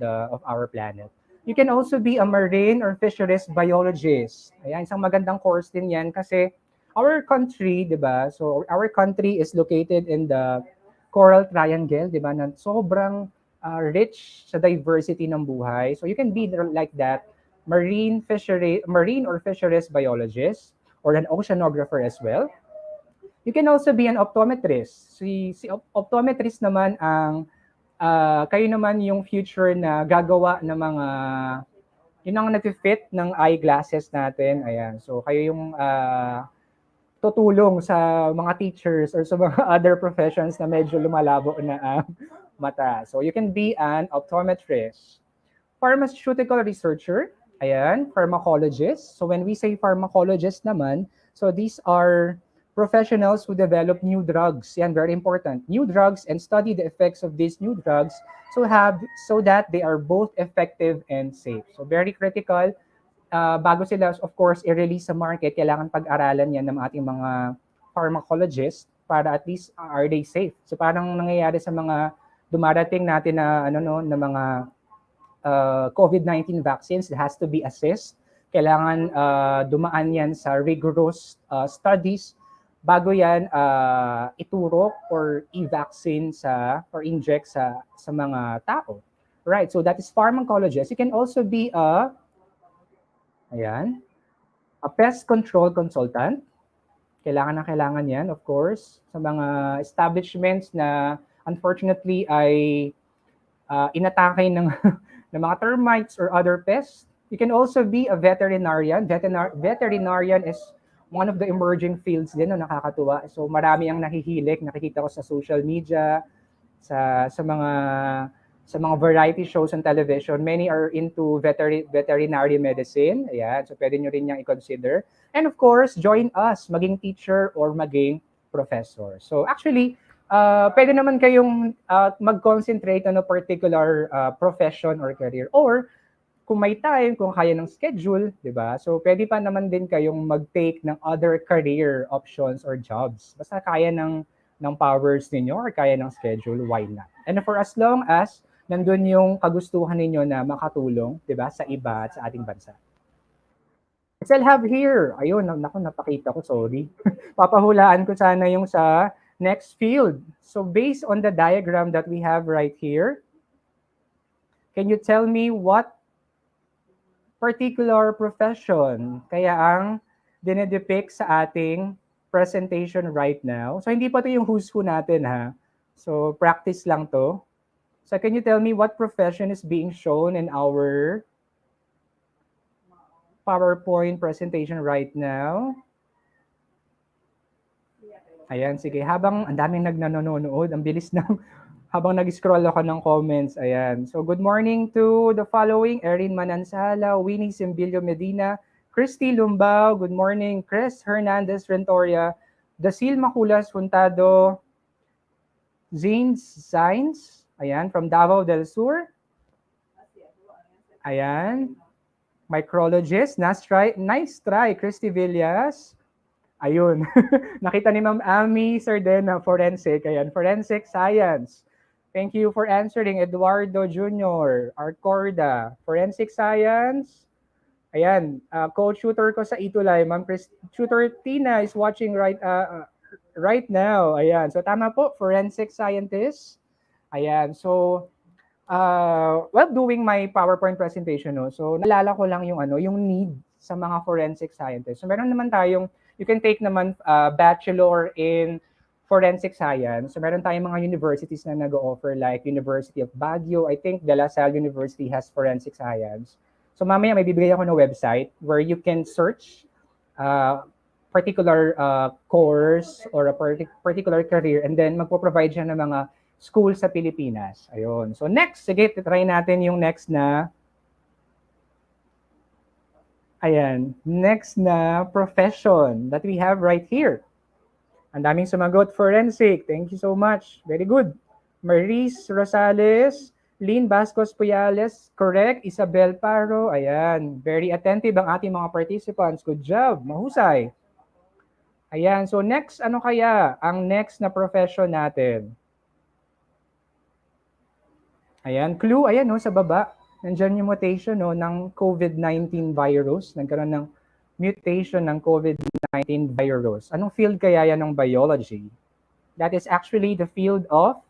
Speaker 14: our planet. You can also be a marine or fisheries biologist. Ayan, isang magandang course din yan kasi our country, di ba? So our country is located in the Coral Triangle, di ba? Na sobrang rich sa diversity ng buhay. So you can be like that, marine or fisheries biologist, or an oceanographer as well. You can also be an optometrist. Si optometrist naman ang kayo naman yung future na gagawa ng mga yun ang nag-fit ng eyeglasses natin. Ayan. So kayo yung tutulong sa mga teachers or sa mga other professions na medyo lumalabo na ang mata. So you can be an optometrist. Pharmaceutical researcher. Ayan, pharmacologist. So when we say pharmacologist naman, so these are professionals who develop new drugs. Yan, very important. New drugs and study the effects of these new drugs so that they are both effective and safe. So very critical. Bago sila, of course, i-release sa market, kailangan pag-aralan yan ng ating mga pharmacologists para at least are they safe. So parang nangyayari sa mga dumarating natin na na mga COVID-19 vaccines, it has to be assessed. Kailangan dumaan yan sa rigorous studies bago yan iturok or i-vaccine or inject sa mga tao. Right, so that is pharmacologist. You can also be a pest control consultant. Kailangan yan, of course, sa mga establishments na unfortunately ay inatake ng mga termites or other pests. You can also be a veterinarian. Veterinarian is one of the emerging fields din na nakakatuwa. So marami ang nahihilik, nakikita ko sa social media, sa mga variety shows on television. Many are into veterinary medicine. Ayan, so pwede nyo rin niyang i-consider. And of course, join us, maging teacher or maging professor. So actually, pwede naman kayong mag-concentrate on a particular profession or career. Or kung may time, kung kaya ng schedule, di ba? So pwede pa naman din kayong mag-take ng other career options or jobs. Basta kaya ng powers ninyo or kaya ng schedule, why not? And for as long as nandun yung kagustuhan ninyo na makatulong, di ba, sa iba at sa ating bansa. I still have here, ayun, naku, napakita ko, sorry. Papahulaan ko sana yung sa next field. So based on the diagram that we have right here, can you tell me what particular profession kaya ang dinedepict sa ating presentation right now? So hindi pa ito yung who's who natin, ha? So practice lang to. So can you tell me what profession is being shown in our PowerPoint presentation right now? Ayan, sige. Habang ang daming nanonood, ang bilis ng habang nag-scroll ako ng comments. Ayan. So good morning to the following: Erin Manansala, Winnie Simbilio Medina, Christy Lumbao, good morning, Chris Hernandez Rentoria, Dasil Maculas Juntado, Zane Sainz, ayan, from Davao del Sur. Ayan. Micrologist, nice try, Christy Villas. Ayun. Nakita ni Ma'am Amy Sardena, forensic. Ayan, forensic science. Thank you for answering, Eduardo Jr., Arcorda, forensic science. Ayan, co-tutor ko sa Itulay, Ma'am Tutor Tina is watching right now. Ayan, so tama po, forensic scientist. Ayan, so While doing my PowerPoint presentation, no, so naalala ko lang yung yung need sa mga forensic scientists. So meron naman tayong, you can take naman bachelor in forensic science. So meron tayong mga universities na nag-offer like University of Baguio. I think De La Salle University has forensic science. So mamaya may bibigay ako ng website where you can search particular course or a particular career and then magpo-provide siya ng mga school sa Pilipinas. Ayun. So next, sige, try natin yung next na next na profession that we have right here. Ang daming sumagot, forensic. Thank you so much. Very good. Maris Rosales, Lynn Bascos Puyales, correct. Isabel Paro, ayan. Very attentive ang ating mga participants. Good job. Mahusay. Ayan. So next, ano kaya ang next na profession natin? Ayan. Clue, ayan no, sa baba. Nandiyan yung mutation no, ng COVID-19 virus. Nagkaroon ng mutation ng COVID-19 virus. Anong field kaya yan ng biology? That is actually the field of,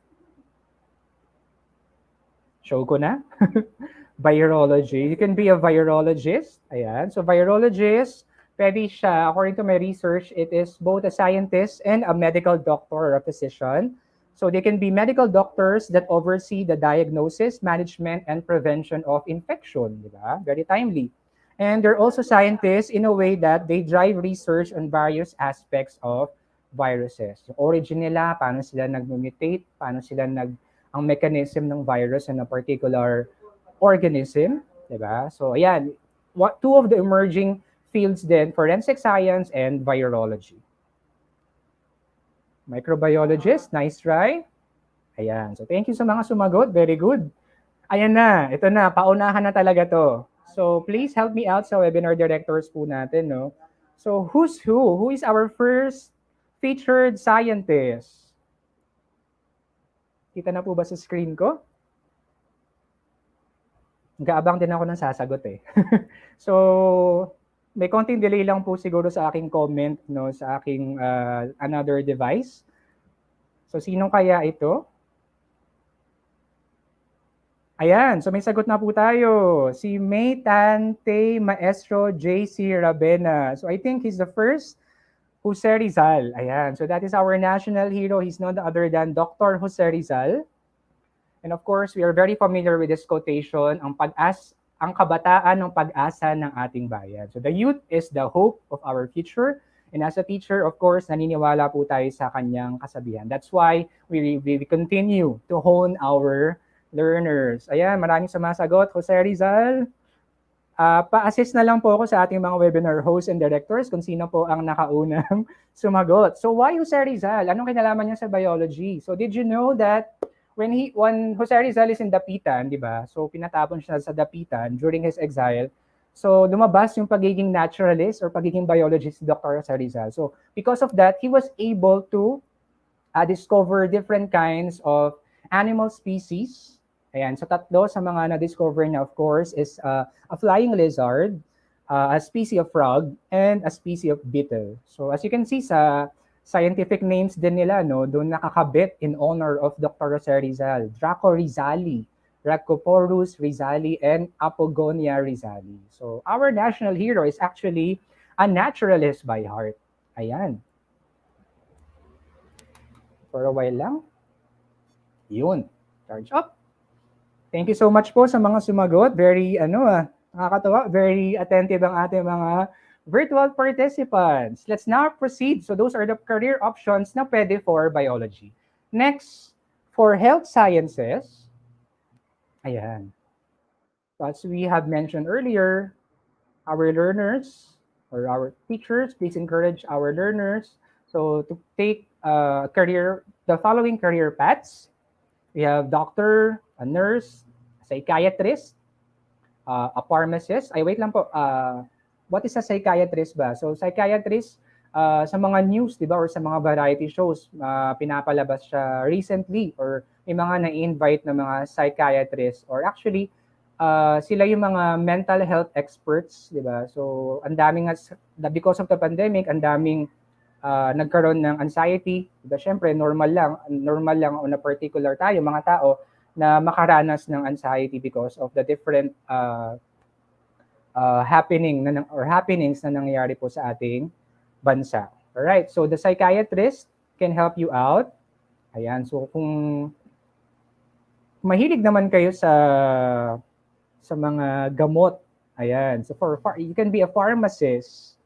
Speaker 14: show ko na, virology. You can be a virologist. Ayan. So virologist, pwede siya, according to my research, it is both a scientist and a medical doctor or a physician. So they can be medical doctors that oversee the diagnosis, management, and prevention of infection. Diba? Very timely. And they're also scientists in a way that they drive research on various aspects of viruses. Yung origin nila, paano sila nag-mutate, paano sila ang mechanism ng virus in a particular organism. Diba? So ayan, two of the emerging fields then, forensic science and virology. Microbiologist, nice try. Ayan, so thank you sa mga sumagot, very good. Ayan na, ito na, paunahan na talaga to. So please help me out sa webinar directors po natin, no? So who's who? Who is our first featured scientist? Kita na po ba sa screen ko? Nag-aabang din ako ng sasagot eh. So may konting delay lang po siguro sa aking comment, no, sa aking another device. So sino kaya ito? Ayan, so may sagot na po tayo. Si May Tante Maestro JC Rabena. So I think he's the first Jose Rizal. Ayan, so that is our national hero. He's none other than Dr. Jose Rizal. And of course, we are very familiar with this quotation, ang kabataan ng pag-asa ng ating bayan. So the youth is the hope of our future. And as a teacher, of course, naniniwala po tayo sa kanyang kasabihan. That's why we continue to hone our learners. Ayan, maraming sumasagot. Jose Rizal, pa-assist na lang po ako sa ating mga webinar hosts and directors kung sino po ang nakaunang sumagot. So why Jose Rizal? Anong kinalaman niya sa biology? So did you know that when Jose Rizal is in Dapitan, di ba? So pinatapon siya sa Dapitan during his exile. So lumabas yung pagiging naturalist or pagiging biologist ni Dr. Jose Rizal. So because of that, he was able to discover different kinds of animal species. Ayan, so tatlo sa mga na-discover niya, of course, is a flying lizard, a species of frog, and a species of beetle. So as you can see sa scientific names din nila, no, doon nakakabit in honor of Dr. Jose Rizal, Draco rizali, Rhacoporus rizali, and Apogonia rizali. So our national hero is actually a naturalist by heart. Ayan. For a while lang. Yun. Charge up. Thank you so much po sa mga sumagot. Very, nakakatawa, very attentive ang ating mga virtual participants. Let's now proceed. So those are the career options na pwede for biology. Next, for health sciences, ayan. So as we have mentioned earlier, our learners or our teachers, please encourage our learners so to take the following career paths. We have doctor, a nurse, a psychiatrist, a pharmacist. Ay, wait lang po. What is a psychiatrist ba? So, psychiatrist, sa mga news, di ba, or sa mga variety shows, pinapalabas siya recently, or may mga na-invite na mga psychiatrists, or actually, sila yung mga mental health experts, di ba? So, ang daming, because of the pandemic, ang daming nagkaroon ng anxiety. Diba? Siyempre, normal lang on a particular tayo, mga tao, na makaranas ng anxiety because of the different happenings na nangyayari po sa ating bansa. Alright, so the psychiatrist can help you out. Ayan, so kung mahilig naman kayo sa mga gamot, ayan, so you can be a pharmacist.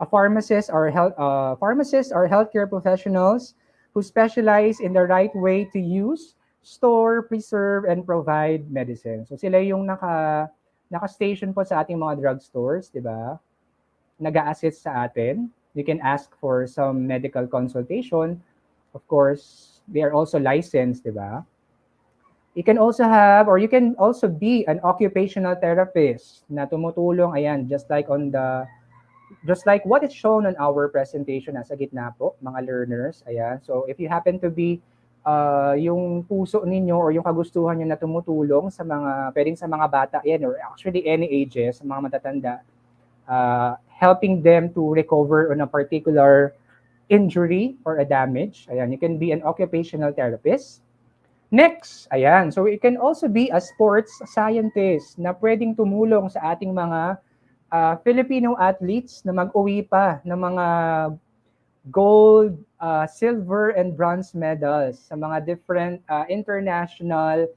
Speaker 14: Pharmacists are healthcare professionals who specialize in the right way to use, store, preserve, and provide medicine. So sila yung naka-station po sa ating mga drugstores, di ba? Nag-a-assist sa atin. You can ask for some medical consultation. Of course, they are also licensed, di ba? You can also be an occupational therapist na tumutulong, ayan, just like what is shown on our presentation nasa gitna po, mga learners, ayan. So if you happen to be yung puso ninyo or yung kagustuhan nyo na tumutulong sa pwedeng sa mga bata, ayan, or actually any ages, sa mga matatanda, helping them to recover on a particular injury or a damage, ayan, you can be an occupational therapist. Next, ayan, so you can also be a sports scientist na pwedeng tumulong sa ating mga Filipino athletes na mag-uwi pa ng mga gold, silver, and bronze medals sa mga different international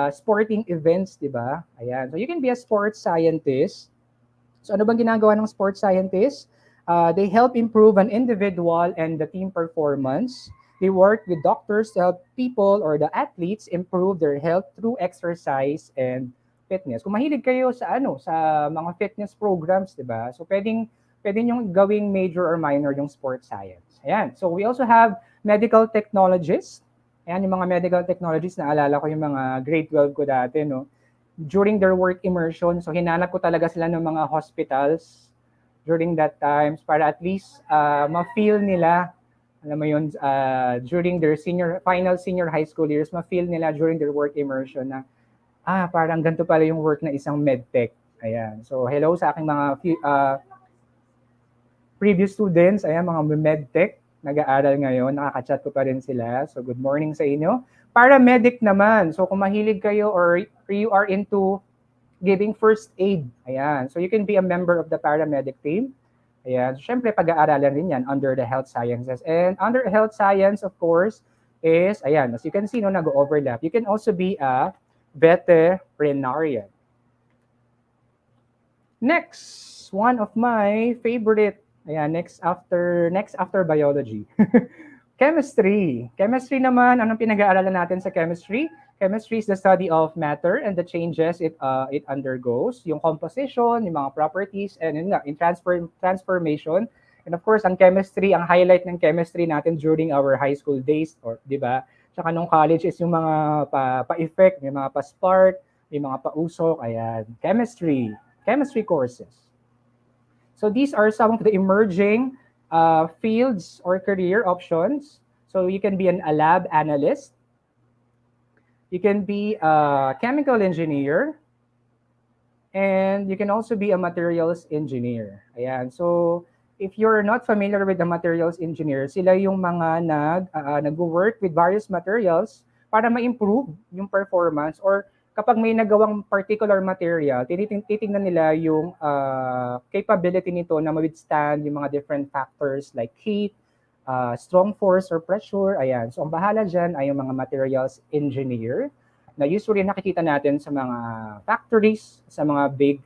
Speaker 14: sporting events, di ba? Ayan, so you can be a sports scientist. So ano bang ginagawa ng sports scientist? They help improve an individual and the team performance. They work with doctors to help people or the athletes improve their health through exercise and fitness. Kung mahilig kayo sa mga fitness programs, 'di ba? So pwedeng yung gawing major or minor yung sports science. Ayan. So we also have medical technologists. Ayan, yung mga medical technologists, naalala ko yung mga grade 12 ko dati, no? During their work immersion, so hinanap ko talaga sila ng mga hospitals during that times para at least ma-feel nila, alam mo yun, during their final senior high school years, ma-feel nila during their work immersion na, parang ganito pala yung work na isang medtech. Ayan. So, hello sa aking mga previous students, ayan, mga medtech, nag-aaral ngayon, nakaka-chat ko pa rin sila. So, good morning sa inyo. Paramedic naman. So, kung mahilig kayo or you are into giving first aid, ayan. So, you can be a member of the paramedic team. Ayan. So, syempre, pag-aaralan rin yan under the health sciences. And under health science, of course, is, ayan, as you can see, no, nag-overlap. You can also be a veterinarian. Next, one of my favorite, ayan, next after biology. Chemistry. Chemistry naman, anong pinag-aaralan natin sa chemistry? Chemistry is the study of matter and the changes it undergoes, yung composition, yung mga properties, and in transformation. And of course, ang chemistry, ang highlight ng chemistry natin during our high school days, or di ba? Tsaka nung college is yung mga pa-effect, yung mga pa-spark, yung mga pa-usok, ayan. Chemistry courses. So these are some of the emerging fields or career options. So you can be a lab analyst. You can be a chemical engineer. And you can also be a materials engineer. Ayan. So if you're not familiar with the materials engineer, sila yung mga nag-work with various materials para ma-improve yung performance, or kapag may nagawang particular material, titingnan nila yung capability nito na ma-withstand yung mga different factors like heat, strong force or pressure. Ayan. So ang bahala dyan ay yung mga materials engineer na usually nakikita natin sa mga factories, sa mga big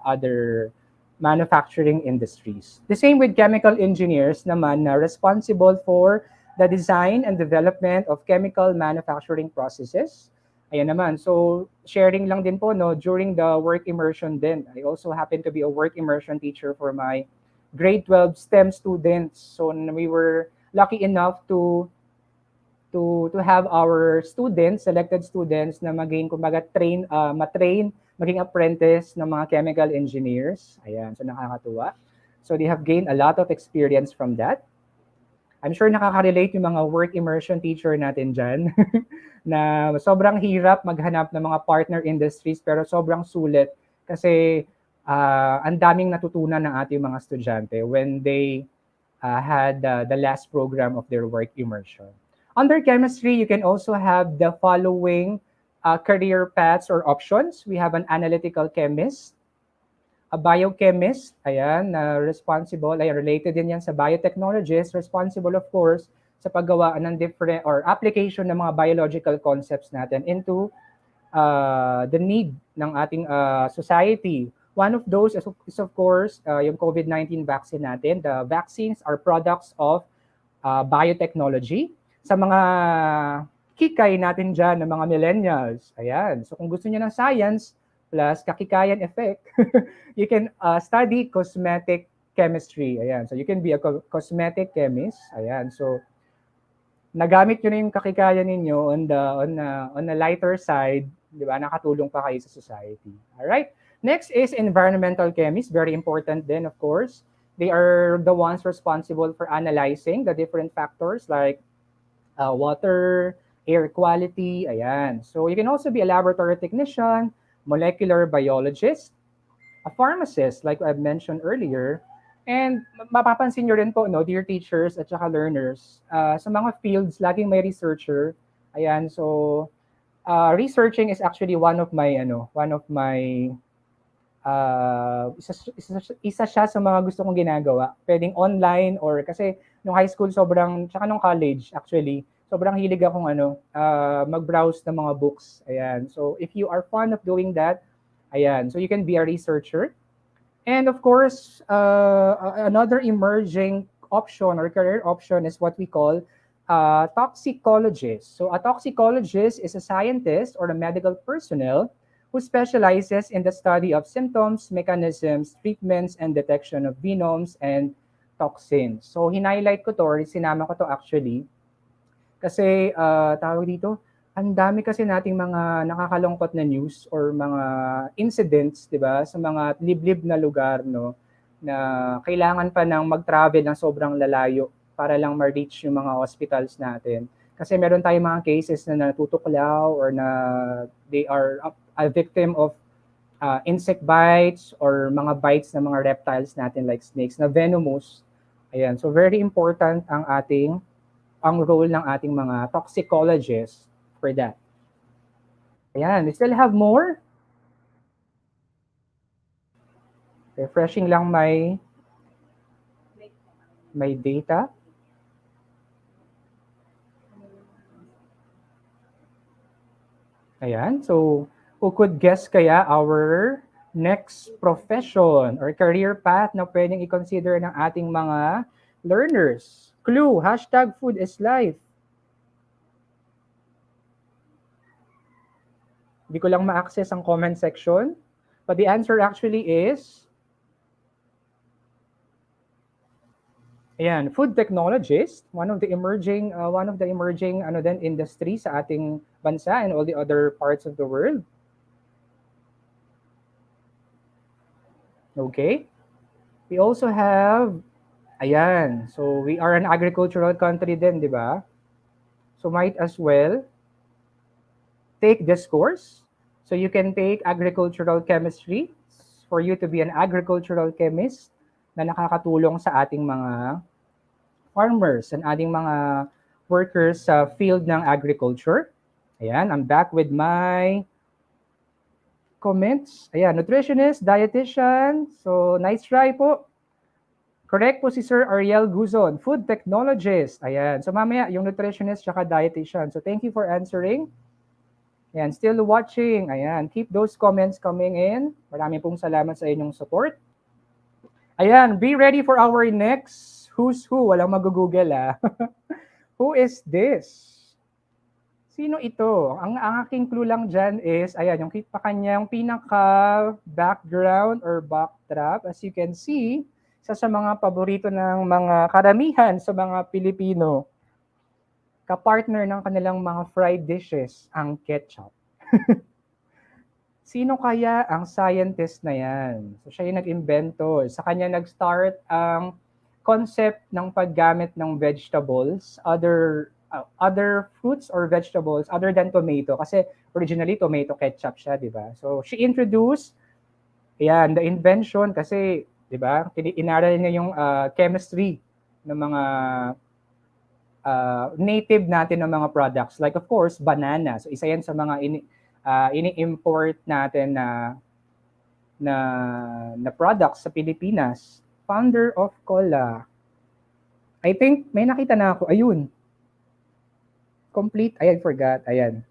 Speaker 14: other manufacturing industries. The same with chemical engineers naman na responsible for the design and development of chemical manufacturing processes. Ayan naman. So, sharing lang din po, no, during the work immersion din. I also happen to be a work immersion teacher for my grade 12 STEM students. So, we were lucky enough to have our students, selected students na maging, kumbaga, matrain, maging apprentice ng mga chemical engineers. Ayan, so nakakatuwa. So, they have gained a lot of experience from that. I'm sure nakaka-relate yung mga work immersion teacher natin dyan na sobrang hirap maghanap ng mga partner industries pero sobrang sulit kasi ang daming natutunan ng ating mga estudyante when they had the last program of their work immersion. Under chemistry, you can also have the following career paths or options. We have an analytical chemist, a biochemist, ayan, responsible, ayan, related din yan sa biotechnologist, responsible of course sa paggawaan ng different or application ng mga biological concepts natin into the need ng ating society. One of those is of course yung COVID-19 vaccine natin. The vaccines are products of biotechnology. Sa mga kikay natin dyan ng mga millennials, ayan. So kung gusto niyo ng science plus kakikayan effect, you can study cosmetic chemistry. Ayan. So you can be a cosmetic chemist. Ayan. So nagamit niyo na yung kakikayan ninyo on the lighter side, di ba? Nakatulong pa kayo sa society. All right? Next is environmental chemists, very important then of course. They are the ones responsible for analyzing the different factors like water, air quality, ayan. So you can also be a laboratory technician, molecular biologist, a pharmacist like I've mentioned earlier, and mapapansin nyo rin po, no, dear teachers at saka learners, sa mga fields, laging may researcher. Ayan, so researching is actually one of my isa siya sa mga gusto kong ginagawa. Pwedeng online or kasi nung high school tsaka nung college actually, sobrang hilig akong mag-browse ng mga books. Ayan. So if you are fond of doing that, ayan, so you can be a researcher. And of course, another emerging option or career option is what we call toxicologist. So a toxicologist is a scientist or a medical personnel who specializes in the study of symptoms, mechanisms, treatments, and detection of venoms and toxins. So hinighlight ko to or sinama ko to actually kasi tawag dito, ang dami kasi nating mga nakakalungkot na news or mga incidents, 'di ba, sa mga liblib na lugar, no, na kailangan pa ng mag-travel ng sobrang lalayo para lang ma-reach yung mga hospitals natin. Kasi meron tayong mga cases na natutuklaw or na they are a victim of insect bites or mga bites ng mga reptiles natin like snakes na venomous. Ayan, so very important ang role ng ating mga toxicologists for that. Ayan, we still have more. Refreshing lang may data. Ayan, so who could guess kaya our next profession or career path na pwedeng i-consider ng ating mga learners? Clue, #food is life. Hindi ko lang ma-access ang comment section. But the answer actually is, ayan, food technologist, one of the emerging industry sa ating bansa and all the other parts of the world. Okay. We also have, ayan, so we are an agricultural country din, di ba? So might as well take this course. So you can take agricultural chemistry for you to be an agricultural chemist na nakakatulong sa ating mga farmers and ating mga workers sa field ng agriculture. Ayan, I'm back with my comments. Ayan, nutritionist, dietitian. So nice try po. Correct po si Sir Ariel Guzon, food technologist. Ayan, so mamaya yung nutritionist tsaka dietitian. So thank you for answering. Ayan, still watching. Ayan, keep those comments coming in. Maraming pong salamat sa inyong support. Ayan, be ready for our next who's who. Walang mag-google Who is this? Sino ito? Ang aking clue lang dyan is, ayan, yung kanyang pinaka-background or backdrop. As you can see, isa sa mga paborito ng mga karamihan sa mga Pilipino. Kapartner ng kanilang mga fried dishes, ang ketchup. Sino kaya ang scientist na yan? So siya yung nag-invento. Sa kanya nag-start ang concept ng paggamit ng vegetables, other fruits or vegetables other than tomato. Kasi originally tomato ketchup siya, di ba? So she introduced, yan, the invention kasi, di ba, inaral niya yung chemistry ng mga native natin ng mga products. Like of course, banana. So isa yan sa mga ini-import natin na products sa Pilipinas. Founder of Cola. I think may nakita na ako. Ayun. Complete. I forgot. Ayan.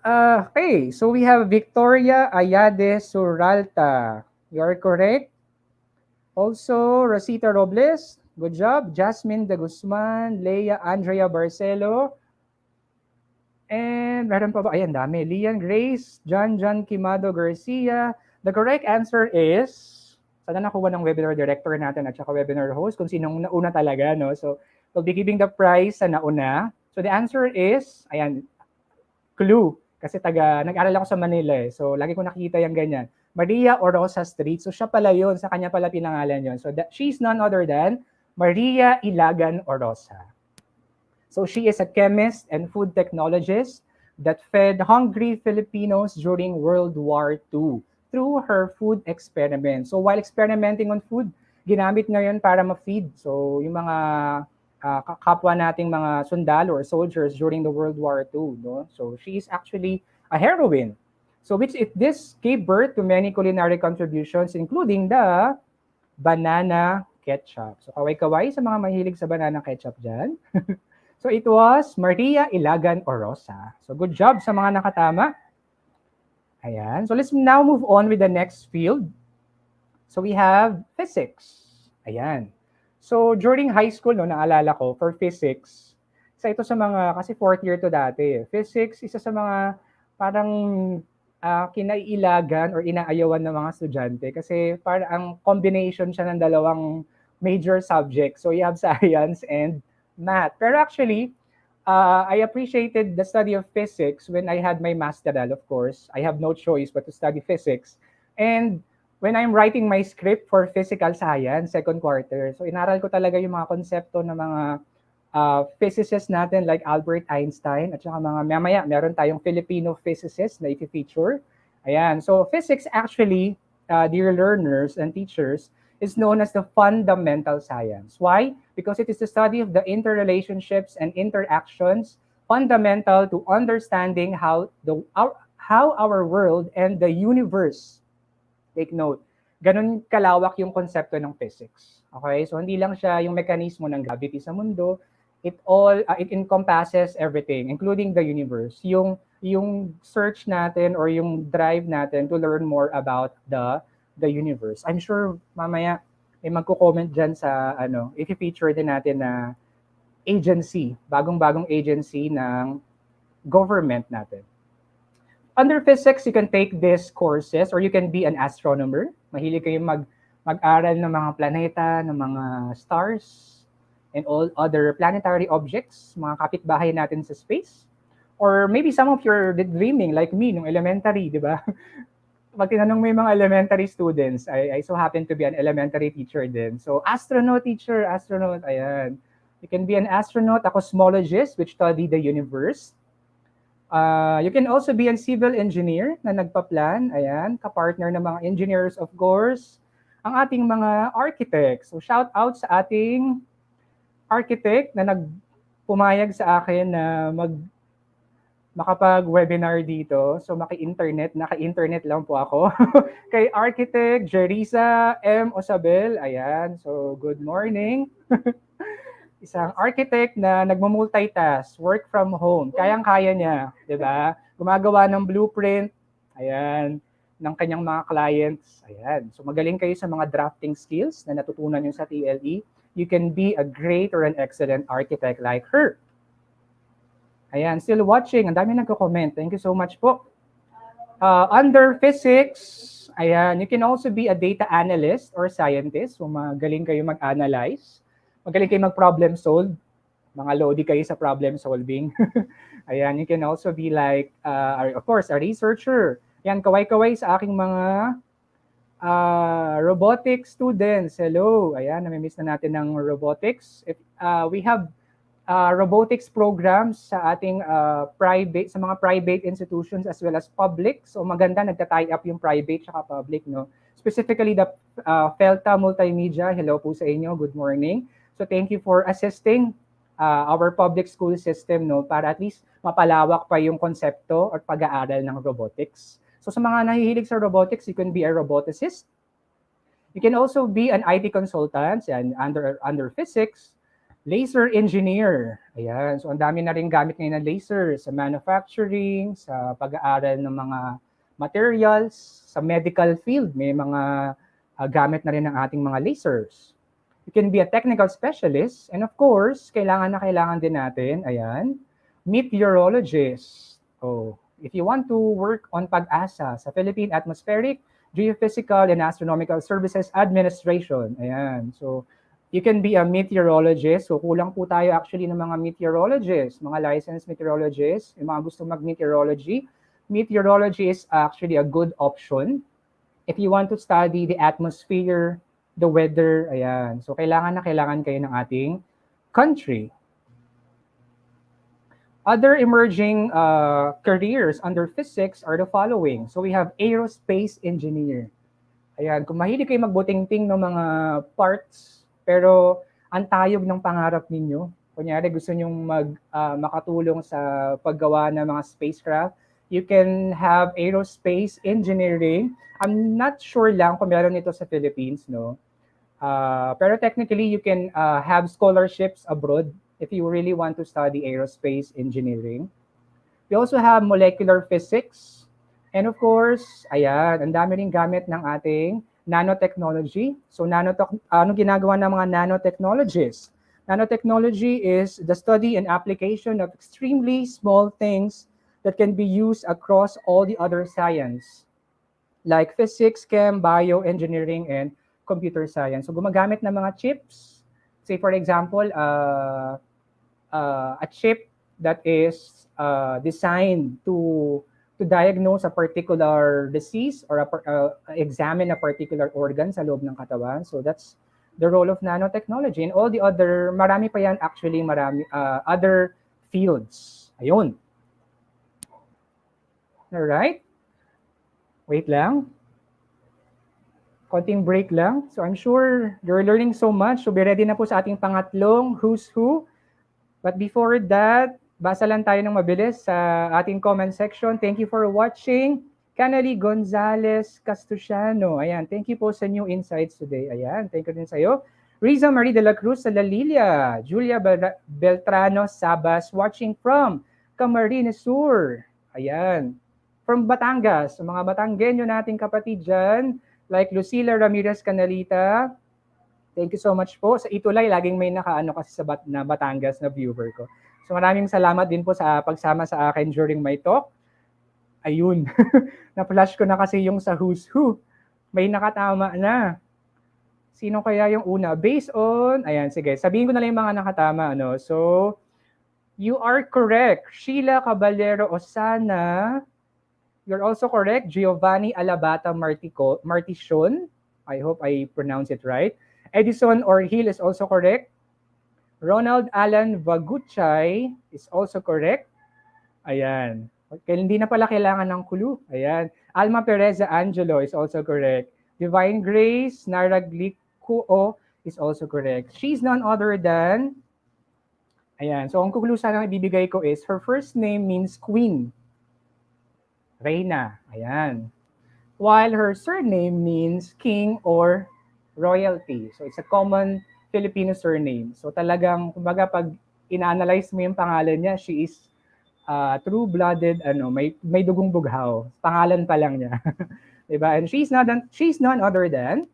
Speaker 14: Okay, so we have Victoria Ayade Suralta. You are correct. Also, Rosita Robles. Good job. Jasmine De Guzman, Leia Andrea Barcelo. And meron pa ba? Ayan, dami. Lian Grace, John Quimado Garcia. The correct answer is, sana nakuha ng webinar director natin at saka webinar host kung sinong nauna talaga, no? So, we'll be giving the prize sa nauna. So, the answer is, ayan, clue. Kasi nag-aral ako sa Manila eh. So, lagi ko nakikita yung ganyan. Maria Orosa Street. So, siya pala yun. Sa kanya pala pinangalan yun. So, she's none other than Maria Ilagan Orosa. So, she is a chemist and food technologist that fed hungry Filipinos during World War II through her food experiment. So, while experimenting on food, ginamit ngayon para ma-feed. So, yung mga kapwa nating mga sundalo or soldiers during the World War II. No? So she is actually a heroine. So this gave birth to many culinary contributions including the banana ketchup. So kaway-kaway sa mga mahilig sa banana ketchup dyan. So it was Maria Ilagan Orosa. So good job sa mga nakatama. Ayan. So let's now move on with the next field. So we have physics. Ayan. So, during high school, no, naalala ko, for physics, isa ito sa mga, kasi fourth year to dati. Physics, isa sa mga parang kinailagan or inaayawan ng mga estudyante kasi parang ang combination siya ng dalawang major subjects. So, you have science and math. Pero actually, I appreciated the study of physics when I had my masteral, of course. I have no choice but to study physics. And when I'm writing my script for physical science, second quarter, so inaral ko talaga yung mga konsepto ng mga physicists natin like Albert Einstein at saka mamaya meron tayong Filipino physicists na i-feature. Ayan, so physics actually, dear learners and teachers, is known as the fundamental science. Why? Because it is the study of the interrelationships and interactions fundamental to understanding how our world and the universe. Take note, ganun kalawak yung konsepto ng physics. Okay? So hindi lang siya yung mekanismo ng gravity sa mundo, it encompasses everything, including the universe. Yung search natin or yung drive natin to learn more about the universe. I'm sure mamaya may magko-comment dyan sa i-feature din natin na agency, bagong-bagong agency ng government natin. Under physics, you can take these courses or you can be an astronomer. Mahilig kayo mag-aral ng mga planeta, ng mga stars, and all other planetary objects, mga kapitbahay natin sa space. Or maybe some of you are dreaming, like me, nung elementary, di ba? Pag tinanong mo yung mga elementary students, I so happen to be an elementary teacher din. So, astronaut teacher, astronaut, ayan. You can be an astronaut, a cosmologist, which study the universe. You can also be a civil engineer na nagpa-plan, ayan, kapartner ng mga engineers, of course, ang ating mga architects. So shout out sa ating architect na nagpumayag sa akin na makapag-webinar dito. So naka-internet lang po ako. Kay Architect Jerisa M. Osabel, ayan, so good morning. Isang architect na nagmo-multitask, work from home, kayang-kaya niya, 'di ba? Gumagawa ng blueprint, ayan, ng kanyang mga clients, ayan. So magaling kayo sa mga drafting skills na natutunan niyo sa TLE. You can be a great or an excellent architect like her. Ayan, still watching. Ang dami nagko-comment. Thank you so much po. Under physics, ayan, you can also be a data analyst or scientist. So magaling kayo mag-analyze. Magaling kayo mag-problem solve. Mga lodi kayo sa problem solving. Ayan, you can also be like, of course, a researcher. Ayan, kaway-kaway sa aking mga robotics students. Hello. Ayan, namimiss na natin ng robotics. We have robotics programs sa ating sa mga private institutions as well as public. So maganda, nagta-tie up yung private saka public, no? Specifically, the Felta Multimedia. Hello po sa inyo. Good morning. So thank you for assisting our public school system, no, para at least mapalawak pa yung konsepto or pag-aaral ng robotics. So sa mga nahihilig sa robotics, you can be a roboticist. You can also be an IT consultant, yan, under physics, laser engineer. Ayan, so ang dami na rin gamit ngayon ng laser sa manufacturing, sa pag-aaral ng mga materials, sa medical field, may mga gamit na rin ng ating mga lasers. You can be a technical specialist, and of course, kailangan din natin, ayan, meteorologist. Oh, if you want to work on PAG-ASA sa Philippine Atmospheric, Geophysical, and Astronomical Services Administration, ayan, so you can be a meteorologist. So kulang po tayo actually ng mga meteorologists, mga licensed meteorologists, yung mga gusto mag-meteorology. Meteorology is actually a good option if you want to study the atmosphere, the weather, ayan. So kailangan kayo ng ating country. Other emerging careers under physics are the following. So we have aerospace engineer. Ayan, kung mahilig kayo magbuting-ting ng mga parts, pero ang tayog ng pangarap ninyo, kunyari gusto nyong makatulong sa paggawa ng mga spacecraft, you can have aerospace engineering. I'm not sure lang kung meron nito sa Philippines, no? Pero technically, you can have scholarships abroad if you really want to study aerospace engineering. We also have molecular physics. And of course, ayan, ang dami rin gamit ng ating nanotechnology. So ano ginagawa ng mga nanotechnologists? Nanotechnology is the study and application of extremely small things that can be used across all the other science, like physics, chem, bio, engineering, and computer science. So gumagamit ng mga chips. Say for example, a chip that is designed to diagnose a particular disease or examine a particular organ sa loob ng katawan. So that's the role of nanotechnology. And all the other, marami pa yan actually, other fields. Ayun. Alright. Wait lang. Konting break lang. So I'm sure you're learning so much. So be ready na po sa ating pangatlong Who's Who. But before that, basa lang tayo ng mabilis sa ating comment section. Thank you for watching. Canali Gonzalez Castusiano. Ayan, thank you po sa new insights today. Ayan, thank you din sa iyo. Riza Marie de la Cruz sa La Lilia. Julia Beltrano Sabas watching from Camarines Sur. Ayan. From Batangas. Mga Batanggenyo nating kapatid dyan. Like Lucila Ramirez Canalita. Thank you so much po. Sa Itulay, laging may nakaano kasi sa Batangas na viewer ko. So maraming salamat din po sa pagsama sa akin during my talk. Ayun, na-flash ko na kasi yung sa Who's Who. May nakatama na. Sino kaya yung una? Based on, ayan, sige, sabihin ko na lang yung mga nakatama. Ano? So, you are correct. Sheila Caballero Osana. You're also correct. Giovanni Alabata Marticion. I hope I pronounce it right. Edison Orhil is also correct. Ronald Alan Vaguchay is also correct. Ayan. Okay, hindi na pala kailangan ng clue. Ayan. Alma Pereza Angelo is also correct. Divine Grace Naraglikuo is also correct. She's none other than, ayan. So ang clue sana ibibigay ko is her first name means queen. Reina. Ayan. While her surname means king or royalty. So it's a common Filipino surname. So talagang, kumbaga, pag ina-analyze mo yung pangalan niya, she is true-blooded, may dugong bughaw. Pangalan pa lang niya. Diba? And she's none other than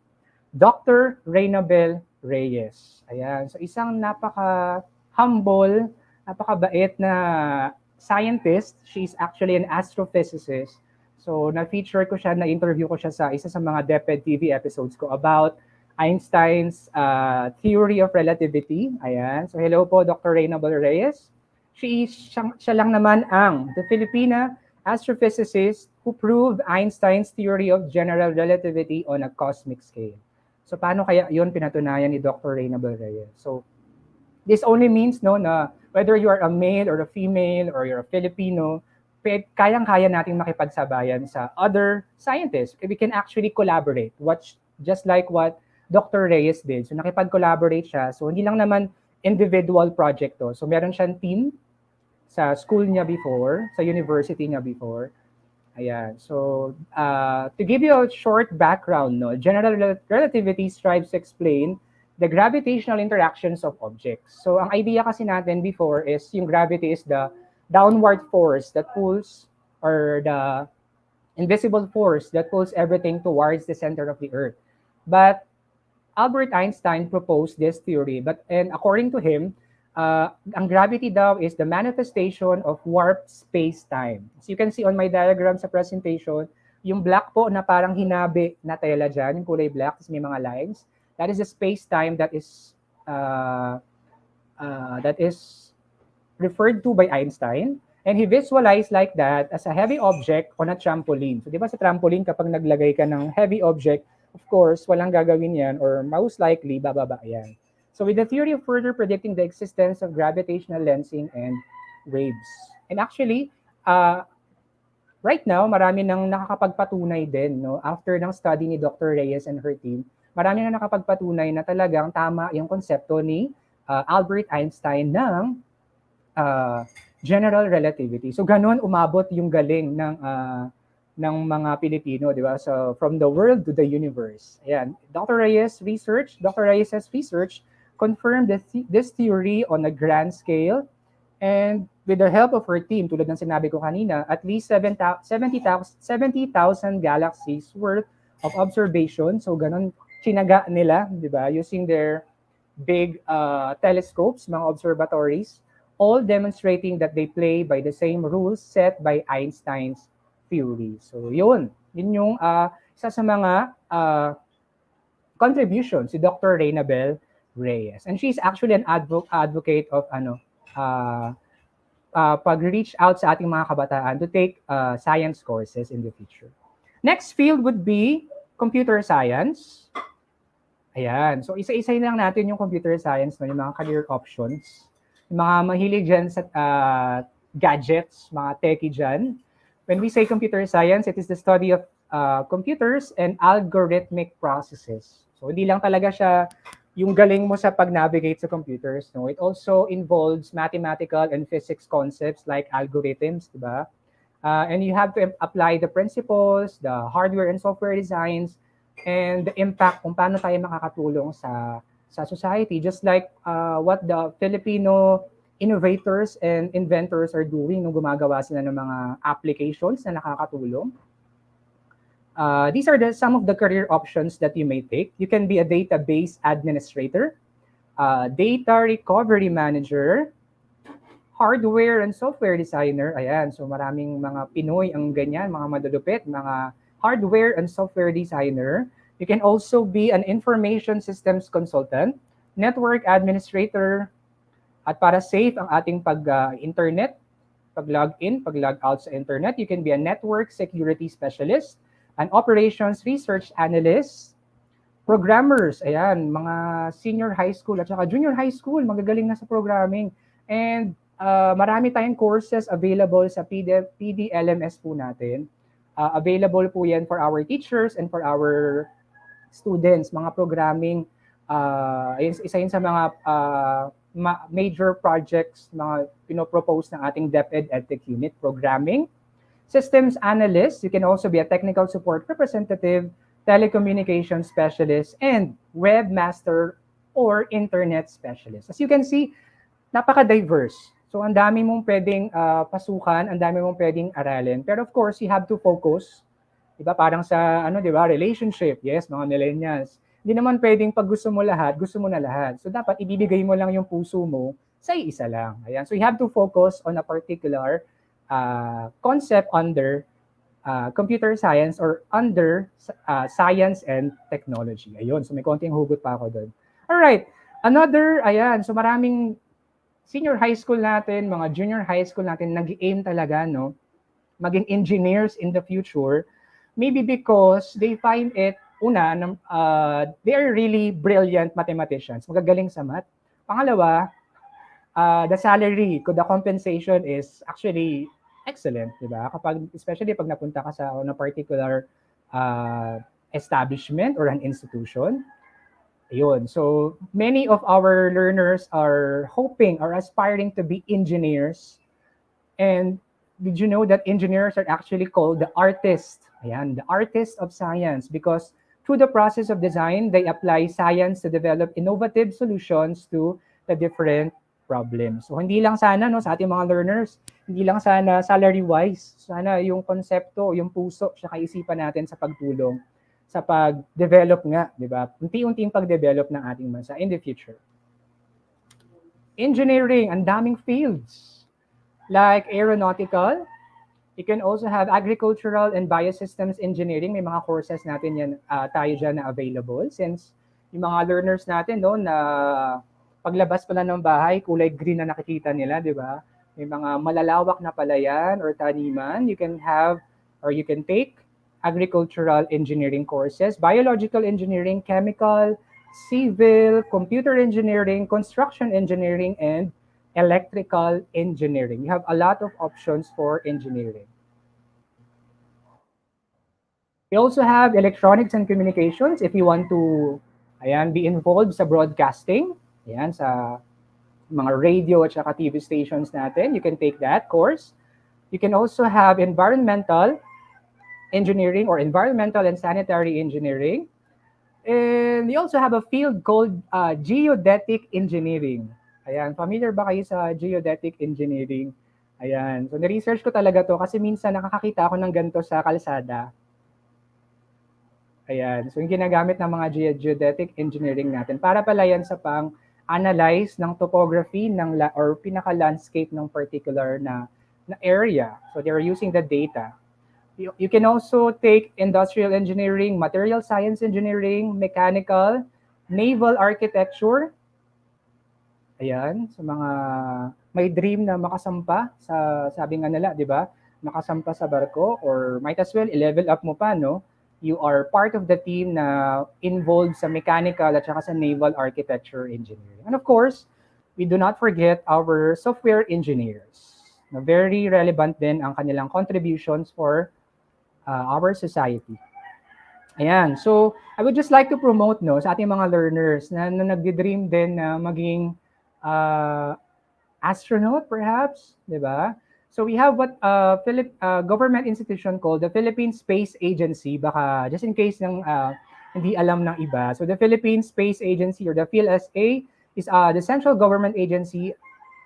Speaker 14: Dr. Reynabel Reyes. Ayan. So isang napaka-humble, napaka-bait na scientist. She's actually an astrophysicist. So na-feature ko siya, na-interview ko siya sa isa sa mga DepEd TV episodes ko about Einstein's theory of relativity. Ayan. So hello po, Dr. Reynabel Reyes. Siya lang naman ang the Filipina astrophysicist who proved Einstein's theory of general relativity on a cosmic scale. So paano kaya yun pinatunayan ni Dr. Reynabel Reyes? So this only means na whether you are a male or a female or you're a Filipino, kayang-kaya nating makipagsabayan sa other scientists. We can actually collaborate, just like what Dr. Reyes did. So nakipag-collaborate siya. So hindi lang naman individual project to. So meron siyang team sa school niya before, sa university niya before. Ayan. So, to give you a short background, no, general relativity strives to explain the gravitational interactions of objects. So, ang idea kasi natin before is yung gravity is the downward force that pulls, or the invisible force that pulls everything towards the center of the Earth. But Albert Einstein proposed this theory, and according to him, ang gravity daw is the manifestation of warped space-time. As you can see on my diagram sa presentation, yung black po na parang hinabi na tela dyan, yung kulay black, tapos may mga lines, that is the space-time that is referred to by Einstein. And he visualized like that as a heavy object on a trampoline. So di ba sa trampoline, kapag naglagay ka ng heavy object, of course, walang gagawin yan, or most likely, bababa yan. So with the theory of further predicting the existence of gravitational lensing and waves. And actually, right now, marami nang nakakapagpatunay din, no? After ng study ni Dr. Reyes and her team, marami nang nakapagpatunay na talagang tama yung konsepto ni Albert Einstein ng general relativity. So ganun umabot yung galing ng mga Pilipino, di ba? So from the world to the universe. Ayan. Dr. Reyes' research confirmed this theory on a grand scale, and with the help of her team, tulad ng sinabi ko kanina, at least 70,000 galaxies worth of observation. So ganun chinaga nila, di ba? Using their big telescopes, mga observatories, all demonstrating that they play by the same rules set by Einstein's theory. So yun yung isa sa mga contributions si Dr. Raynabel Reyes. And she's actually an advocate of pag-reach out sa ating mga kabataan to take science courses in the future. Next field would be computer science. Ayan. So isa-isa lang natin yung computer science, no, yung mga career options. Yung mga mahilig dyan sa gadgets, mga techie dyan. When we say computer science, it is the study of computers and algorithmic processes. So hindi lang talaga siya yung galing mo sa pag-navigate sa computers, no? It also involves mathematical and physics concepts like algorithms, di ba? And you have to apply the principles, the hardware and software designs, and the impact kung paano tayo makakatulong sa society, just like what the Filipino innovators and inventors are doing nung gumagawa sila ng mga applications na nakakatulong. These are some of the career options that you may take. You can be a database administrator, data recovery manager, hardware and software designer. Ayan, so maraming mga Pinoy ang ganyan, mga madulupit, mga hardware and software designer. You can also be an information systems consultant, network administrator, at para safe ang ating pag-internet, pag-log in, pag-log out sa internet, you can be a network security specialist, an operations research analyst, programmers, ayan, mga senior high school at saka junior high school, magagaling na sa programming. And marami tayong courses available sa PDLMS po natin. Available po yan for our teachers and for our students, mga programming. Isa yun sa mga major projects na pinopropose ng ating DepEd EdTech unit, programming. Systems analyst, you can also be a technical support representative, telecommunication specialist, and webmaster or internet specialist. As you can see, napaka-diverse. So ang dami mong pwedeng pasukan, ang dami mong pwedeng aralin. Pero of course, you have to focus. Diba? Parang sa diba? Relationship. Yes, mga millennials. Hindi naman pwedeng pag gusto mo lahat, gusto mo na lahat. So dapat ibibigay mo lang yung puso mo sa isa lang. Ayan. So you have to focus on a particular concept under computer science or under science and technology. Ayun, so may konting hugot pa ako doon. Alright, ayan, so maraming senior high school natin, mga junior high school natin, nag-aim talaga, no, maging engineers in the future, maybe because they find it, they are really brilliant mathematicians, magagaling sa math. Pangalawa, the salary, the compensation is actually excellent, di ba? Especially pag napunta ka sa a particular establishment or an institution, Ayun. So many of our learners are hoping or aspiring to be engineers. And did you know that engineers are actually called the artists? Ayan, the artists of science, because through the process of design, they apply science to develop innovative solutions to the different problems. So hindi lang sana no sa ating mga learners, hindi lang sana salary-wise, sana yung konsepto, yung puso, sa kaisipan natin sa pagtulong sa pag-develop nga, di ba? Unti-unting pag-develop ng ating bansa in the future. Engineering, ang daming fields. Like aeronautical, you can also have agricultural and biosystems engineering. May mga courses natin yan, tayo dyan na available. Since yung mga learners natin, no, na paglabas pala ng bahay, kulay green na nakikita nila, di ba? May mga malalawak na palayan or taniman. You can have or you can take agricultural engineering courses, biological engineering, chemical, civil, computer engineering, construction engineering, and electrical engineering. You have a lot of options for engineering. We also have electronics and communications if you want to be involved sa broadcasting. Ayan, sa mga radio at saka TV stations natin. You can take that course. You can also have environmental engineering or environmental and sanitary engineering. And you also have a field called geodetic engineering. Ayan, familiar ba kayo sa geodetic engineering? Ayan, so na-research ko talaga to kasi minsan nakakakita ako ng ganito sa kalsada. Ayan, so yung ginagamit ng mga geodetic engineering natin para pala yan sa pang-analyze ng topography ng or pinaka-landscape ng particular na area. So they're using the data. You can also take industrial engineering, material science engineering, mechanical, naval architecture. Ayan, sa mga may dream na makasampa sa, sabi nga nila, di ba? Makasampa sa barko or might as well i-level up mo pa, no? You are part of the team na involved sa mechanical at saka sa naval architecture engineering. And of course, we do not forget our software engineers. Na very relevant din ang kanilang contributions for our society. Ayan, so I would just like to promote sa ating mga learners na nagdi-dream din na maging astronaut perhaps, di ba? So we have what government institution called the Philippine Space Agency, baka just in case ng hindi alam ng iba. So the Philippine Space Agency or the PSYSC is the central government agency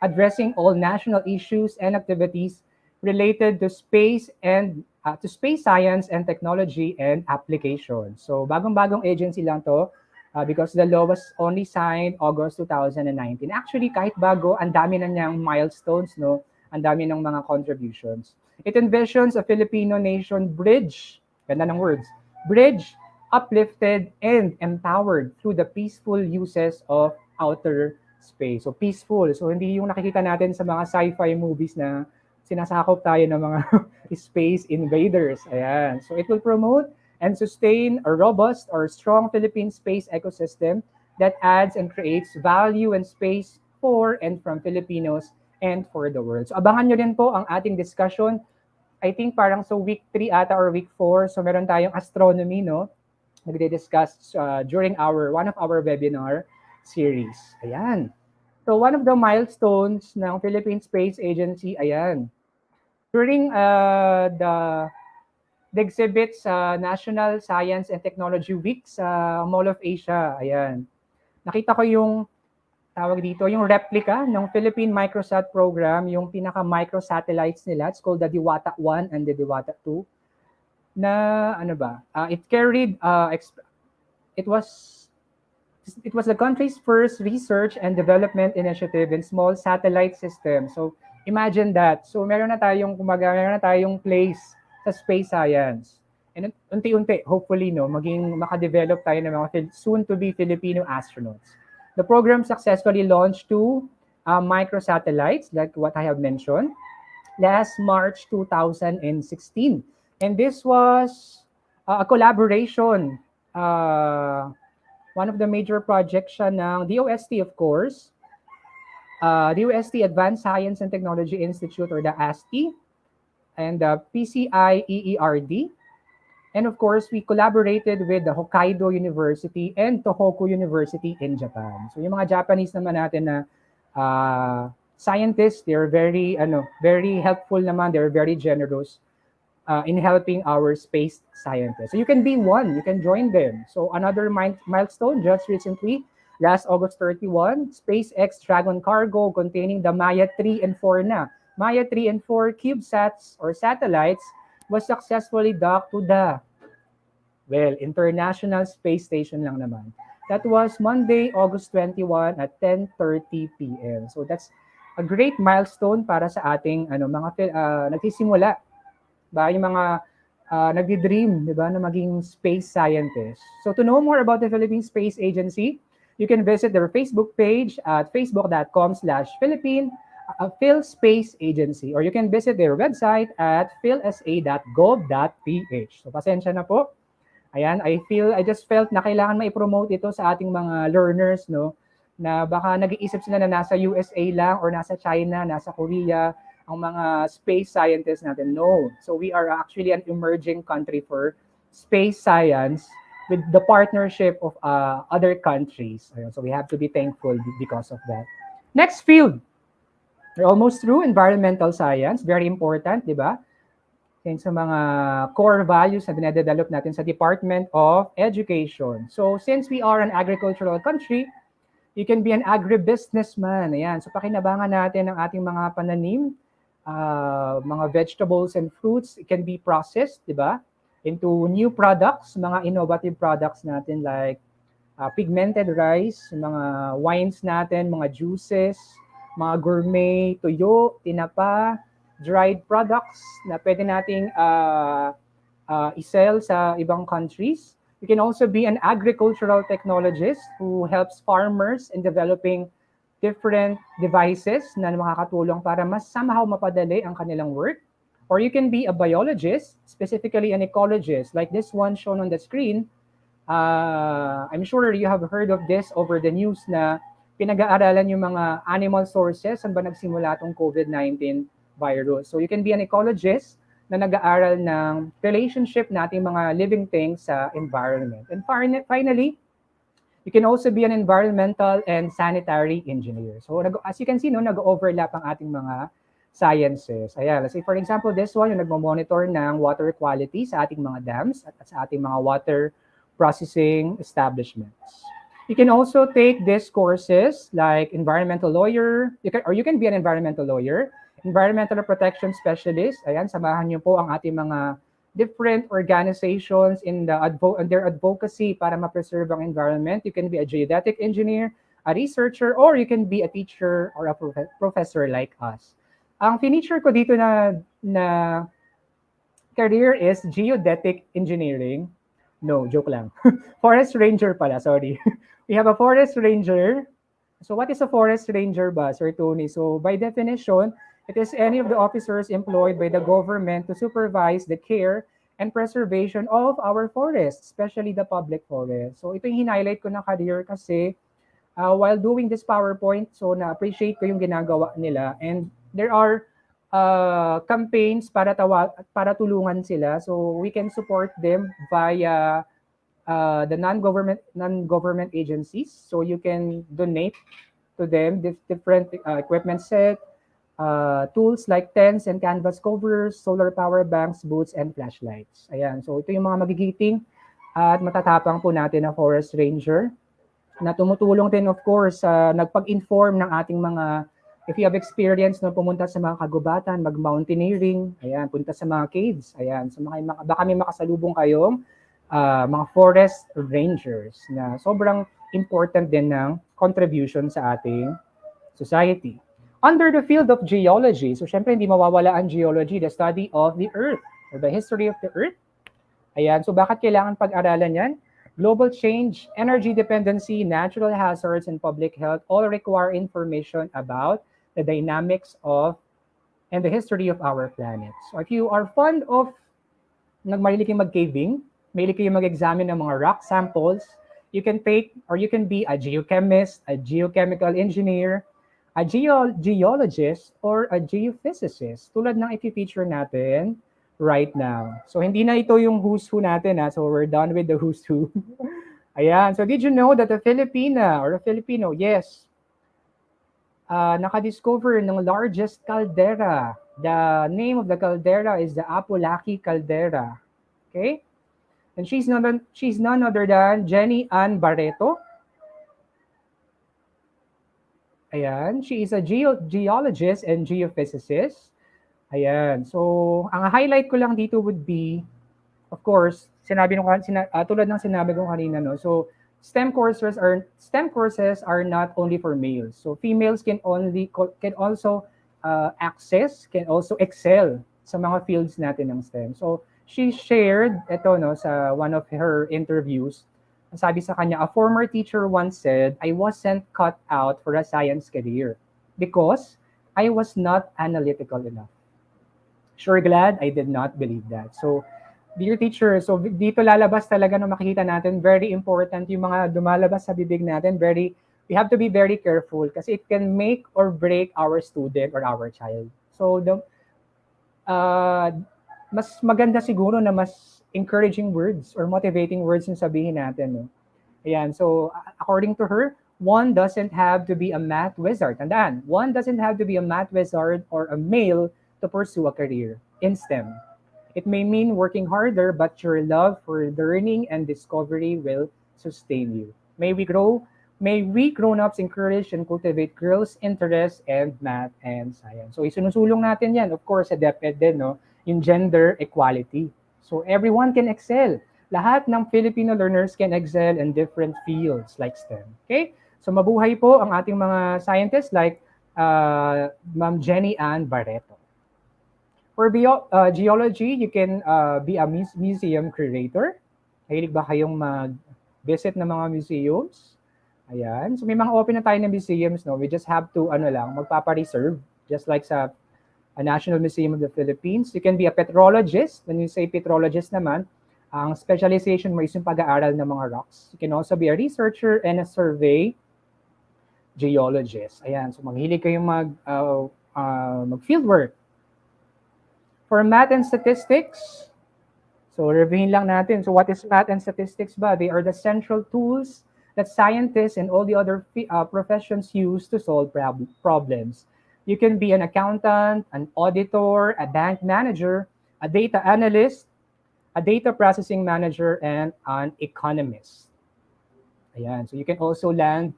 Speaker 14: addressing all national issues and activities related to space and to space science and technology and application. So bagong-bagong agency lang to because the law was only signed August 2019. Actually, kahit bago, ang dami na niyang milestones, no? Ang dami ng mga contributions. It envisions a Filipino nation bridge, ganda ng words, bridge, uplifted, and empowered through the peaceful uses of outer space. So peaceful. So hindi yung nakikita natin sa mga sci-fi movies na sinasakop tayo ng mga space invaders. Ayan. So it will promote and sustain a robust or strong Philippine space ecosystem that adds and creates value and space for and from Filipinos and for the world. So abangan nyo rin po ang ating discussion. I think parang so week 3 ata or week 4. So meron tayong astronomy, no? Nagde-discuss during one of our webinar series. Ayan. So one of the milestones ng Philippine Space Agency, ayan. During the exhibit sa National Science and Technology Week sa Mall of Asia, ayan. Nakita ko yung tawag dito, yung replica ng Philippine Microsat program, yung pinaka-microsatellites nila. It's called the Diwata 1 and the Diwata 2. Na ano ba? It carried it was the country's first research and development initiative in small satellite system. So imagine that. So meron na tayong place sa space science. And unti-unti, hopefully, no, makadevelop tayo ng mga soon-to-be Filipino astronauts. The program successfully launched 2 microsatellites, like what I have mentioned, last March 2016. And this was a collaboration. One of the major projects siya ng DOST, of course, DOST Advanced Science and Technology Institute or the ASTI, and the PCIEERD, And of course, we collaborated with the Hokkaido University and Tohoku University in Japan. So yung mga Japanese naman natin na scientists, they're very helpful naman. They're very generous in helping our space scientists. So you can be one, you can join them. So another milestone just recently, last August 31, SpaceX Dragon cargo containing the Maya 3 and 4 na. Maya 3 and 4 CubeSats or satellites was successfully docked to the, International Space Station lang naman. That was Monday, August 21 at 10:30 p.m. So that's a great milestone para sa ating mga nagsisimula ba yung mga nagdi-dream, 'di ba, na maging space scientist. So to know more about the Philippine Space Agency, you can visit their Facebook page at facebook.com/Philippine Phil Space Agency, or you can visit their website at philsa.gov.ph. So pasensya na po. Ayan, I just felt na kailangan ma-promote ito sa ating mga learners, no, na baka nag-iisip sila na nasa USA lang or nasa China, nasa Korea ang mga space scientists natin. No. So we are actually an emerging country for space science with the partnership of other countries. So we have to be thankful because of that. Next field. We're almost through environmental science. Very important, di ba? Yan sa mga core values na dinadevelop natin sa Department of Education. So since we are an agricultural country, you can be an agribusinessman. Ayan. So pakinabangan natin ang ating mga pananim, mga vegetables and fruits. It can be processed, di ba, into new products, mga innovative products natin like pigmented rice, mga wines natin, mga juices, mga gourmet, tuyo, tinapa, dried products na pwede nating i-sell sa ibang countries. You can also be an agricultural technologist who helps farmers in developing different devices na makakatulong para mas somehow mapadali ang kanilang work. Or you can be a biologist, specifically an ecologist, like this one shown on the screen. I'm sure you have heard of this over the news na pinag-aaralan yung mga animal sources, saan ba nagsimula itong COVID-19 virus. So you can be an ecologist na nag-aaral ng relationship nating mga living things sa environment. And finally, you can also be an environmental and sanitary engineer. So as you can see, no, nag-overlap ang ating mga sciences. Ayan, let's say for example, this one, yung nagmo-monitor ng water quality sa ating mga dams at sa ating mga water processing establishments. You can also take these courses like environmental lawyer, you can be an environmental lawyer, environmental protection specialist. Ayan, samahan niyo po ang ating mga different organizations in their advocacy para ma-preserve ang environment. You can be a geodetic engineer, a researcher, or you can be a teacher or a professor like us. Ang finiture ko dito na career is geodetic engineering. No, joke lang. Forest ranger pala, sorry. We have a forest ranger. So what is a forest ranger ba, Sir Tony? So by definition, it is any of the officers employed by the government to supervise the care and preservation of our forests, especially the public forest. So ito yung highlight ko na career kasi while doing this PowerPoint, so na-appreciate ko yung ginagawa nila. And there are campaigns para tulungan sila. So we can support them via the non-government agencies. So you can donate to them different equipment set, tools like tents and canvas covers, solar power banks, boots, and flashlights. Ayan, so ito yung mga magigiting at matatapang po natin na forest ranger na tumutulong din of course nagpag-inform ng ating mga, if you have experience na pumunta sa mga kagubatan, mag-mountaineering, ayan, punta sa mga caves, ayan, so baka may makasalubong kayong mga forest rangers na sobrang important din ng contribution sa ating society. Under the field of geology, so syempre hindi mawawala ang geology, the study of the earth, or the history of the earth. Ayan, so bakit kailangan pag-aralan yan? Global change, energy dependency, natural hazards, and public health all require information about the dynamics of and the history of our planet. So if you are fond of mahilig kayong mag-caving, mahilig kayong mag-examine ng mga rock samples, you can take or you can be a geochemist, a geochemical engineer, a geologist, or a geophysicist. Tulad ng i-feature natin right now. So hindi na ito yung who's who natin, ha? So we're done with the who's who. Ayan. So did you know that a Filipina or a Filipino, yes, nakadiscover ng largest caldera. The name of the caldera is the Apolaki caldera. Okay? And she's none other than Jenny Ann Barreto. Ayan. She is a geologist and geophysicist. Ayan. So, ang highlight ko lang dito would be, of course, tulad ng sinabi ko kanina, no? So, STEM courses are not only for males. So, females can also excel sa mga fields natin ng STEM. So, she shared ito, no, sa one of her interviews. Sabi sa kanya, a former teacher once said, I wasn't cut out for a science career because I was not analytical enough. Sure glad I did not believe that. So, dear teacher, so dito lalabas talaga na makikita natin, very important yung mga dumalabas sa bibig natin, we have to be very careful kasi it can make or break our student or our child. So, mas maganda siguro na mas encouraging words or motivating words yung sabihin natin. No? Ayan, so according to her, one doesn't have to be a math wizard. Tandaan, one doesn't have to be a math wizard or a male to pursue a career in STEM. It may mean working harder, but your love for learning and discovery will sustain you. May we grown-ups encourage and cultivate girls' interests in math and science. So isinusulong natin yan, of course, sa DepEd din, no? Yung gender equality. So everyone can excel. Lahat ng Filipino learners can excel in different fields like STEM. Okay? So mabuhay po ang ating mga scientists like Ma'am Jenny Ann Barreto. For geology, you can be a museum curator. Mahilig ba kayong mag-visit ng mga museums? Ayan. So may mga open na tayo ng museums, no? We just have to, magpapa-reserve. Just like sa National Museum of the Philippines. You can be a petrologist. When you say petrologist naman, ang specialization mo is yung pag-aaral ng mga rocks. You can also be a researcher and a survey geologist. Ayan. So maghilig kayong mag-fieldwork. For math and statistics, so reviewin lang natin. So what is math and statistics ba? They are the central tools that scientists and all the other professions use to solve problems. You can be an accountant, an auditor, a bank manager, a data analyst, a data processing manager, and an economist. Ayan. So you can also land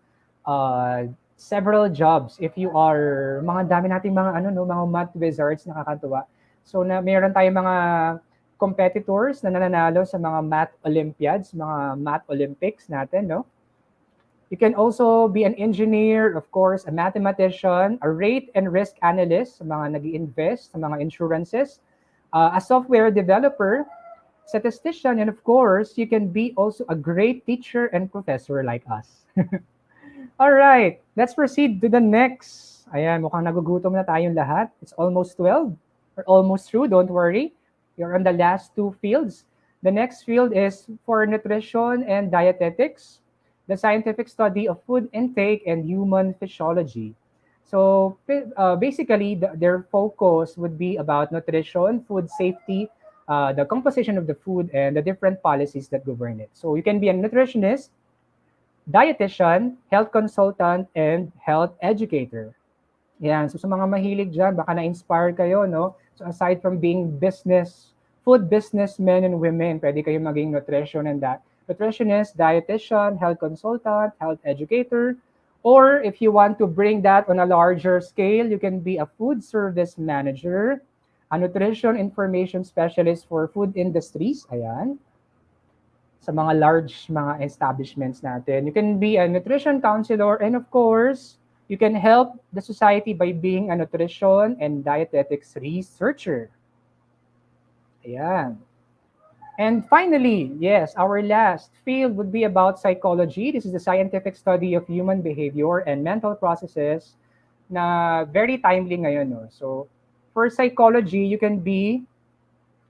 Speaker 14: several jobs if you are, mga dami nating mga math wizards, nakakatuwa. So mayroon tayong mga competitors na nananalo sa mga math Olympiads, mga math Olympics natin, no? You can also be an engineer, of course, a mathematician, a rate and risk analyst, sa mga nag-i-invest, sa mga insurances, a software developer, statistician, and of course, you can be also a great teacher and professor like us. All right, let's proceed to the next. Ayan, mukhang nagugutom na tayong lahat. It's almost 12. We're almost through, don't worry. You're on the last two fields. The next field is for nutrition and dietetics, the scientific study of food intake and human physiology. So basically, their focus would be about nutrition, food safety, the composition of the food, and the different policies that govern it. So you can be a nutritionist, dietitian, health consultant, and health educator. Yan. So sa mga mahilig dyan, baka na-inspire kayo, no? So aside from being food businessmen and women, pwede kayo maging nutritionist, dietitian, health consultant, health educator, or if you want to bring that on a larger scale, you can be a food service manager, a nutrition information specialist for food industries, ayan, sa mga large mga establishments natin. You can be a nutrition counselor, and of course, you can help the society by being a nutrition and dietetics researcher. Ayan. And finally, yes, our last field would be about psychology. This is the scientific study of human behavior and mental processes na very timely ngayon. No? So for psychology, you can be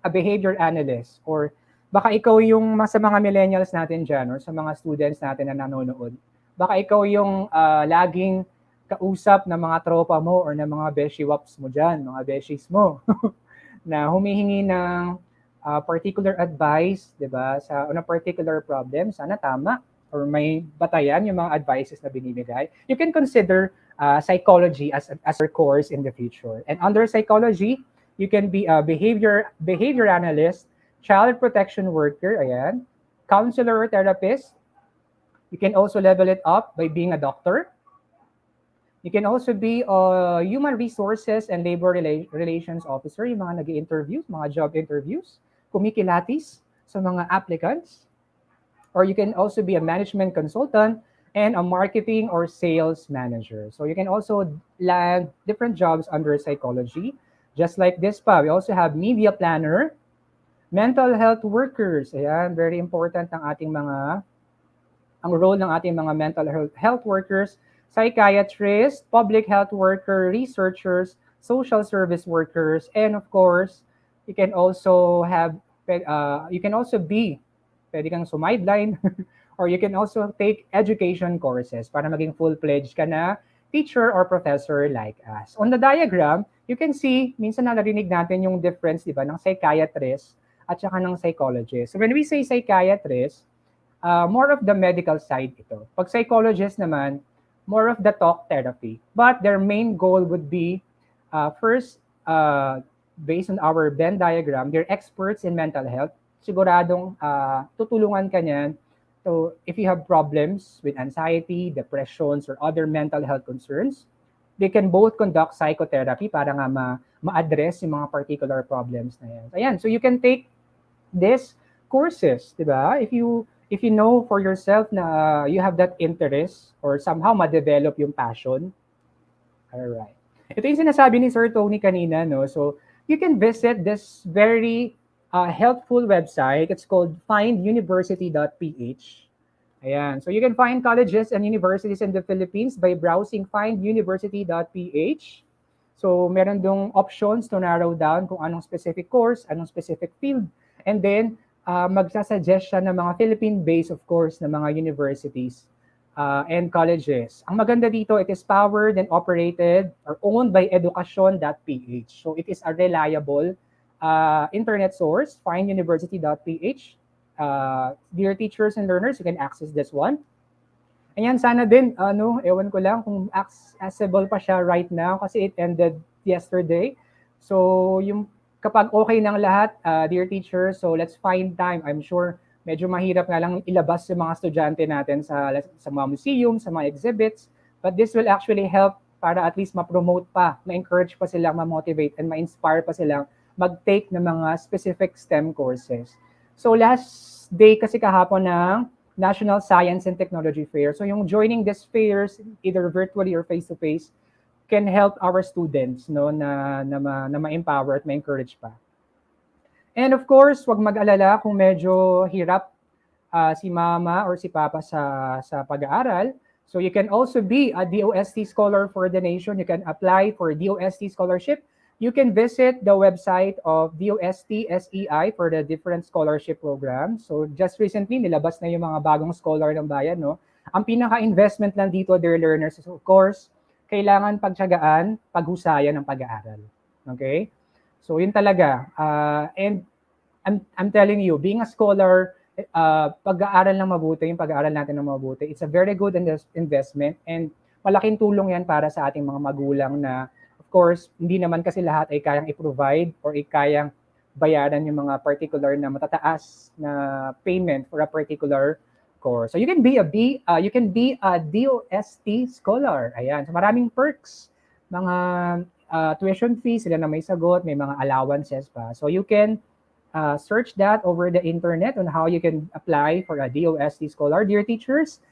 Speaker 14: a behavior analyst, or baka ikaw yung sa mga millennials natin dyan or sa mga students natin na nanonood. Baka ikaw yung laging kausap ng mga tropa mo or ng mga beshi-waps mo dyan, mga beshies mo. na humihingi ng particular advice, di ba, sa on a particular problem, sana tama or may batayan yung mga advices na binibigay, you can consider psychology as your course in the future. And under psychology, you can be a behavior analyst, child protection worker, ayan, counselor or therapist. You can also level it up by being a doctor. You can also be a human resources and labor relations officer, yung mga nag-i-interviews, mga job interviews, kumikilatis sa mga applicants. Or you can also be a management consultant and a marketing or sales manager. So you can also land different jobs under psychology. Just like this pa, we also have media planner, mental health workers. Ayan, very important ang role ng ating mga mental health workers, psychiatrists, public health worker, researchers, social service workers, and of course, you can also be, pwede kang sumideline, or you can also take education courses para maging full-fledged ka na teacher or professor like us. On the diagram, you can see, minsan narinig natin yung difference, di ba, ng psychiatrist at saka ng psychologist. So when we say psychiatrist, more of the medical side ito. Pag psychologist naman, more of the talk therapy. But their main goal would be, first, based on our Venn diagram, they're experts in mental health. Siguradong tutulungan ka niyan. So if you have problems with anxiety, depressions, or other mental health concerns, they can both conduct psychotherapy para nga ma-address yung mga particular problems na yan. Ayan, so you can take these courses, di ba? If you know for yourself na you have that interest or somehow ma-develop yung passion. Alright. Ito yung sinasabi ni Sir Tony kanina, no? So, you can visit this very helpful website. It's called finduniversity.ph. Ayan. So, you can find colleges and universities in the Philippines by browsing finduniversity.ph. So, meron dong options to narrow down kung anong specific course, anong specific field. And then, magsasuggest siya ng mga Philippine-based, of course, na mga universities and colleges. Ang maganda dito, it is powered and operated or owned by education.ph. So it is a reliable internet source, finduniversity.ph. Dear teachers and learners, you can access this one. Ayan, sana din, ewan ko lang kung accessible pa siya right now kasi it ended yesterday. So kapag okay ng lahat, dear teachers, so let's find time. I'm sure medyo mahirap nga lang ilabas yung mga estudyante natin sa mga museum, sa mga exhibits, but this will actually help para at least ma-promote pa, ma-encourage pa silang ma-motivate and ma-inspire pa silang mag-take ng mga specific STEM courses. So last day kasi kahapon ng National Science and Technology Fair. So yung joining these fairs, either virtually or face-to-face, can help our students na ma-empower at ma-encourage pa. And of course, wag mag-alala kung medyo hirap si mama or si papa sa pag-aaral. So you can also be a DOST Scholar for the Nation. You can apply for DOST Scholarship. You can visit the website of DOST-SEI for the different scholarship programs. So just recently, nilabas na yung mga bagong scholar ng bayan. No? Ang pinaka-investment lang dito, dear learners, is of course, kailangan pagtiyagaan, paghusayan ng pag-aaral. Okay? So, yun talaga. And I'm telling you, being a scholar, pag-aaral ng mabuti, yung pag-aaral natin ng mabuti, it's a very good investment and malaking tulong yan para sa ating mga magulang na, of course, hindi naman kasi lahat ay kayang i-provide or ay kayang bayaran yung mga particular na matataas na payment for a particular course. So you can be a DOST scholar. Ayan. So maraming perks. Mga tuition fees, sila na may sagot, may mga allowances pa. So you can search that over the internet on how you can apply for a DOST scholar. Dear teachers,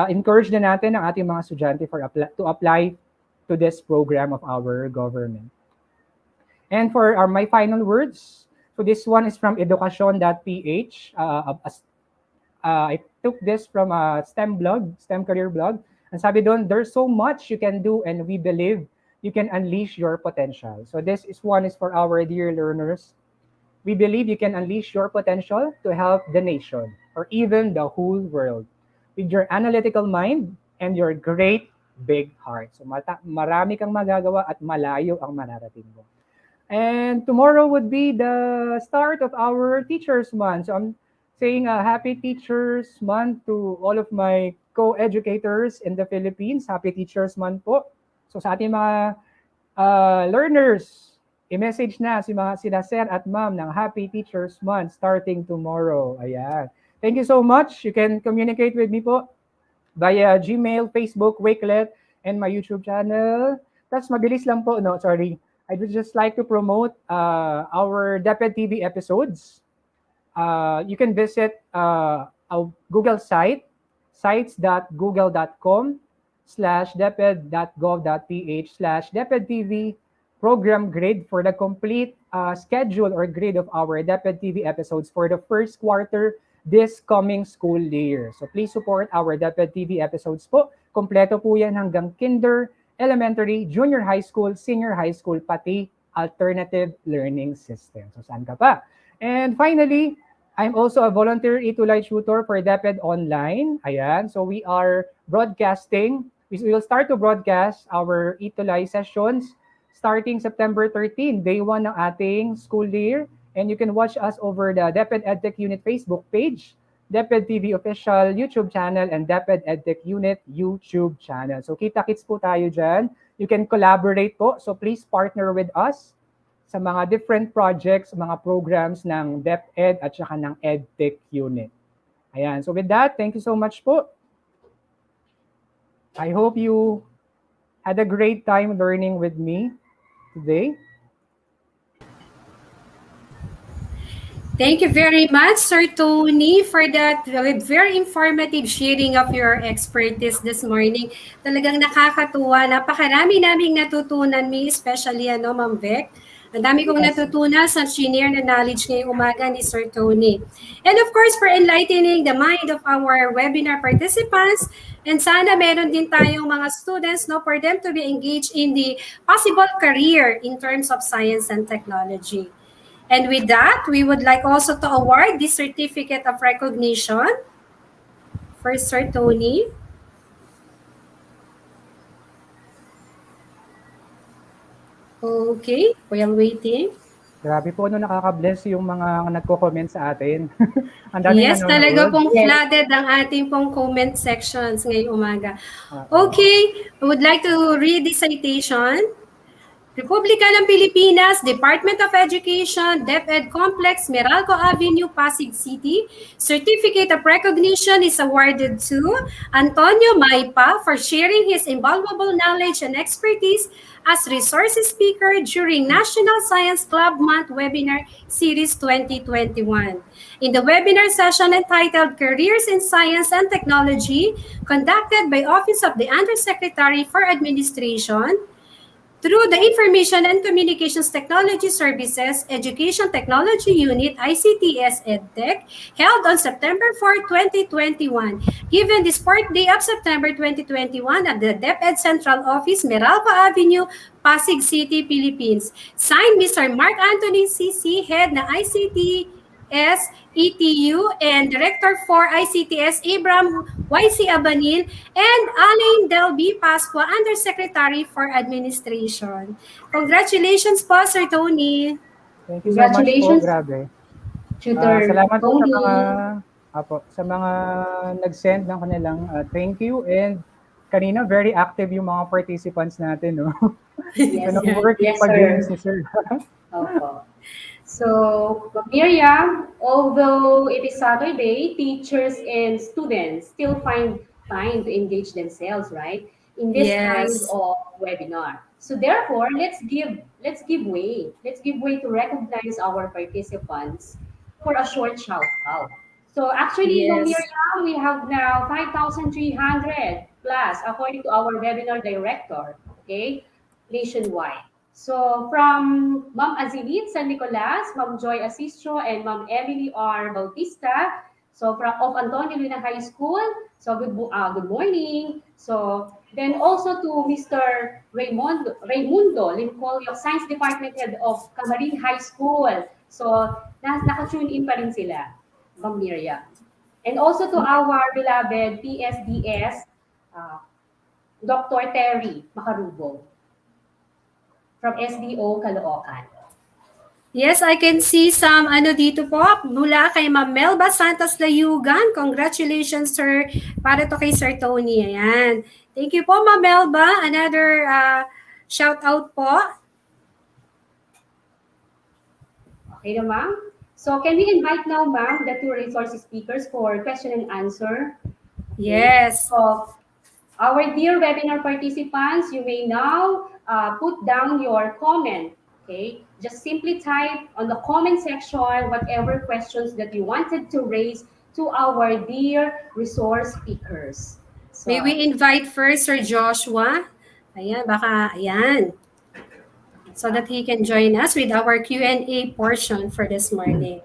Speaker 14: encourage na natin ang ating mga estudyante to apply to this program of our government. And for my final words, so this one is from education.ph. I took this from a STEM blog, STEM career blog. And sabi doon, there's so much you can do and we believe you can unleash your potential. So this one is for our dear learners. We believe you can unleash your potential to help the nation or even the whole world with your analytical mind and your great big heart. So marami kang magagawa at malayo ang mararating mo. And tomorrow would be the start of our Teachers Month. So I'm saying a happy Teachers Month to all of my co-educators in the Philippines. Happy Teachers Month po. So sa ating mga learners, i-message na sila Sir at Ma'am ng Happy Teachers Month starting tomorrow. Ayan. Thank you so much. You can communicate with me po via Gmail, Facebook, Wakelet, and my YouTube channel. That's mabilis lang po, no? Sorry. I would just like to promote our DepEd TV episodes. You can visit our Google site, sites.google.com/deped.gov.ph/DepEd TV program grid for the complete schedule or grid of our DepEd TV episodes for the first quarter this coming school year. So please support our DepEd TV episodes po. Kompleto po yan hanggang kinder, elementary, junior high school, senior high school, pati alternative learning system. So saan ka pa? And finally, I'm also a volunteer e-tulay tutor for DepEd Online. Ayan, so we are broadcasting. We will start to broadcast our e-tulay sessions starting September 13, day 1 ng ating school year. And you can watch us over the DepEd-EdTech Unit Facebook page, DepEd TV official YouTube channel, and DepEd-EdTech Unit YouTube channel. So kita-kits po tayo dyan. You can collaborate po. So please partner with us sa mga different projects, mga programs ng DepEd at saka ng EdTech Unit. Ayan. So with that, thank you so much po. I hope you had a great time learning with me today.
Speaker 6: Thank you very much, Sir Tony, for that very informative sharing of your expertise this morning. Talagang nakakatuwa. Napakarami naming natutunan, me, especially Ma'am Vic. Ang dami kong natutunan sa senior na knowledge ngayong umaga ni Sir Tony. And of course, for enlightening the mind of our webinar participants, and sana meron din tayong mga students for them to be engaged in the possible career in terms of science and technology. And with that, we would like also to award this certificate of recognition for Sir Tony. Okay, while waiting.
Speaker 14: Grabe po, nakaka-bless yung mga nagko-comment sa atin. Ang dami
Speaker 6: Yes, talaga pong flooded ang ating pong comment sections ngayong umaga. Okay, I would like to read the citation. Republika ng Pilipinas, Department of Education, DepEd Complex, Meralco Avenue, Pasig City. Certificate of recognition is awarded to Antonio Maipa for sharing his invaluable knowledge and expertise as resource speaker during National Science Club Month Webinar Series 2021. In the webinar session entitled Careers in Science and Technology, conducted by Office of the Undersecretary for Administration, through the Information and Communications Technology Services Education Technology Unit, ICTS-EdTech, held on September 4, 2021, given this 4th day of September 2021 at the DepEd Central Office, Meralco Avenue, Pasig City, Philippines. Signed, Mr. Mark Anthony CC, Head ng ICTS-ETU, and Director for ICTS, Abram YC Abanil, and Alain Delby Pasqua, Undersecretary for Administration. Congratulations po, Sir Tony.
Speaker 14: Thank you so much po, grabe. Salamat po sa mga nag-send ng kanilang thank you, and kanina very active yung mga participants natin, no?
Speaker 5: Yes,
Speaker 14: yes, sir.
Speaker 5: So, Miriam, although it is Saturday, teachers and students still find time to engage themselves, right, in this kind of webinar. So therefore, let's give way to recognize our participants for a short shout out. So actually, Miriam, we have now 5,300 plus according to our webinar director, okay, nationwide. So from Ma'am Azilit San Nicolas, Ma'am Joy Asistro, and Ma'am Emily R. Bautista, so from of Antonio Luna High School, so good morning. So then also to Mr. Raimundo Limcolio, Science Department Head of Camarin High School. So naka-tune in pa rin sila, Ma'am Miriam. And also to our beloved PSDS, Dr. Terry Macarubo from SDO Caloocan.
Speaker 6: Yes, I can see some dito po mula kay Ma'am Melba Santos Layugan. Congratulations, sir. Para to kay Sir Tony. Ayan. Thank you po, Ma'am Melba. Another shout out po.
Speaker 5: Okay na, ma'am? So, can we invite now, ma'am, the two resource speakers for question and answer?
Speaker 6: Yes.
Speaker 5: So, our dear webinar participants, you may now put down your comment. Okay, just simply type on the comment section whatever questions that you wanted to raise to our dear resource speakers. So,
Speaker 6: May we invite first Sir Joshua? Ayan, baka, ayan. So that he can join us with our Q&A portion for this morning.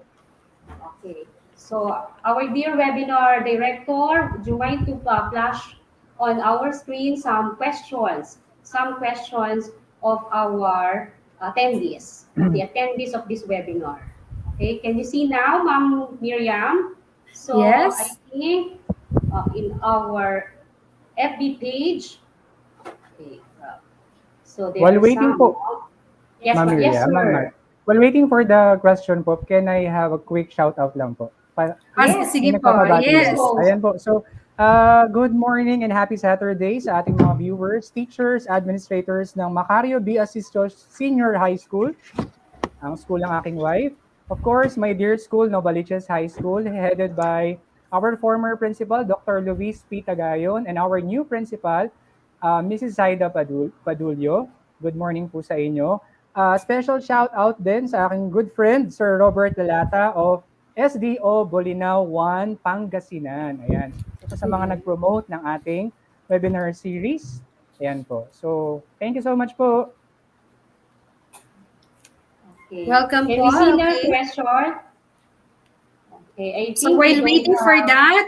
Speaker 5: okay. So, our dear webinar director, would you mind to flash on our screen some questions of our attendees, the attendees of this webinar. Okay, can you see now, Ma'am Miriam? So,
Speaker 6: Yes.
Speaker 5: I think in our FB page, okay, so there
Speaker 14: While
Speaker 5: are
Speaker 14: waiting
Speaker 5: some.
Speaker 14: po,
Speaker 5: Yes,
Speaker 14: Ma'am
Speaker 5: yes,
Speaker 14: Miriam, Ma'am
Speaker 5: sir.
Speaker 14: Mar. While waiting for the question po, can I have a quick shout out lang po?
Speaker 5: Yes,
Speaker 6: Sige
Speaker 14: May
Speaker 6: po.
Speaker 14: nagpapabati
Speaker 6: Yes.
Speaker 14: lang. Ayan po. So, good morning and happy Saturday sa ating mga viewers, teachers, administrators ng Macario B. Asistos Senior High School, ang school ng aking wife. Of course, my dear school, Novaliches High School, headed by our former principal, Dr. Luis P. Tagayon, and our new principal, Mrs. Zaida Padulyo. Good morning po sa inyo. Special shout out din sa aking good friend, Sir Robert Lalata of SDO Bolinao 1, Pangasinan. Ayan. Ito sa mga nag-promote ng ating webinar series. Ayan po. So, thank you so much po.
Speaker 5: Okay.
Speaker 6: Welcome
Speaker 5: Can
Speaker 6: po.
Speaker 5: we see the
Speaker 6: Okay.
Speaker 5: question? Okay, I think
Speaker 6: So while waiting for that,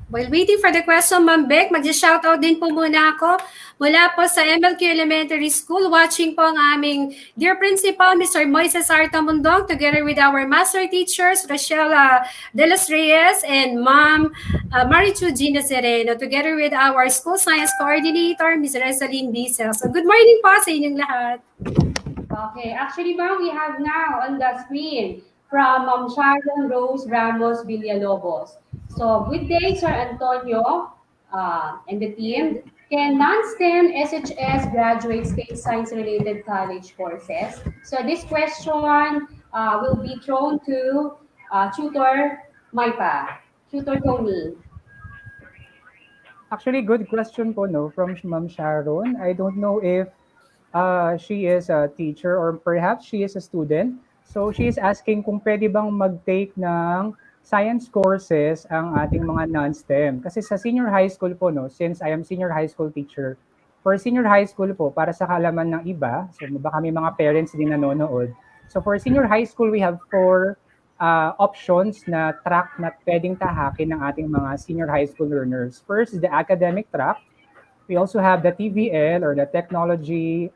Speaker 6: while waiting for the question, Ma'am Beck, mag-shoutout din po muna ako mula po sa MLQ Elementary School. Watching po ang aming dear principal, Mr. Moises Artamundong, together with our master teachers, Rationale de los Reyes and Ma'am Marichu Gina Sereno, together with our school science coordinator, Ms. Resaline Bisel. So good morning po sa inyong lahat.
Speaker 5: Okay, actually, ma'am, we have now on the screen from Sharon Rose Ramos Villalobos. So, good day, Sir Antonio and the team. Can non-STEM SHS graduates take science-related college courses? So, this question will be thrown to Tutor Maipa, Tutor Tony.
Speaker 14: Actually, good question po, no, from Ma'am Sharon. I don't know if she is a teacher or perhaps she is a student. So she is asking kung pwede bang mag-take ng science courses ang ating mga non-STEM. Kasi sa senior high school po, no, since I am senior high school teacher, for senior high school po, para sa kaalaman ng iba, so baka may mga parents din nanonood. So for senior high school, we have 4 options na track na pwedeng tahakin ng ating mga senior high school learners. First is the academic track. We also have the TVL or the technology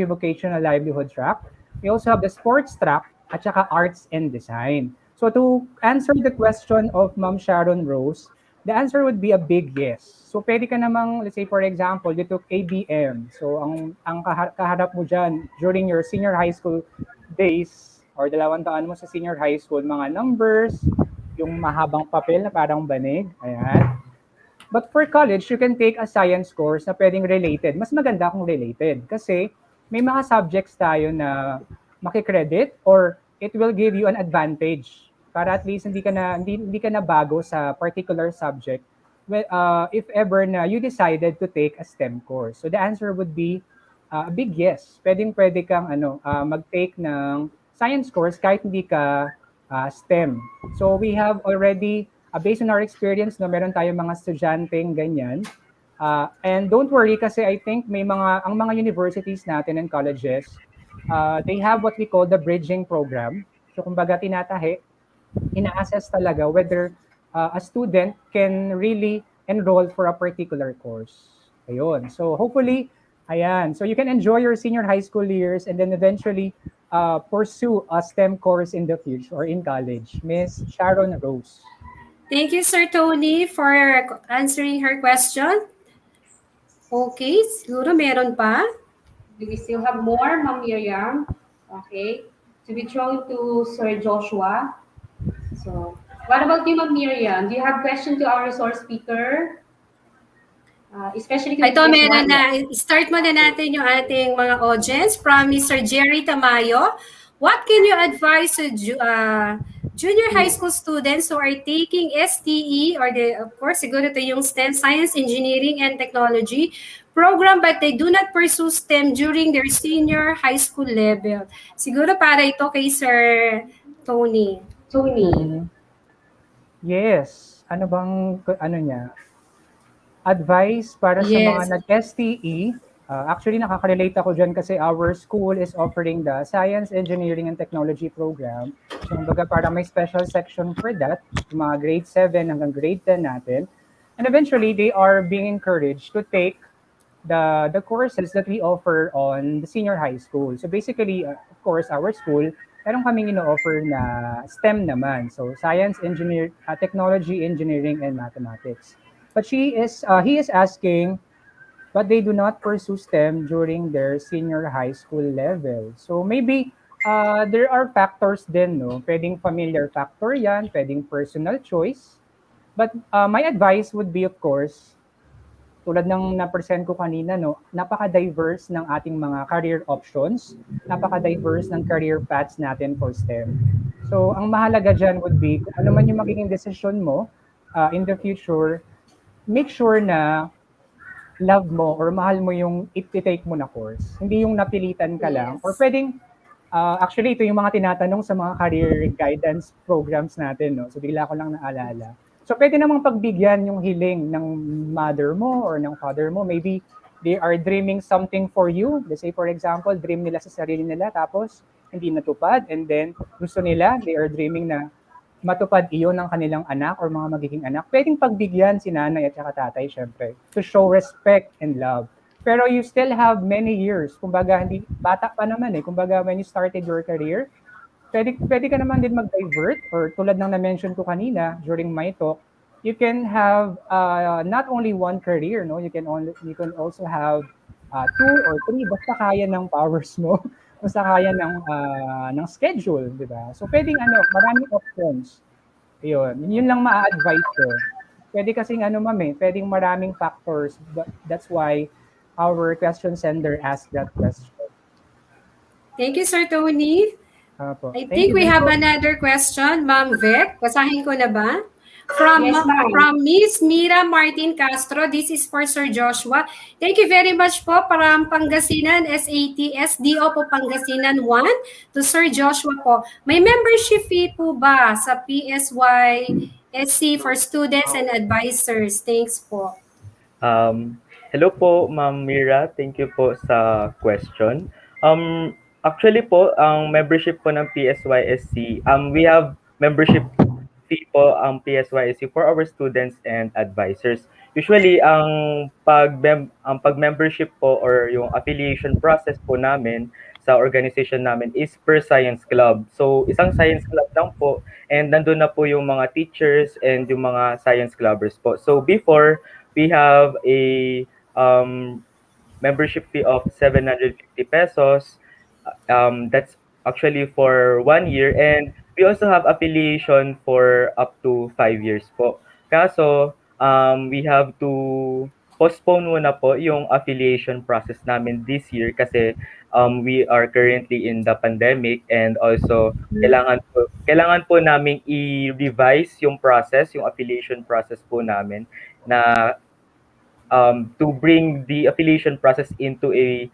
Speaker 14: vocational livelihood track. We also have the sports track at saka arts and design. So to answer the question of Ma'am Sharon Rose, the answer would be a big yes. So pwede ka namang, let's say for example, you took ABM. So ang kaharap mo dyan during your senior high school days or 2 taon mo sa senior high school, mga numbers, yung mahabang papel na parang banig, ayan. But for college, you can take a science course na pwedeng related. Mas maganda kung related kasi may mga subjects tayo na makikredit or it will give you an advantage para at least hindi ka na bago sa particular subject if ever na you decided to take a STEM course. So the answer would be a big yes. Pwede kang mag-take ng science course kahit hindi ka STEM. So we have already based on our experience, no, meron tayong mga estudyanteng ganyan. And don't worry kasi I think ang mga universities natin and colleges, they have what we call the bridging program. So kumbaga ina-assess talaga whether a student can really enroll for a particular course. Ayun. So hopefully, ayan. So you can enjoy your senior high school years and then eventually pursue a STEM course in the future or in college. Miss Sharon Rose.
Speaker 6: Thank you, Sir Tony, for answering her question. Okay, siguro meron pa.
Speaker 5: Do we still have more, Ma'am Miriam? Okay. To be thrown to Sir Joshua. So, what about you, Ma'am Miriam? Do you have question to our resource speaker? Especially to the
Speaker 6: Ito,
Speaker 5: PSY?
Speaker 6: meron na. Start muna natin yung ating mga audience from Mr. Jerry Tamayo. What can you advise to junior high school students who are taking STE or of course, siguro ito yung STEM, Science, Engineering, and Technology program but they do not pursue STEM during their senior high school level? Siguro para ito kay Sir Tony.
Speaker 5: Tony.
Speaker 14: Yes. Ano bang, ano niya? Advice para sa mga
Speaker 6: Yes.
Speaker 14: nag-STE. Actually, nakaka-relate ako dyan kasi our school is offering the Science, Engineering, and Technology program. So, kumbaga parang may special section for that, yung mga grade 7 hanggang grade 10 natin. And eventually, they are being encouraged to take the courses that we offer on the senior high school. So basically, of course, our school, meron kaming ino-offer na STEM naman. So Science, Technology, Engineering, and Mathematics. But he is asking, but they do not pursue STEM during their senior high school level. So maybe there are factors din, no? Pwedeng familiar factor yan, pwedeng personal choice. But my advice would be, of course, tulad ng na-present ko kanina, no, napaka-diverse ng ating mga career options, napaka-diverse ng career paths natin for STEM. So, ang mahalaga dyan would be, kung ano man yung magiging decision mo in the future, make sure na love mo or mahal mo yung i-take mo na course. Hindi yung napilitan ka lang. Or pwedeng, actually, ito yung mga tinatanong sa mga career guidance programs natin. No? So, bigla ko lang naalala. So, pwede namang pagbigyan yung hiling ng mother mo or ng father mo. Maybe they are dreaming something for you. Let's say, for example, dream nila sa sarili nila tapos hindi natupad. And then, gusto nila, they are dreaming na matupad iyon ng kanilang anak or mga magiging anak. Pwedeng pagbigyan si nanay at saka tatay, syempre, to show respect and love. Pero you still have many years. Kumbaga, hindi, bata pa naman eh. Kumbaga, when you started your career, pwede ka naman din mag-divert or tulad ng na-mention ko kanina during my talk, you can have not only one career, no? You can also have two or three basta kaya ng powers mo, basta kaya ng schedule, di ba? So pwedeng maraming options. Yun lang ma-advise ko. Pwede kasing pwedeng maraming factors, but that's why our question sender asked that question.
Speaker 6: Thank you, Sir Tony. I think we have another question, Ma'am Vic. Basahin ko na ba? From Miss Mira Martin Castro, this is for Sir Joshua. Thank you very much po from Pangasinan, SATS-DO po Pangasinan 1 to Sir Joshua po. May membership fee po ba sa PSYSC for students and advisors? Thanks po.
Speaker 8: Hello po, Ma'am Mira. Thank you po sa question. Actually po, ang membership po ng PSYSC, we have membership fee po ang PSYSC for our students and advisors. Usually, ang pag-membership po or yung affiliation process po namin sa organization namin is per science club. So, isang science club lang po and nandun na po yung mga teachers and yung mga science clubbers po. So, before, we have a membership fee of 750 pesos. That's actually for 1 year and we also have affiliation for up to 5 years po. Kaso, we have to postpone muna po yung affiliation process namin this year kasi we are currently in the pandemic and also kailangan po namin i-revise yung process, yung affiliation process po namin na to bring the affiliation process into a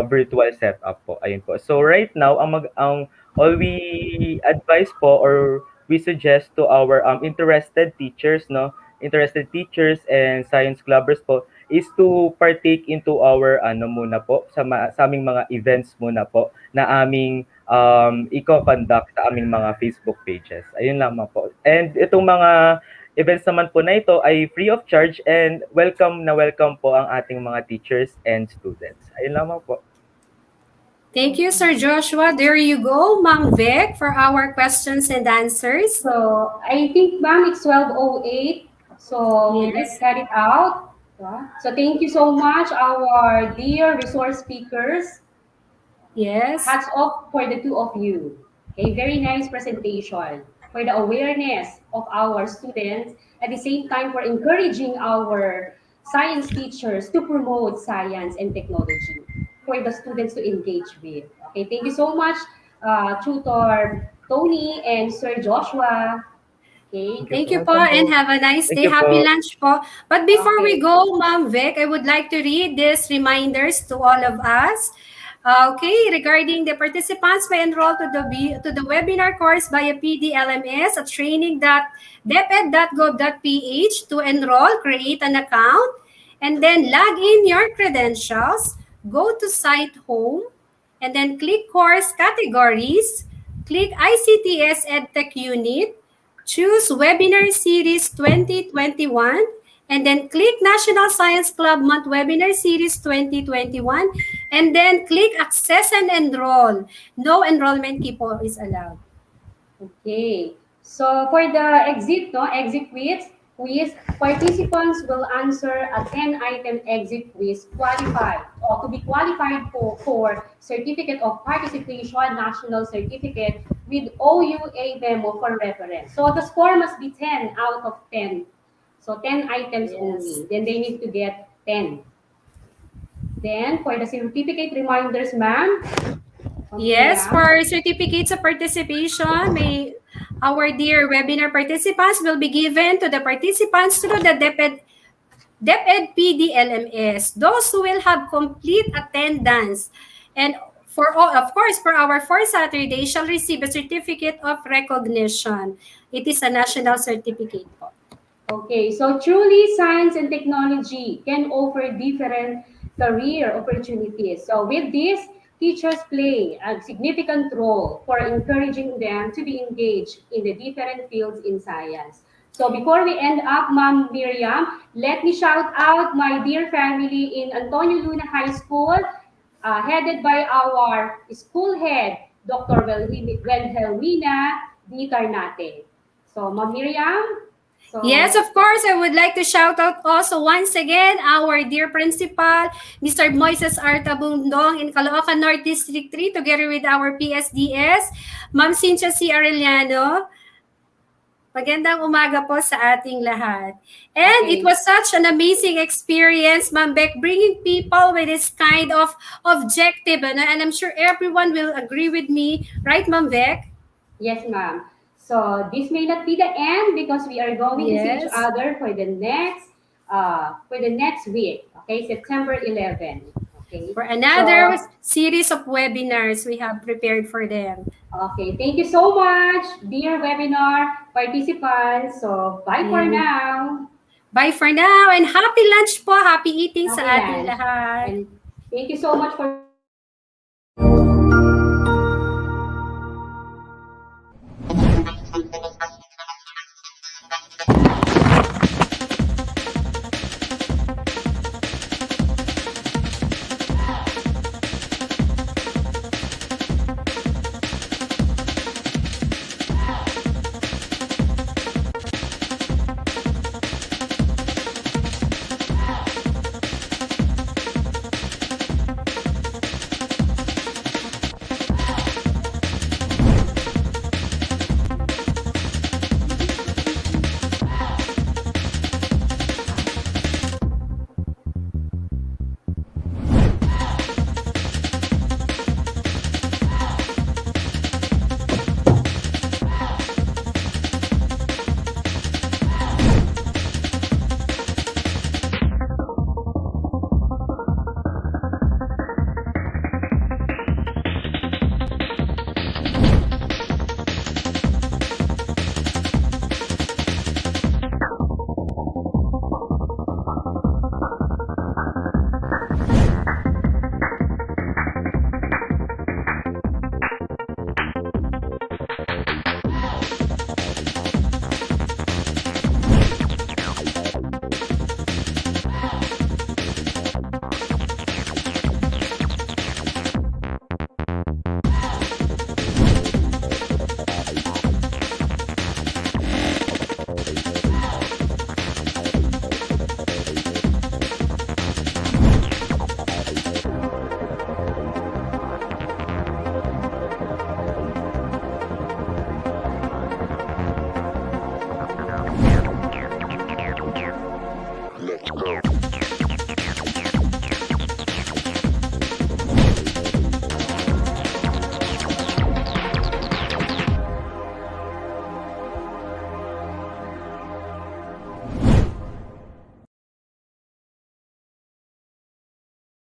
Speaker 8: virtual setup po. Ayun po. So right now, all we advise po or we suggest to our interested teachers, no, interested teachers and science clubbers po is to partake into our muna po sa aming mga events muna po na aming i-conduct sa aming mga Facebook pages. Ayun lamang po. And itong mga events naman po na ito ay free of charge and welcome po ang ating mga teachers and students. Ayun lamang po.
Speaker 6: Thank you, Sir Joshua. There you go, Ma'am Vic, for our questions and answers.
Speaker 5: So, I think, ma'am, it's 12:08. So, let's cut it out. So, thank you so much, our dear resource speakers.
Speaker 6: Yes.
Speaker 5: Hats off for the two of you. Okay, very nice presentation for the awareness of our students, at the same time for encouraging our science teachers to promote science and technology for the students to engage with. Okay, thank you so much, Tutor Tony and Sir Joshua. Okay,
Speaker 6: Thank you po
Speaker 14: Welcome
Speaker 6: and
Speaker 14: po.
Speaker 6: have a nice
Speaker 8: Thank
Speaker 6: day.
Speaker 8: you
Speaker 6: Happy
Speaker 8: po.
Speaker 6: lunch po. But before we
Speaker 5: okay.
Speaker 6: go, Ma'am Vic, I would like to read these reminders to all of us. Okay, regarding the participants may enroll to the webinar course via PDLMS at training.deped.gov.ph. To enroll, create an account, and then log in your credentials, go to site home, and then click course categories, click ICTS-EdTech unit, choose Webinar Series 2021, and then click National Science Club Month Webinar Series 2021, and then click Access and Enroll. No enrollment key po is allowed.
Speaker 5: Okay. So for the exit quiz, participants will answer a 10-item exit quiz qualified or to be qualified for Certificate of Participation, National Certificate with OUA Memo for reference. So the score must be 10 out of 10. So 10 items only. Then they need to get 10. Then for the certificate reminders, ma'am.
Speaker 6: Yes, for certificates of participation, our dear webinar participants will be given to the participants through the DepEd PDLMS. Those who will have complete attendance and for all, of course, for our 4 Saturday shall receive a certificate of recognition. It is a national certificate po.
Speaker 5: Okay, so truly science and technology can offer different career opportunities. So with this, teachers play a significant role for encouraging them to be engaged in the different fields in science. So before we end up, Ma'am Miriam, let me shout out my dear family in Antonio Luna High School, headed by our school head, Dr. Wilhelmina D. Carnate. So, Ma'am Miriam, so,
Speaker 6: Yes, of course. I would like to shout out also once again our dear principal, Mr. Moises Artabundong in Caloocan North District 3, together with our PSDS, Ma'am Cynthia C. Arellano. Magandang umaga po sa ating lahat. And
Speaker 5: Okay.
Speaker 6: it was such an amazing experience, Ma'am Beck, bringing people with this kind of objective. And I'm sure everyone will agree with me. Right, Ma'am Beck?
Speaker 5: yes, ma'am. So, this may not be the end because we are going to see each
Speaker 6: Yes.
Speaker 5: other for the next week. Okay, September 11. Okay.
Speaker 6: For another
Speaker 5: So,
Speaker 6: series of webinars we have prepared for them.
Speaker 5: okay, thank you so much, dear webinar participants. So, bye for now.
Speaker 6: Bye for now and happy lunch po. Happy eating sa
Speaker 5: Happy
Speaker 6: ating
Speaker 5: lunch.
Speaker 6: lahat.
Speaker 5: And thank you so much for
Speaker 16: Let's go.